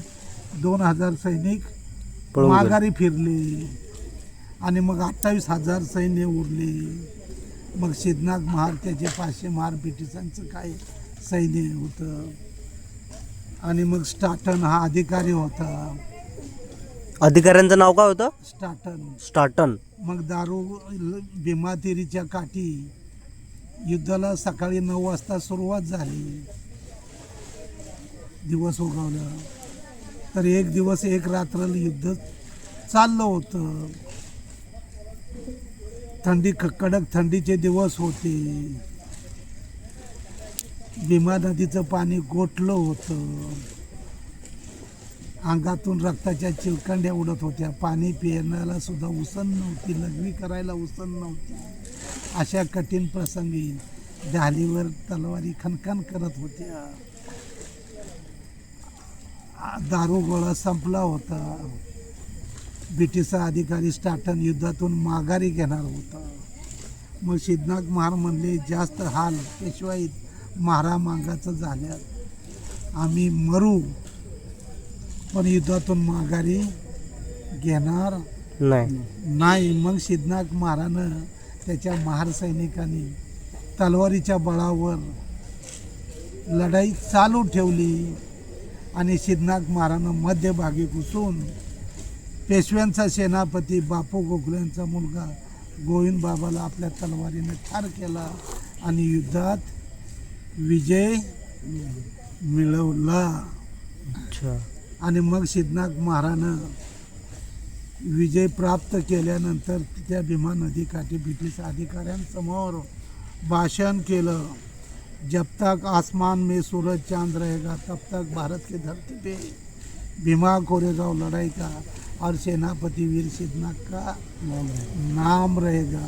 2,000 सैनिक माघारी फिरले आणि मग 28,000 सैन्य उरले. मग सिद्धनाथ महार त्याचे 500 महार ब्रिटिशांचं काय सैन्य होतं आणि मग स्टाटन हा अधिकारी होता. अधिकाऱ्यांचं नाव काय होतं? स्टाटन. मग दारू भीमातिरीच्या काठी युद्धाला सकाळी 9 वाजता सुरुवात झाली. दिवस उगवला तर 1 दिवस 1 रात्र युद्ध चाललं होतं. कडक थंडीचे दिवस होते. भीमा नदीचं पाणी गोठलं होतं. अंगातून रक्ताच्या चिलकंड्या उडत होत्या. पाणी पिण्याला सुद्धा उसन नव्हती. लघवी करायला उसन नव्हती. अशा कठीण प्रसंगी ढालीवर तलवारी खणखण करत होत्या. दारू गोळा संपला होता. ब्रिटिश अधिकारी स्टाटन युद्धातून माघारी घेणार होता. मग सिद्धनाथ महार म्हणले जास्त हाल पेशवाईत महारामांगाचं झाल्यात आम्ही मरू पण युद्धातून माघारी घेणार नाही. मग सिद्धनाथ महारानं त्याच्या महार सैनिकांनी तलवारीच्या बळावर लढाई चालू ठेवली आणि सिद्धनाथ महारानं मध्यभागी घुसून पेशव्यांचा सेनापती बापू गोखलेंचा मुलगा गोविंद बाबाला आपल्या तलवारीने ठार केला आणि युद्धात विजय मिळवला. आणि मग सिद्धनाथ महारानं विजय प्राप्त केल्यानंतर त्या भीमा नदीकाठी ब्रिटिश अधिकाऱ्यांसमोर भाषण केलं. जब तक आसमान में सूरज चांद रहेगा तब तक भारत की धरती पे भीमा कोरेगाव लड़ाई का और सेनापती वीर सिद्धनाथ का नाम रहेगा.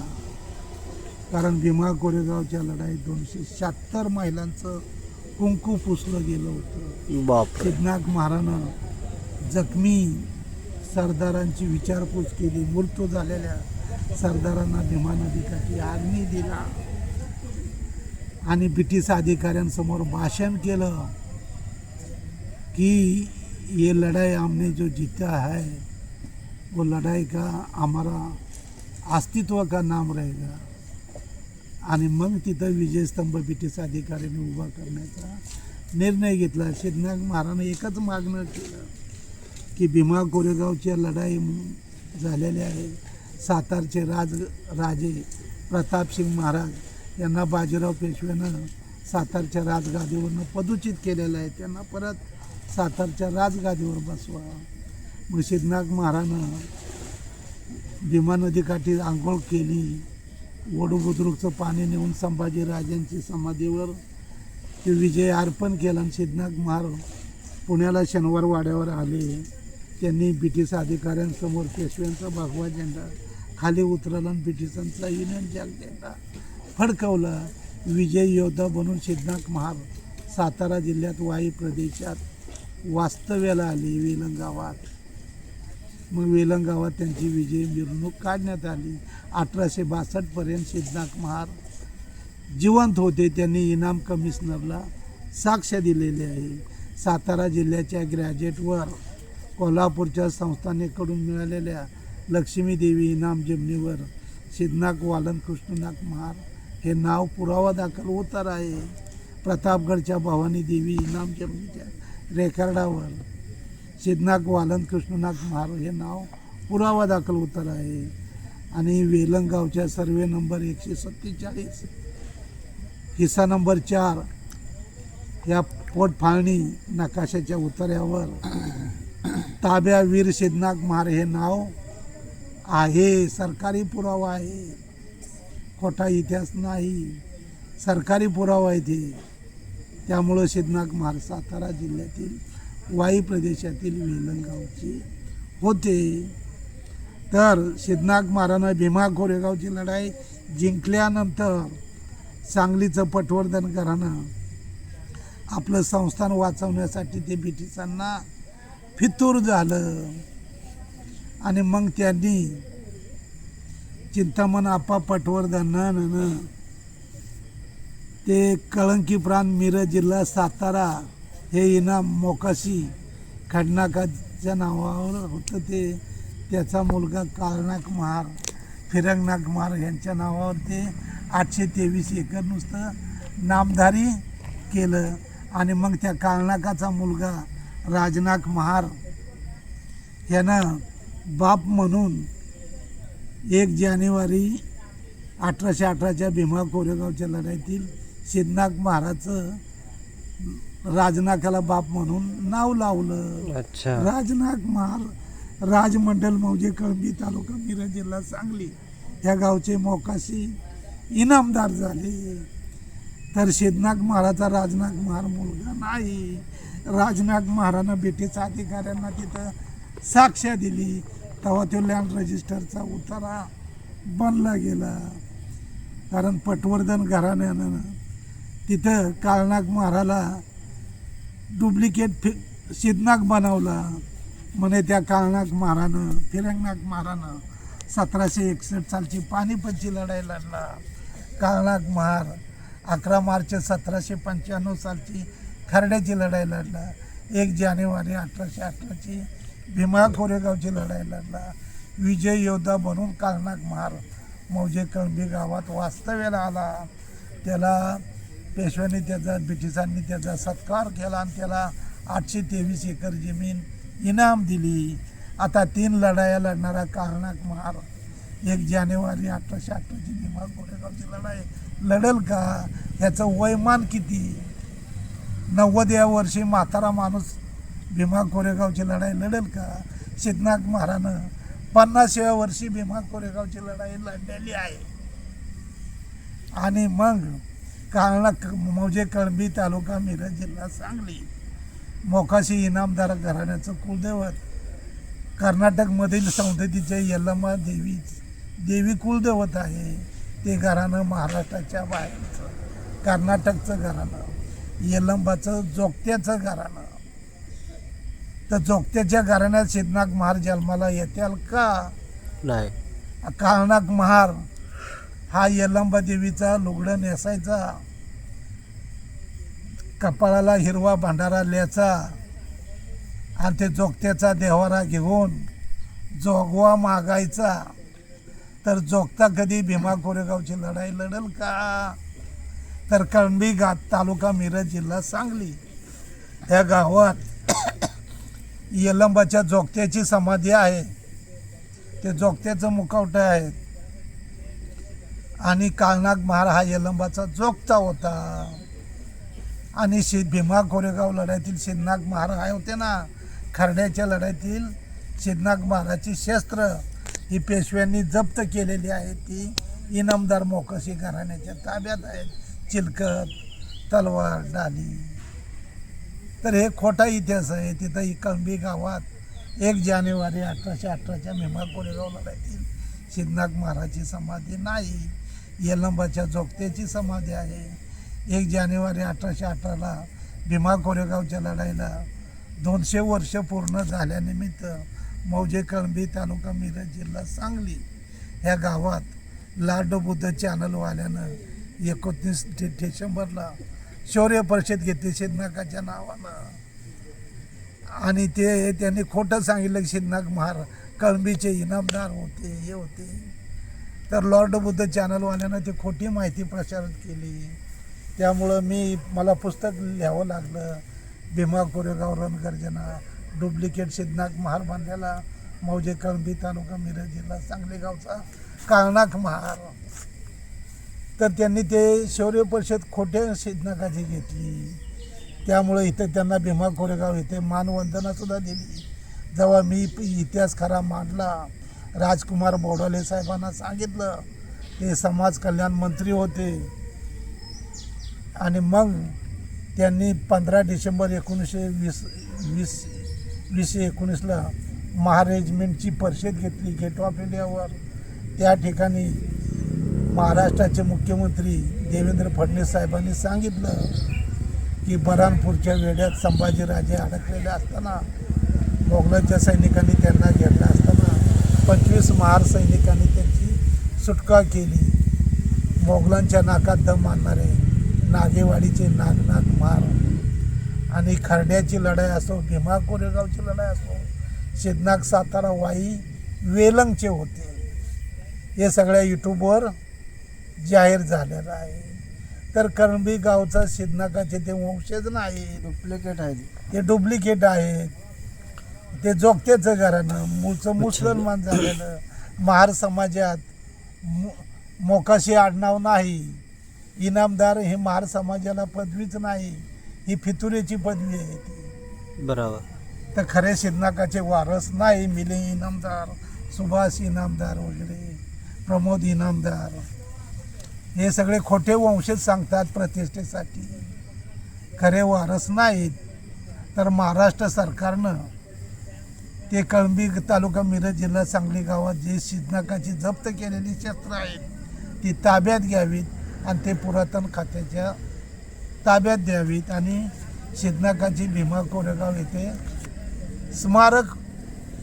कारण भीमा कोरेगावच्या लढाईत 276 महिलांचं कुंकू पुसलं गेलं होतं. सिद्धनाथ महारानं जखमी सरदारांची विचारपूस केली. मृत्यू झालेल्या सरदारांना भीमा नदीकाठी अग्नी दिला आणि ब्रिटिश अधिकाऱ्यांसमोर भाषण केलं की ये लड़ाई हमने जो जीता है वो लड़ाई का हमारा अस्तित्व का नाम रहेगा. आणि मग तिथं विजयस्तंभ ब्रिटिश अधिकाऱ्यांनी उभा करण्याचा निर्णय घेतला. सिद्धनाथ महारानं एकच मागणं केलं की भीमा कोरेगावच्या लढाई झालेल्या आहे. सातारचे राजे प्रतापसिंग महाराज यांना बाजीराव पेशव्यानं सातारच्या राजगादीवरनं पदच्युत केलेलं आहे. त्यांना परत सातारच्या राजगादीवर बसवा. मग सिद्धनाथ महाराजानं भीमा नदीकाठी आंघोळ केली. वडू बुद्रुकचं पाणी नेऊन संभाजीराजांची समाधीवर ते विजय अर्पण केला. आणि सिद्धनाथ महाराज पुण्याला शनिवार वाड्यावर आले. त्यांनी ब्रिटिश अधिकाऱ्यांसमोर पेशव्यांचा भगवा झेंडा खाली उतरला आणि ब्रिटिशांचा युनियन जॅक झेंडा फडकवला. विजय योद्धा बनून सिद्धनाथ महाराज सातारा जिल्ह्यात वाई प्रदेशात वास्तव्याला आले वेलंग गावात. मग वेलंग गावात त्यांची विजय मिरवणूक काढण्यात आली. 1862 पर्यंत सिद्धनाथ महाराज जिवंत होते. त्यांनी इनाम कमिशनरला साक्ष दिलेली आहे. सातारा जिल्ह्याच्या ग्रॅज्युएटवर कोल्हापूरच्या संस्थानेकडून मिळालेल्या लक्ष्मीदेवी इनाम जमिनीवर सिद्धनाथ वालन कृष्णनाथ महार हे नाव पुरावा दाखल उतार आहे. प्रतापगडच्या भवानी देवी इनाम जमिनीच्या रेकॉर्डावर सिद्धनाथ वालन कृष्णनाथ महार हे नाव पुरावा दाखल उतार आहे. आणि वेलंगावच्या सर्वे नंबर 147 हिस्सा नंबर 4 या पोटफाळणी नकाशाच्या उतार्यावर ताब्या वीर सिद्धनाथ महार हे नाव आहे. सरकारी पुरावा आहे, खोटा इतिहास नाही, सरकारी पुरावा आहे ते. त्यामुळं सिद्धनाथ महार सातारा जिल्ह्यातील वाई प्रदेशातील वेलंगावचे होते. तर सिद्धनाथ महाराजांना भीमा कोरेगावची लढाई जिंकल्यानंतर सांगलीचं पटवर्धन घराणं आपलं संस्थान वाचवण्यासाठी ते ब्रिटिशांना फितूर झालं. आणि मग त्यांनी चिंतामण आप्पा पटवर्धनानं ते कळंकी प्रांत मिरज जिल्हा सातारा हे इनाम मोकाशी खडनाकाच्या नावावर होतं. ते त्याचा मुलगा काळनाक महार फिरंगनाथ महार यांच्या नावावर ते 823 एकर नुसतं नामधारी केलं. आणि मग त्या काळनाकाचा मुलगा राजनाथ महार यानं बाप म्हणून 1 जानेवारी 1818च्या भीमा कोरेगावच्या लढाईतील सिद्धनाथ महाराजचं राजनाथाला बाप म्हणून नाव लावलं. अच्छा. राजनाथ महार राजमंडल मौजे कळंबी तालुका मिरज जिल्हा सांगली या गावचे मोकाशी इनामदार झाले. तर सिद्धनाथ महाराजचा राजनाथ महार मुलगा नाही. राजनाथ महाराजांना ब्रिटिश अधिकाऱ्यांना तिथं साक्ष दिली. तेव्हा तो लँड रजिस्टरचा उतारा बनला गेला. कारण पटवर्धन घराण्यानं तिथं काळनाथ महाराला डुप्लिकेट सिद्धनाथ बनवला. म्हणे त्या काळनाथ महारानं फिरंगनाथ महारानं 1761 सालची पानिपतची लढाई लढला. काळनाथ महार 11 मार्च 1795 सालची खर्ड्याची लढाई लढला. 1 जानेवारी 1818ची भीमा कोरेगावची लढाई लढला. विजय योद्धा बनून काळनाथ महार मौजे कळंबी गावात वास्तव्याला आला. त्याला पेशव्यांनी ब्रिटिशांनी त्याचा सत्कार केला आणि त्याला 823 एकर जमीन इनाम दिली. आता 3 लढाया लढणारा काळनाथ महार 1 जानेवारी 1818ची भीमा कोरेगावची लढाई लढल का? ह्याचं वयमान किती? 90व्या वर्षी म्हातारा माणूस भीमा कोरेगावची लढाई लढेल का? सिद्धनाथ महारानं 50व्या वर्षी भीमा कोरेगावची लढाई लढलेली आहे. आणि मग काळनाथ मौजे कळंबी तालुका मिरज जिल्हा सांगली मोकाशी इनामदार घराण्याचं कुलदैवत कर्नाटकमधील सौंदतीच्या यल्लम्मा देवी कुलदैवत आहे. ते घराणं महाराष्ट्राच्या बाहेरचं कर्नाटकचं घराणं, यल्लंबाचं जोगत्याचं घराणं. तर जोगत्याच्या घराण्यात सिद्धनाथ महार जन्माला येत्याल का? नाही. काळनाथ महार हा यल्लंबा देवीचा लुगडं नेसायचा, कपाळाला हिरवा भांडारा ल्याचा आणि ते जोगत्याचा देवारा घेऊन जोगवा मागायचा. तर जोगता कधी भीमा कोरेगावची लढाई लढल का? तर कळंबी तालुका मिरज जिल्हा सांगली या गावात यलंबाच्या जोगत्याची समाधी आहे. ते जोगत्याचं मुखवटं आहे आणि काळनाग महार हा यलंबाचा जोगता होता. आणि भीमा कोरेगाव लढ्यातील सिद्धनाग महाराज होते ना, खर्ड्याच्या लढ्यातील सिद्धनाग महाराजची शस्त्र ही पेशव्यांनी जप्त केलेली आहेत. ती इनामदार मोकाशी घराण्याच्या ताब्यात आहेत. चिलकत, तलवार, डाली. तर हे खोटा इतिहास आहे. तिथं ही कळंबी गावात 1 जानेवारी 1818च्या भीमा कोरेगाव लढ्यातील सिद्धनाग महाराजची समाधी नाही. यलंबाच्या जोगत्याची समाधी आहे. 1 जानेवारी 1818ला भीमा कोरेगावच्या लढाईला 200 वर्ष पूर्ण झाल्यानिमित्त मौजे कळंबी तालुका मिरज जिल्हा सांगली ह्या गावात लॉर्ड बुद्ध चॅनलवाल्यानं 29 डिसेंबरला शौर्य परिषद घेतली सिद्धनागाच्या नावानं. आणि त्यांनी खोटं सांगितलं की सिद्धनाग महार कळंबीचे इनामदार होते, हे होते. तर लॉर्ड बुद्ध चॅनलवाल्यानं ती खोटी माहिती प्रसारित केली. त्यामुळं मला पुस्तक लिहावं लागलं. भीमा कोरेगाव रणगर्जना, डुप्लिकेट सिद्धनाग महार बांधलेला मौजे कळंबी तालुका मिरज जिल्हा सांगली गावचा काळनाग महार. तर त्यांनी ते शौर्य परिषद खोट्या सिद्धनागाची घेतली. त्यामुळे इथं त्यांना भीमा कोरेगाव इथे मानवंदनासुद्धा दिली. जेव्हा मी इतिहास खरा मांडला, राजकुमार बोडाले साहेबांना सांगितलं, ते समाज कल्याण मंत्री होते. आणि मग त्यांनी 15 डिसेंबर 1919ला महारेजिमेंटची परिषद घेतली गेट ऑफ इंडियावर. त्या ठिकाणी महाराष्ट्राचे मुख्यमंत्री देवेंद्र फडणवीस साहेबांनी सांगितलं की बऱ्हाणपूरच्या वेढ्यात संभाजीराजे अडकलेले असताना मोगलांच्या सैनिकांनी त्यांना घेतलं असताना 25 महार सैनिकांनी त्यांची सुटका केली. मोगलांच्या नाकात दम आणणारे नागेवाडीचे नागनाथ महार आणि खर्ड्याची लढाई असो, भीमा कोरेगावची लढाई असो, सिद्धनाग सातारा वाई वेलंगचे होते. हे सगळ्या यूट्यूबवर जाहीर झालेलं आहे. तर कळंबी गावचा सिद्धनागाचे ते वंशज नाही, डुप्लिकेट आहे. ते डुप्लिकेट आहेत. ते जोगत्याचं घराणं मूळचं मुसलमान झालेलं. महार समाजात मोकाशी आडनाव नाही. इनामदार हे महार समाजाला पदवीच नाही, ही फितुरेची पदवी आहे ती. बरोबर. तर खरे सिद्धनागाचे वारस नाही. मिले इनामदार, सुभाष इनामदार वगैरे, प्रमोद इनामदार, हे सगळे खोटे वंशज सांगतात प्रतिष्ठेसाठी. खरे वारस नाहीत. तर महाराष्ट्र सरकारनं ते कळंबी तालुका मिरज जिल्हा सांगली गावात जे सिद्धनागाची जप्त केलेली शस्त्र आहेत ती ताब्यात घ्यावीत आणि ते पुरातन खात्याच्या ताब्यात द्यावीत. आणि सिद्धनागाची भीमा कोरेगाव येथे स्मारक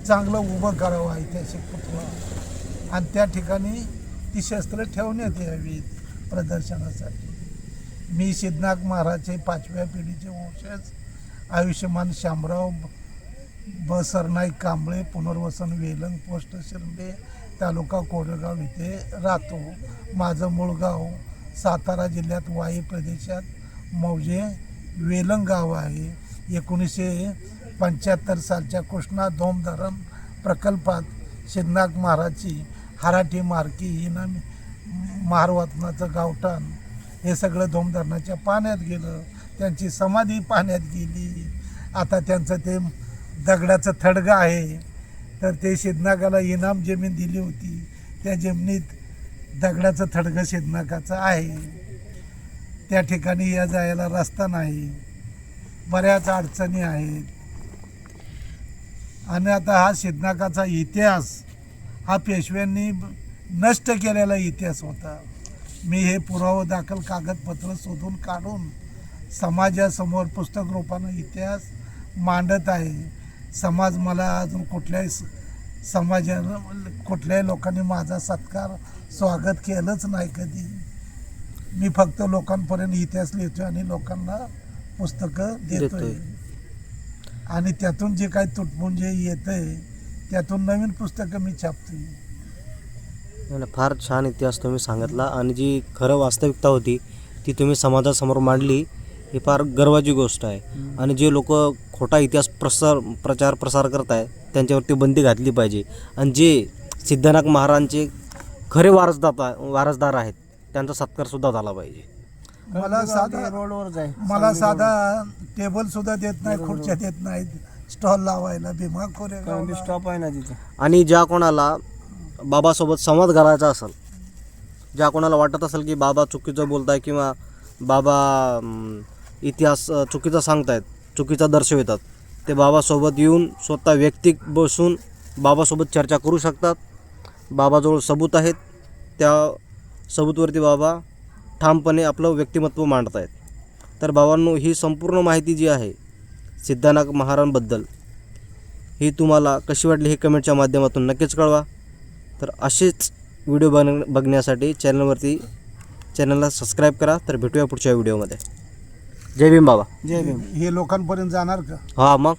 चांगलं उभं करावं ऐतिहासिक पुतळा, आणि त्या ठिकाणी ती शस्त्र ठेवण्यात यावीत प्रदर्शनासाठी. मी सिद्धनाग महाराजचे 5व्या पिढीचे वंशज आयुष्यमान शामराव सरनाईक कांबळे, पुनर्वसन वेलंग, पोस्ट शिरंबे, तालुका कोरेगाव इथे राहतो. माझं मूळ गाव सातारा जिल्ह्यात वाई प्रदेशात मौजे वेलंग गाव आहे. 1975 सालच्या कृष्णा धोम धरण प्रकल्पात सिद्धनाग महाराजची हराठी मार्की हिनं महारवतनाचं गावठाण हे सगळं धोमधरणाच्या पाण्यात गेलं. त्यांची समाधी पाण्यात गेली. आता त्यांचं ते दगडाचं थडगं आहे. तर ते सिद्धनागाला इनाम जमीन दिली होती, त्या जमिनीत दगडाचं थडगं सिद्धनागाचं आहे. त्या ठिकाणी या जायला रस्ता नाही, बऱ्याच अडचणी आहेत. आणि आता हा सिद्धनागाचा इतिहास हा पेशव्यांनी नष्ट केलेला इतिहास होता. मी हे पुरावा दाखल कागदपत्र शोधून काढून समाजासमोर पुस्तक रूपानं इतिहास मांडत आहे. समाज मला अजून कुठल्याही कुठल्याही लोकांनी माझा सत्कार स्वागत केलंच नाही कधी. मी फक्त लोकांपर्यंत इतिहास लिहितोय आणि लोकांना पुस्तकं देतोय. आणि त्यातून जे काही तुटपुंज येतंय त्यातून नवीन पुस्तकं मी छापतोय. फार छान इतिहास तुम्ही सांगितला आणि जी खरं वास्तविकता होती ती तुम्ही समाजासमोर मांडली. ही फार गर्वाची गोष्ट आहे. आणि जे लोक खोटा इतिहास प्रचार प्रसार करत आहे त्यांच्यावरती बंदी घातली पाहिजे. आणि जे सिद्धनाथ महाराजांचे खरे वारसदार आहेत त्यांचा सत्कारसुद्धा झाला पाहिजे. मला साधा टेबल सुद्धा देत नाही, खुर्च्या देत नाहीत, स्टॉल लावायला भीमा कोरेगाव स्टॉप आहे ना तिथं. आणि ज्या कोणाला बाबासोबत संवाद घालायचा असेल, ज्या कोणाला वाटत असेल की बाबा चुकीचं बोलताय किंवा बाबा इतिहास चुकीचा सांगतायत, चुकीचा दर्शवितात, ते बाबासोबत येऊन स्वतः व्यक्तिक बसून बाबासोबत चर्चा करू शकतात. बाबाजवळ सबूत आहेत, त्या सबूतवरती बाबा ठामपणे आपलं व्यक्तिमत्व मांडत आहेत. तर बाबांनो, ही संपूर्ण माहिती जी आहे सिद्धनाथ महाराजांबद्दल ही तुम्हाला कशी वाटली हे कमेंटच्या माध्यमातून नक्कीच कळवा. तर असेच व्हिडिओ बघण्यासाठी चॅनलला सबस्क्राईब करा. तर भेटूया पुढच्या व्हिडिओमध्ये. जय भीम बाबा. जय भीम. हे लोकांपर्यंत जाणार का? हा मग